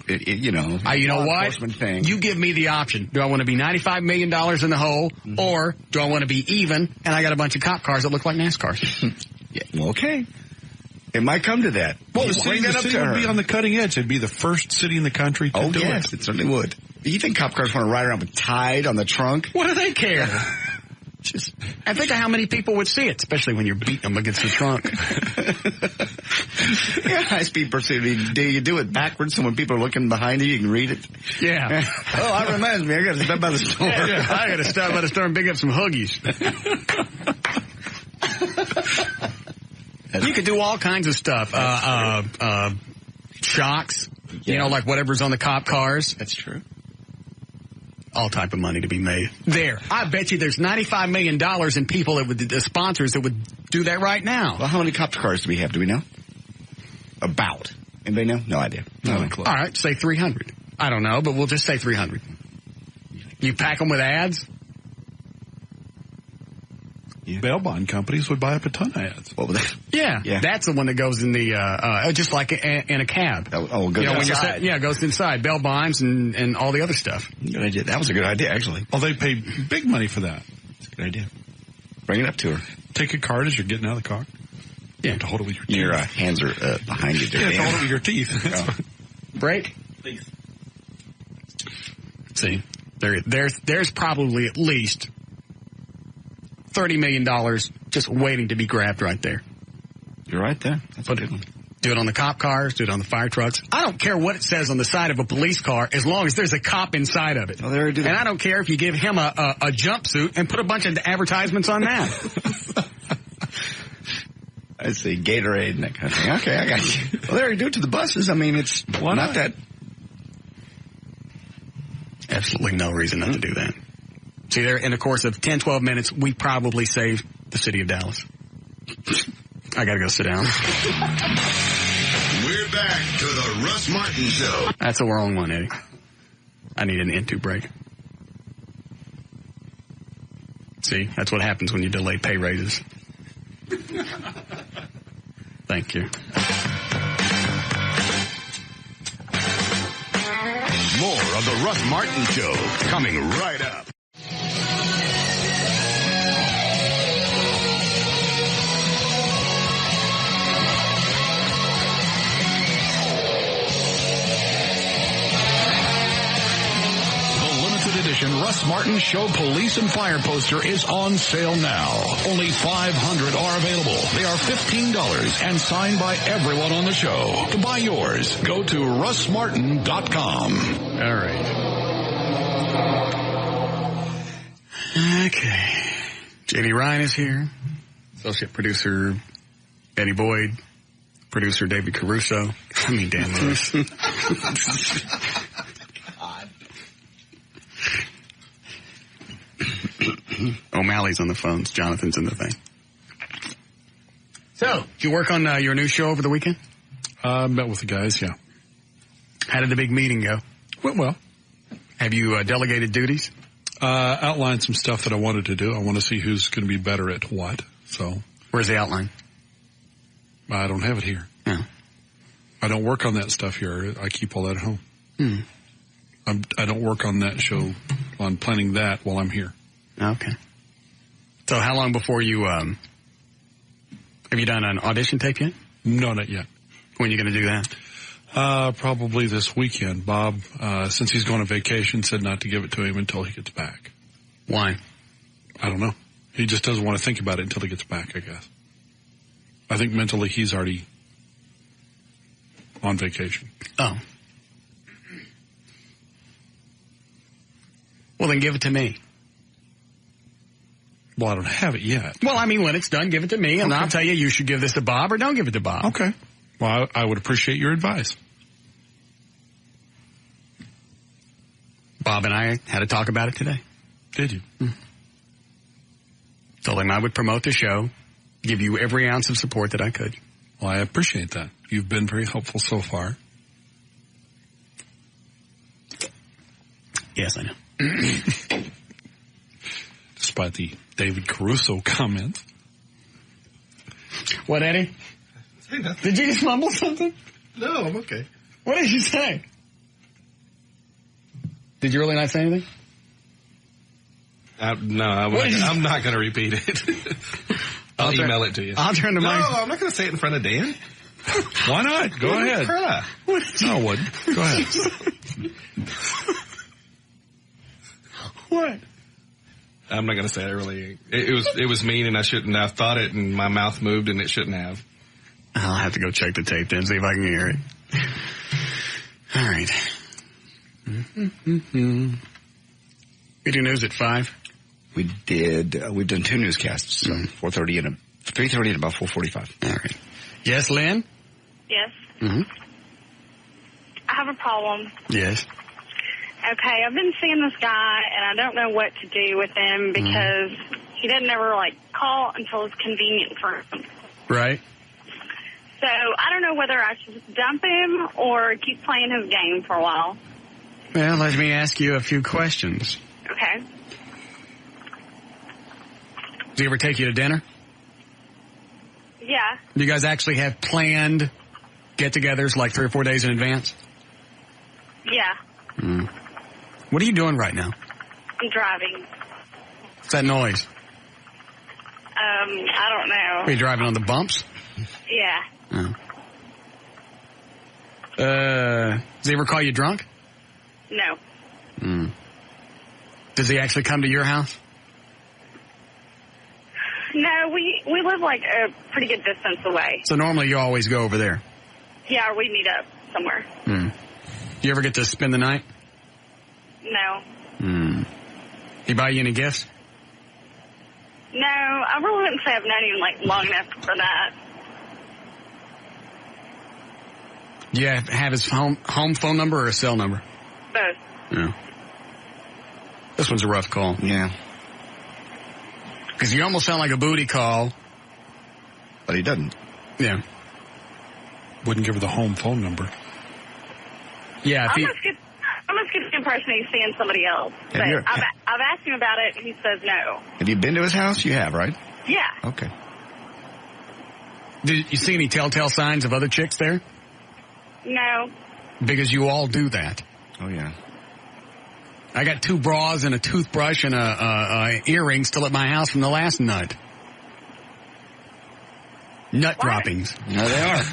You know what? Thing. You give me the option. Do I want to be $95 million in the hole, or do I want to be even, and I got a bunch of cop cars that look like NASCARs? Yeah, well, okay. It might come to that. Well, the city would be on the cutting edge. It'd be the first city in the country to do it. It certainly would. You think cop cars want to ride around with Tide on the trunk? What do they care? And think of how many people would see it, especially when you're beating them against the trunk. Yeah, high-speed pursuit. Do you do it backwards so when people are looking behind you can read it? Yeah. Oh, that reminds me. I got to stop by the store. Yeah, I got to stop by the store and pick up some Huggies. You could do all kinds of stuff. Shocks. Yeah. You know, like whatever's on the cop cars. That's true. All type of money to be made. There. I bet you there's $95 million in people that would, the sponsors that would do that right now. Well, how many cop cars do we have? Do we know? About. Anybody know? No idea. No clue. All right, say 300. I don't know, but we'll just say 300. You pack them with ads? Yeah. Bail bond companies would buy up a ton of ads. What was that? Yeah, that's the one that goes in the, just like in a cab. Oh, good. When you're set, it goes inside. Bail bonds and all the other stuff. Good idea. That was a good idea, actually. Well, they pay big money for that. That's a good idea. Bring it up to her. Take a card as you're getting out of the car. Yeah. To hold it with your teeth. Your hands are behind you. Yeah, to hold it with your teeth. Break. Please. See, there's probably at least $30 million just waiting to be grabbed right there. You're right there. That's a good one. Do it on the cop cars, do it on the fire trucks. I don't care what it says on the side of a police car as long as there's a cop inside of it. Oh, there it is. And I don't care if you give him a jumpsuit and put a bunch of advertisements on that. I see, Gatorade and that kind of thing. Okay, I got you. Well, there you do it to the buses. I mean, it's not that. Absolutely no reason not to do that. See, there, in the course of 10, 12 minutes, we probably saved the city of Dallas. I gotta go sit down. We're back to the Russ Martin Show. That's a wrong one, Eddie. I need an into break. See, that's what happens when you delay pay raises. Thank you. More of the Russ Martin Show coming right up. Edition Russ Martin Show Police and Fire poster is on sale now. Only 500 are available. They are $15 and signed by everyone on the show. To buy yours, go to russmartin.com. All right. Okay. J.D. Ryan is here. Associate producer Eddie Boyd. Producer David Caruso. I mean, Dan Lewis. O'Malley's on the phones. Jonathan's in the thing. So, did you work on your new show over the weekend? Met with the guys, yeah. How did the big meeting go? Went well. Have you delegated duties? Outlined some stuff that I wanted to do. I want to see who's going to be better at what. So, where's the outline? I don't have it here. Yeah. I don't work on that stuff here. I keep all that at home. Hmm. I don't work on that show, on planning that while I'm here. Okay. So how long before you, have you done an audition tape yet? No, not yet. When are you going to do that? Probably this weekend. Bob, since he's going on vacation, said not to give it to him until he gets back. Why? I don't know. He just doesn't want to think about it until he gets back, I guess. I think mentally he's already on vacation. Oh. Well, then give it to me. Well, I don't have it yet. Well, I mean, when it's done, give it to me, and I'll tell you, you should give this to Bob or don't give it to Bob. Okay. Well, I would appreciate your advice. Bob and I had a talk about it today. Did you? Told him I would promote the show, give you every ounce of support that I could. Well, I appreciate that. You've been very helpful so far. Yes, I know. Despite the David Caruso comment. What, Eddie? Did you just mumble something? No, I'm okay. What did you say? Did you really not say anything? No, I'm not going to repeat it. I'll email it to you. I'll turn to mine. No, I'm not going to say it in front of Dan. Why not? Go ahead. No, I wouldn't. Go ahead. What? I'm not going to say it really. It was mean, and I shouldn't have thought it, and my mouth moved, and it shouldn't have. I'll have to go check the tape then, see if I can hear it. All right. We do news at 5. We did. We've done 2 newscasts, 4:30 and 3:30 and about 4:45. All right. Yes, Lynn? Yes. Mm-hmm. I have a problem. Yes. Okay, I've been seeing this guy, and I don't know what to do with him because he doesn't ever, call until it's convenient for him. Right. So I don't know whether I should dump him or keep playing his game for a while. Well, let me ask you a few questions. Okay. Does he ever take you to dinner? Yeah. Do you guys actually have planned get-togethers 3 or 4 days in advance? Yeah. What are you doing right now? I'm driving. What's that noise? I don't know. Are you driving on the bumps? Yeah. Does he ever call you drunk? No. Does he actually come to your house? No, we live a pretty good distance away. So normally you always go over there? Yeah, we meet up somewhere. You ever get to spend the night? No. He buy you any gifts? No, I really wouldn't say I've known him long enough for that. Do you have his home phone number or a cell number? Both. Yeah. This one's a rough call. Yeah. Because you almost sound like a booty call. But he doesn't. Yeah. Wouldn't give her the home phone number. Yeah. I must get the impression he's seeing somebody else. But I've asked him about it, and he says no. Have you been to his house? You have, right? Yeah. Okay. Did you see any telltale signs of other chicks there? No. Because you all do that. Oh, yeah. I got 2 bras and a toothbrush and earrings still at my house from the last nut. Nut droppings. No, they are.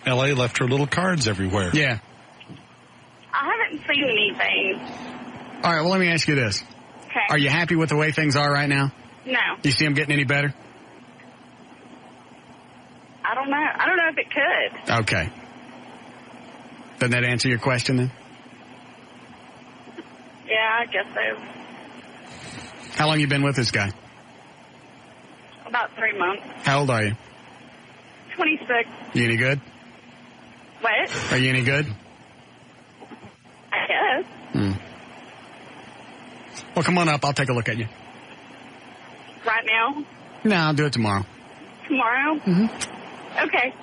L.A. left her little cards everywhere. Yeah. I haven't seen anything. All right, well, let me ask you this. Okay. Are you happy with the way things are right now? No. You see them getting any better? I don't know. I don't know if it could. Okay. Doesn't that answer your question then? Yeah, I guess so. How long you been with this guy? About 3 months. How old are you? 26. You any good? What? Are you any good? I guess. Well, come on up. I'll take a look at you. Right now? No, I'll do it tomorrow. Tomorrow? Okay.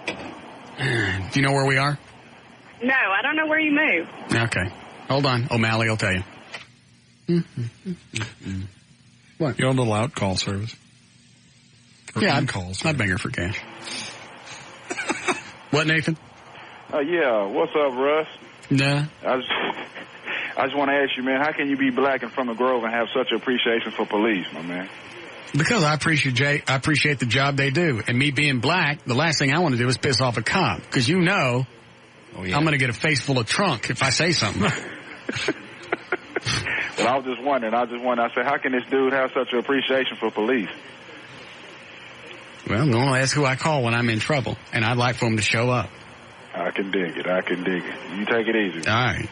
Do you know where we are? No, I don't know where you move. Okay. Hold on. O'Malley will tell you. What? You're on the loud call service. Yeah, calls. I'd bang her for cash. What, Nathan? Yeah. What's up, Russ? Nah. I just want to ask you, man, how can you be black and from the Grove and have such appreciation for police, my man? Because I appreciate the job they do. And me being black, the last thing I want to do is piss off a cop. Because I'm going to get a face full of trunk if I say something. But I was just wondering. I said, how can this dude have such an appreciation for police? Well, I'm going to ask who I call when I'm in trouble. And I'd like for him to show up. I can dig it. You take it easy. All right.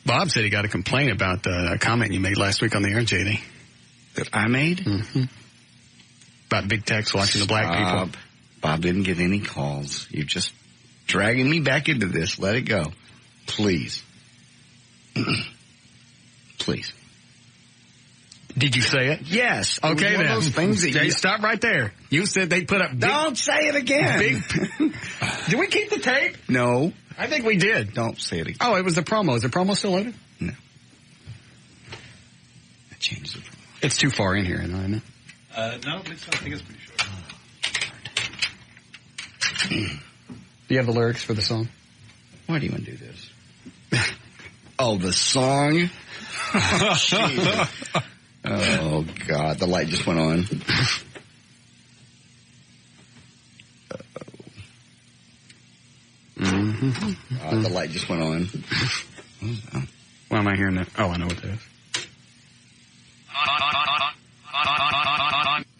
Bob said he got a complaint about a comment you made last week on the air, JD. That I made? About big techs watching the black people. Bob didn't get any calls. You're just dragging me back into this. Let it go. Please. Please. Did you say it? Yes. Okay, then. Those things that Jay, stop right there. You said they put up big... Don't say it again. Did we keep the tape? No. I think we did. Don't say it again. Oh, it was the promo. Is the promo still loaded? No. I changed the promo. It's too far in here, isn't it? No, I think it's pretty short. Do you have the lyrics for the song? Why do you want to do this? Oh, the song? Oh, God. The light just went on. The light light just went on. Why am I hearing that? Oh, I know what that is.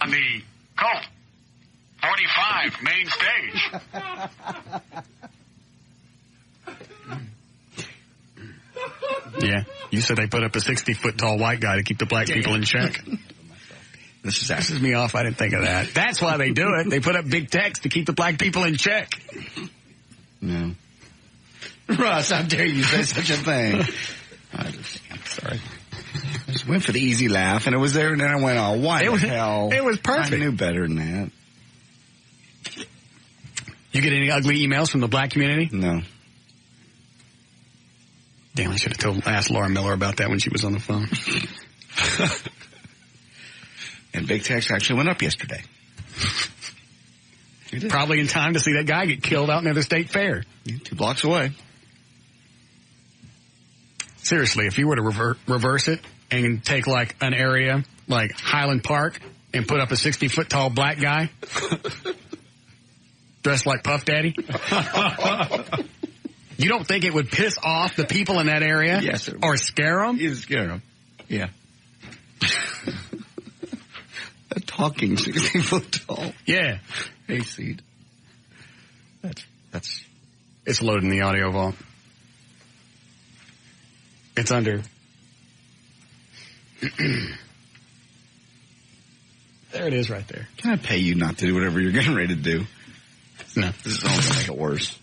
On the Colt 45 main stage. Yeah, you said they put up a 60-foot tall white guy to keep the black people in check. This pisses me off. I didn't think of that. That's why they do it. They put up big text to keep the black people in check. No. Russ, how dare you say such a thing? I'm sorry. I just went for the easy laugh, and it was there, and then I went, oh, why the hell? It was perfect. I knew better than that. You get any ugly emails from the black community? No. Damn, I should have asked Laura Miller about that when she was on the phone. And big text actually went up yesterday. Probably in time to see that guy get killed out near the state fair. 2 blocks away. Seriously, if you were to reverse it and take like an area like Highland Park and put up a 60-foot tall black guy dressed like Puff Daddy, you don't think it would piss off the people in that area? Yes, or scare them? You'd scare them. Yeah. A talking 60-foot tall. Yeah. Hayseed. That's. It's loaded in the audio vault. It's under. There it is right there. Can I pay you not to do whatever you're getting ready to do? No. This is only going to make it worse.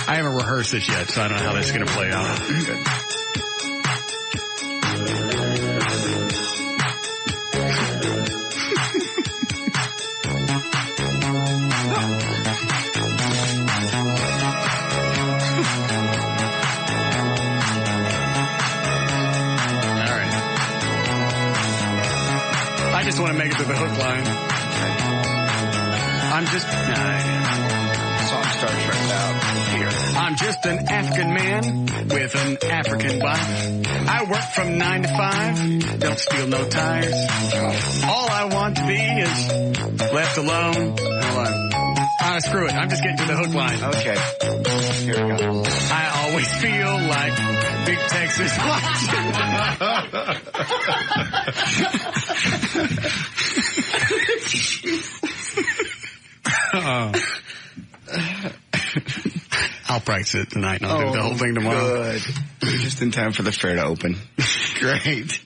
I haven't rehearsed this yet, so I don't know how this is going to play out. Good. I just want to make it to the hook line. Song starts right out here. I'm just an African man with an African wife. I work from 9 to 5. Don't steal no tires. All I want to be is left alone. Hold on. Screw it. I'm just getting to the hook line. Okay. Here we go. I always feel like Big Texas I'll practice it tonight and I'll do the whole thing tomorrow. Good. Just in time for the fair to open. Great.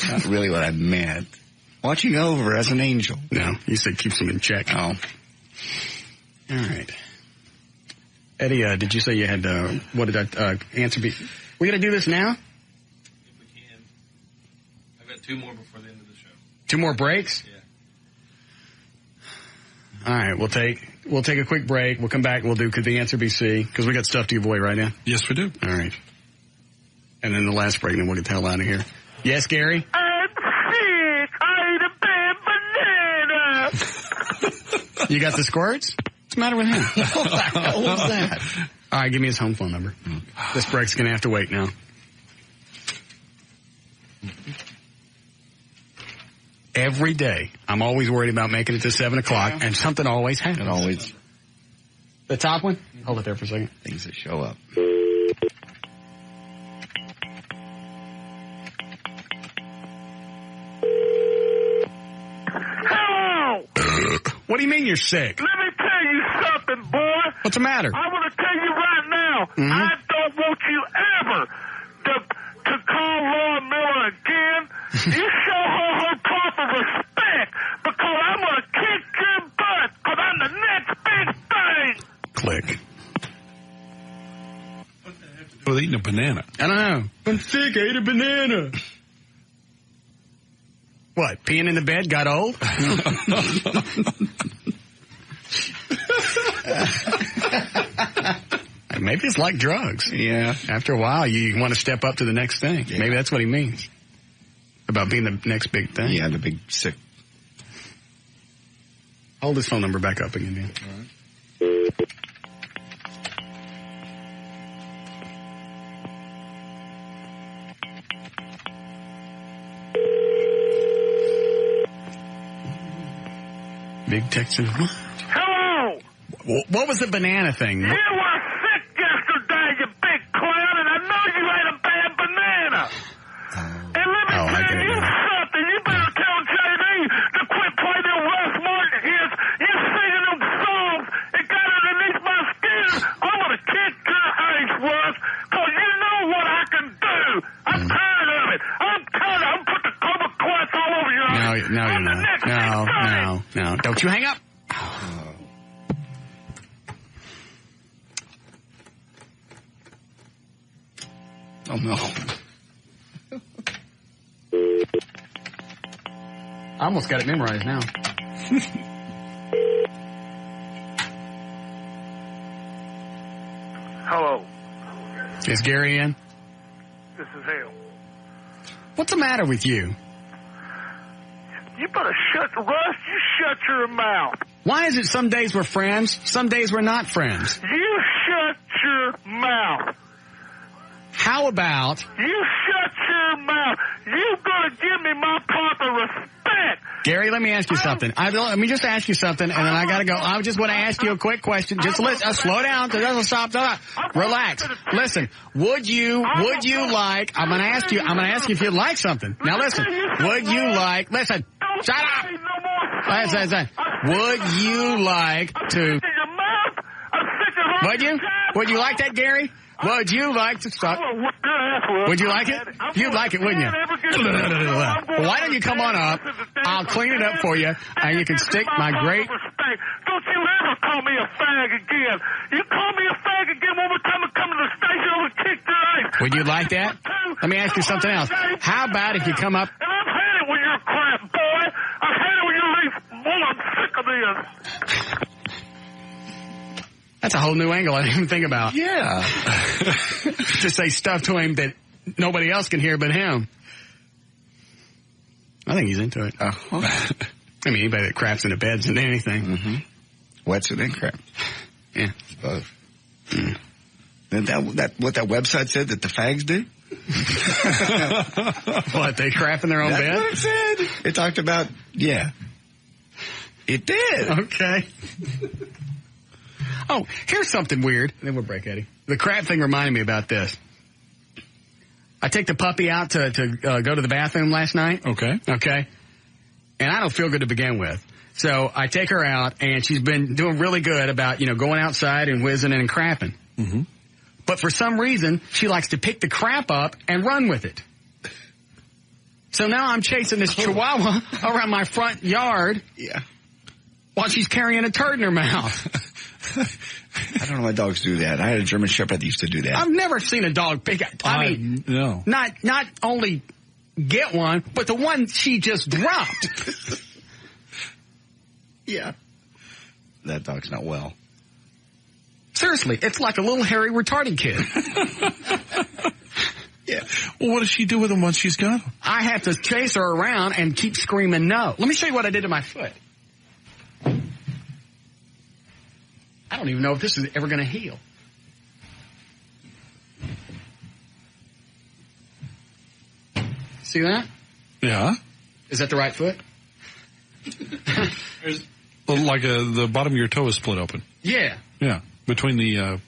Not really what I meant. Watching over as an angel. No, you said keeps them in check. Oh. All right. Eddie, did you say you had, what did that answer be? We got to do this now? If we can. I've got 2 more before the end of the show. 2 more breaks? Yeah. All right, we'll take a quick break. We'll come back and we'll do could the answer be C? Because we got stuff to give away right now. Yes, we do. All right. And then the last break, and then we'll get the hell out of here. Yes, Gary? I'm sick. I ate a bad banana. You got the squirts? What's the matter with him? What the hell was that? All right, give me his home phone number. This break's going to have to wait now. Every day, I'm always worried about making it to 7 o'clock, and something always happens. It always. The top one? Hold it there for a second. Things that show up. Hello. What do you mean you're sick? Let me tell you something, boy. What's the matter? I want to tell you right now, I don't want you ever to call Laura Miller again. You show her proper respect because I'm going to kick your butt because I'm the next big thing. Click. With eating a banana. I don't know. I'm sick. I ate a banana. What? Peeing in the bed got old? Maybe it's like drugs. Yeah. After a while, you want to step up to the next thing. Yeah. Maybe that's what he means. About being the next big thing. Yeah, the big sick. Hold his phone number back up again, Dan. All right. Big Texas. Hello. What was the banana thing? You were sick yesterday, you big clown, and I know you ate a bad banana. And let me tell you something. You better tell JD to quit playing them Russ Martin hits. You're singing them songs. It got underneath my skin. I'm going to kick your ass, Russ, because you know what I can do. I'm tired of it. I'm put the Cobra Quest all over your ass. No, you're not. No. Don't you hang up. Oh, no. I almost got it memorized now. Hello. Is Gary in? This is him. What's the matter with you? You better Russ, you shut your mouth. Why is it some days we're friends, some days we're not friends? You shut your mouth. How about... You shut your mouth. You gotta give me my proper respect. Gary, let me ask you something. Let me just ask you something, and then I gotta go. I just want to ask you a quick question. Just listen. Slow down. Stop. Relax. Listen. Would you like? I'm gonna ask you if you'd like something. Now listen. Would you like? Listen. Shut up. Listen. Would you like to? Would you like that, Gary? Would you like to stop? Would you like it? You'd like it, wouldn't you? Why don't you come on up? I'll clean it up for you, and you can stick my great... Don't you ever call me a fag again. You call me a fag again one more time I come to the station, I would kick your ass. Would you like that? Let me ask you something else. How about if you come up... And I've had it with your crap, boy. I've had it with your leaf. Boy, I'm sick of this. That's a whole new angle I didn't even think about. Yeah. To say stuff to him that nobody else can hear but him. I think he's into it. Uh-huh. I mean, anybody that craps in the bed's into anything. Mm-hmm. Wets it in crap. Yeah. It's both. Mm. That what that website said that the fags do? What, they crap in their own bed? That's what it said. It talked about, yeah. It did. Okay. Oh, here's something weird. And then we'll break, Eddie. The crap thing reminded me about this. I take the puppy out to go to the bathroom last night. Okay. And I don't feel good to begin with. So I take her out, and she's been doing really good about, going outside and whizzing and crapping. Mm-hmm. But for some reason, she likes to pick the crap up and run with it. So now I'm chasing this chihuahua around my front yard. Yeah. While she's carrying a turd in her mouth. I don't know why dogs do that. I had a German Shepherd that used to do that. I've never seen a dog pick up. No. Not only get one, but the one she just dropped. Yeah. That dog's not well. Seriously, it's like a little hairy retarded kid. Yeah. Well, what does she do with him once she's got him? I have to chase her around and keep screaming no. Let me show you what I did to my foot. I don't even know if this is ever going to heal. See that? Yeah. Is that the right foot? Like the bottom of your toe is split open. Yeah. Yeah. Between the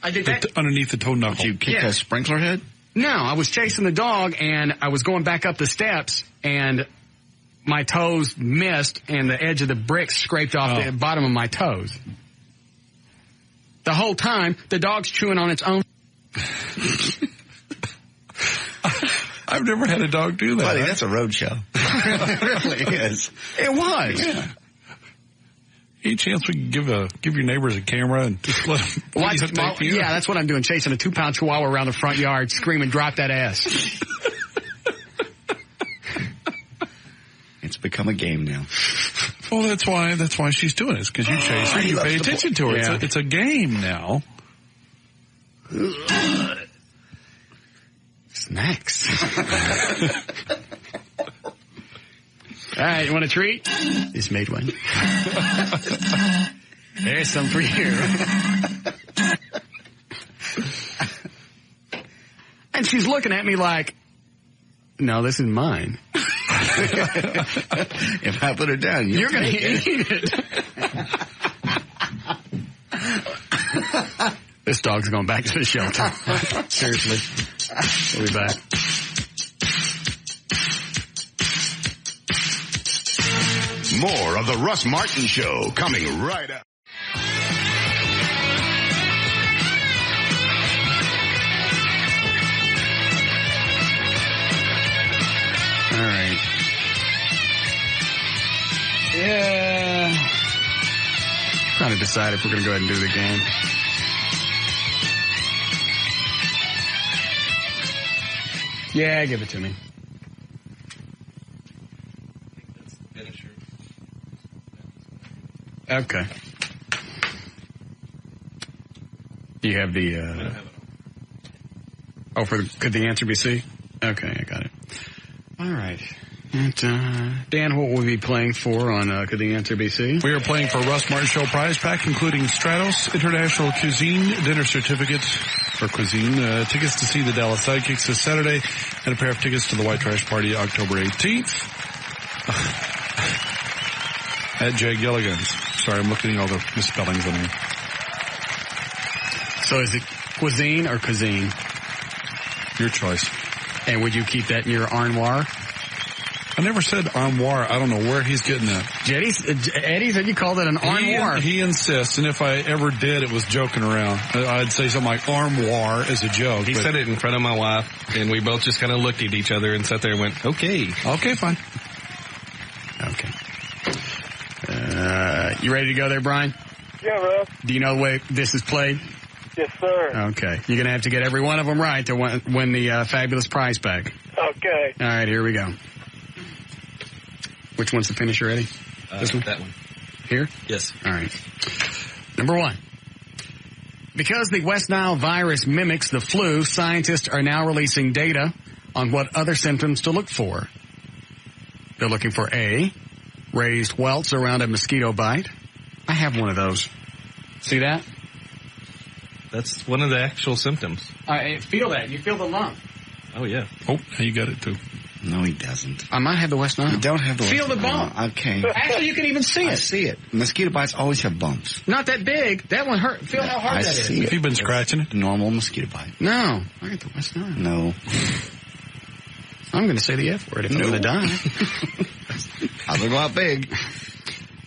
I did that. Underneath the toe knuckle. Did you kick a sprinkler head? No, I was chasing the dog, and I was going back up the steps, and my toes missed, and the edge of the bricks scraped off the bottom of my toes. The whole time, the dog's chewing on its own. I've never had a dog do that. Buddy, that's a road show. It really is. It was. Yeah. Any chance we can give your neighbors a camera and just let them videotape you? Yeah, that's what I'm doing, chasing a 2-pound chihuahua around the front yard, screaming, drop that ass. It's become a game now. Well, that's why she's doing it. It's because you chase her, you pay attention to her. Yeah. It's a game now. Snacks. All right, you want a treat? Just made one. There's some for you. And she's looking at me like, no, this is mine. If I put it down, you're going to eat it. This dog's going back to the shelter. Seriously. We'll be back. More of the Russ Martin Show coming right up. All right. Yeah. Trying to decide if we're going to go ahead and do the game. Yeah, give it to me. Okay. Do you have the, could the answer be C? Okay, I got it. All right. And, Dan, what will we be playing for on Could the Answer Be C? We are playing for Russ Martin Show prize pack, including Stratos International Cuisine dinner certificates for cuisine, tickets to see the Dallas Sidekicks this Saturday, and a pair of tickets to the White Trash Party October 18th at Jay Gilligan's. Sorry, I'm looking at all the misspellings on here. So is it cuisine or cuisine? Your choice. And would you keep that in your armoire? I never said armoire. I don't know where he's getting that. Eddie said you called it an armoire. He insists, and if I ever did, it was joking around. I'd say something like armoire as a joke. He said it in front of my wife, and we both just kind of looked at each other and sat there and went, okay. Okay, fine. Okay. You ready to go there, Brian? Yeah, Russ. Do you know the way this is played? Yes, sir. Okay. You're going to have to get every one of them right to win the fabulous prize pack. Okay. All right, here we go. Which one's the finisher, Eddie? This one? That one. Here? Yes. All right. Number 1. Because the West Nile virus mimics the flu, scientists are now releasing data on what other symptoms to look for. They're looking for A, raised welts around a mosquito bite. I have one of those. See that? That's one of the actual symptoms. I feel that. You feel the lump. Oh, yeah. Oh, you got it, too. No, he doesn't. I might have the West Nile. You don't have the Feel West the Nile. bump. Okay. Actually, you can even see it. I see it. Mosquito bites always have bumps. Not that big. That one hurt. Feel how hard I that see is. it. You've been scratching it? Normal mosquito bite. No. I got the West Nile. No. I'm going to say the F word if I'm going to die. I'll go out big.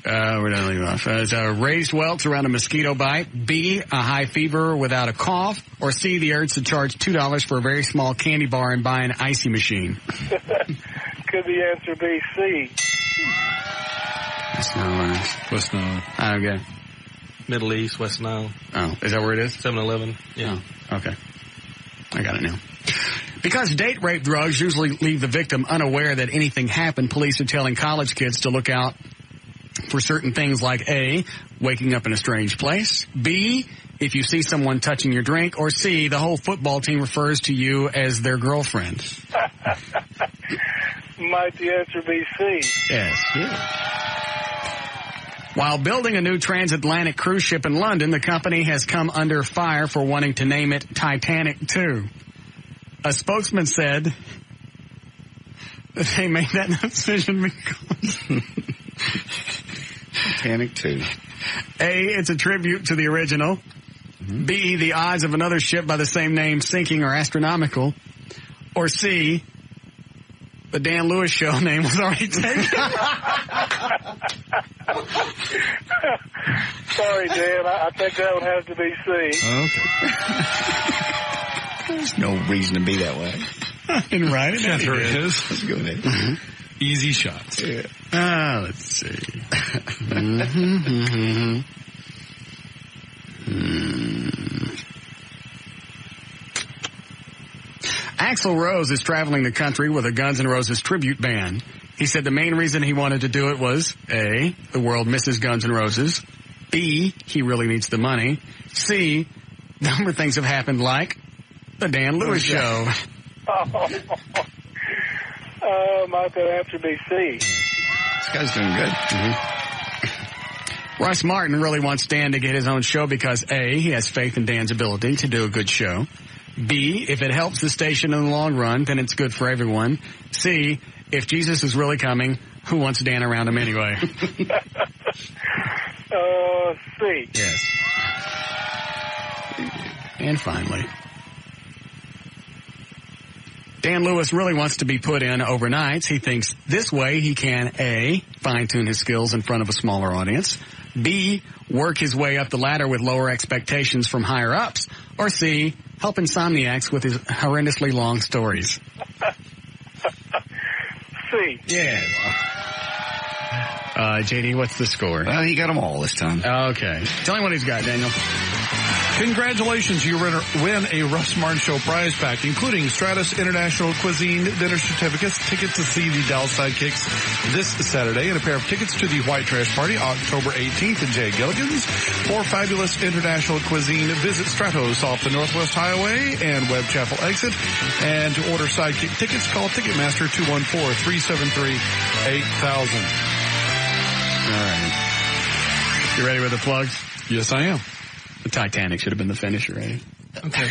We're going to leave off. It's raised welts around a mosquito bite. B, a high fever without a cough. Or C, the urge to charge $2 for a very small candy bar and buy an icy machine. Could the answer be C? West Nile. West Nile. Okay. Middle East, West Nile. Oh, is that where it is? 7-Eleven. Yeah. Oh, okay. I got it now. Because date rape drugs usually leave the victim unaware that anything happened, police are telling college kids to look out for certain things like A, waking up in a strange place, B, if you see someone touching your drink, or C, the whole football team refers to you as their girlfriend. Might the answer be C? Yes. Yeah. While building a new transatlantic cruise ship in London, the company has come under fire for wanting to name it Titanic 2. A spokesman said that they made that decision because Titanic 2. A, it's a tribute to the original. Mm-hmm. B, the odds of another ship by the same name sinking are astronomical. Or C, the Dan Lewis Show name was already taken. Sorry, Dan. I think that would have to be C. Okay. There's no reason to be that way. I didn't write it. That's where it is. Let's go ahead. Mm-hmm. Easy shots. Yeah. Let's see. Mm-hmm. Axl Rose is traveling the country with a Guns N' Roses tribute band. He said the main reason he wanted to do it was A, the world misses Guns N' Roses. B, he really needs the money. C, number of things have happened like the Dan Lewis Show. Might that answer be C? This guy's doing good. Mm-hmm. Russ Martin really wants Dan to get his own show because A, he has faith in Dan's ability to do a good show. B, if it helps the station in the long run, then it's good for everyone. C, if Jesus is really coming, who wants Dan around him anyway? C. Yes. And finally, Dan Lewis really wants to be put in overnights. He thinks this way he can, A, fine-tune his skills in front of a smaller audience, B, work his way up the ladder with lower expectations from higher-ups, or C, help insomniacs with his horrendously long stories. C. Yeah. JD, what's the score? Well, he got them all this time. Okay. Tell me what he's got, Daniel. Congratulations, you win a Russ Martin Show prize pack, including Stratus International Cuisine dinner certificates, tickets to see the Dallas Sidekicks this Saturday, and a pair of tickets to the White Trash Party October 18th at Jay Gilligan's. For fabulous international cuisine, visit Stratos off the Northwest Highway and Webb Chapel exit. And to order Sidekick tickets, call Ticketmaster 214-373-8000. All right. You ready with the plugs? Yes, I am. The Titanic should have been the finisher, right? Okay.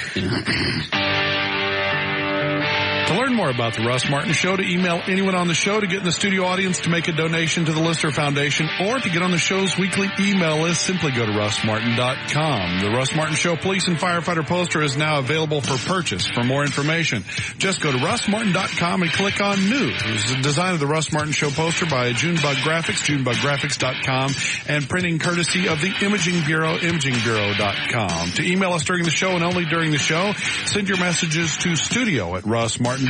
To learn more about the Russ Martin Show, to email anyone on the show, to get in the studio audience, to make a donation to the Lister Foundation, or to get on the show's weekly email list, simply go to russmartin.com. The Russ Martin Show Police and Firefighter poster is now available for purchase. For more information, just go to russmartin.com and click on News. The design of the Russ Martin Show poster by Junebug Graphics, junebuggraphics.com, and printing courtesy of the Imaging Bureau, imagingbureau.com. To email us during the show and only during the show, send your messages to studio@russmartin.com.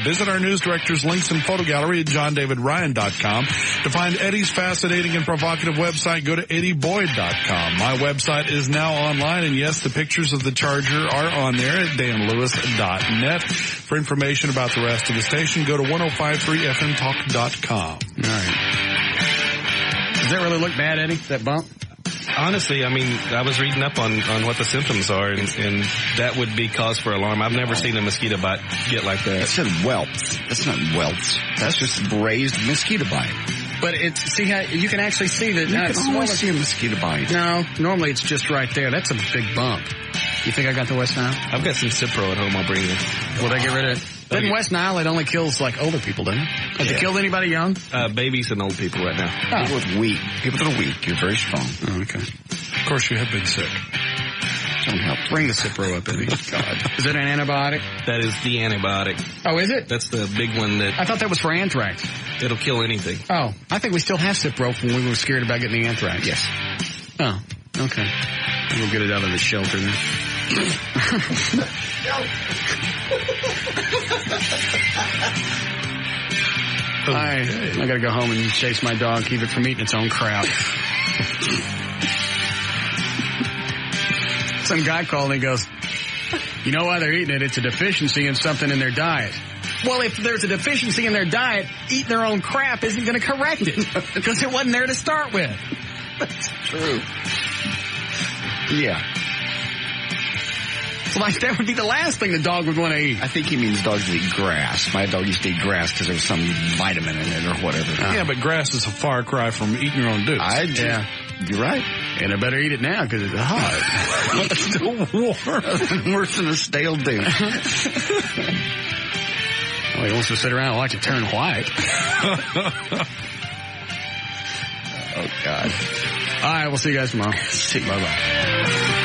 Visit our news director's links and photo gallery at johndavidryan.com. To find Eddie's fascinating and provocative website, go to eddieboyd.com. My website is now online, and yes, the pictures of the Charger are on there at danlewis.net. For information about the rest of the station, go to 1053fmtalk.com. All right. Does that really look bad, Eddie, that bump? Honestly, I mean, I was reading up on what the symptoms are, and that would be cause for alarm. I've never seen a mosquito bite get like that. That said welts. That's not welts. That's just raised mosquito bite. But see how you can actually see that. You can always see a mosquito bite. No, normally it's just right there. That's a big bump. You think I got the West Nile? I've got some Cipro at home. I'll bring it. Will they get rid of it? Didn't West Nile, it only kills like older people, doesn't it? Has it killed anybody young? Babies and old people right now. Oh. People with weak. People that are weak. You're very strong. Oh, okay. Of course, you have been sick. Don't help. Bring the Cipro up, Eddie. God. Is it an antibiotic? That is the antibiotic. Oh, is it? That's the big one that... I thought that was for anthrax. It'll kill anything. Oh, I think we still have Cipro when we were scared about getting the anthrax. Yes. Oh, okay. We'll get it out of the shelter then. I gotta go home and chase my dog, keep it from eating its own crap. Some guy called and he goes, you know why they're eating it? It's a deficiency in something in their diet. Well, if there's a deficiency in their diet, eating their own crap isn't going to correct it because it wasn't there to start with. That's true. Yeah. So, like, that would be the last thing the dog would want to eat. I think he means dogs that eat grass. My dog used to eat grass because there was some vitamin in it or whatever. Yeah, but grass is a far cry from eating your own dukes. Yeah. You're right. And I better eat it now because it's hot. It's still warm. Worse than a stale duke. Well, he wants to sit around and watch it turn white. Oh, God. All right, we'll see you guys tomorrow. Bye-bye.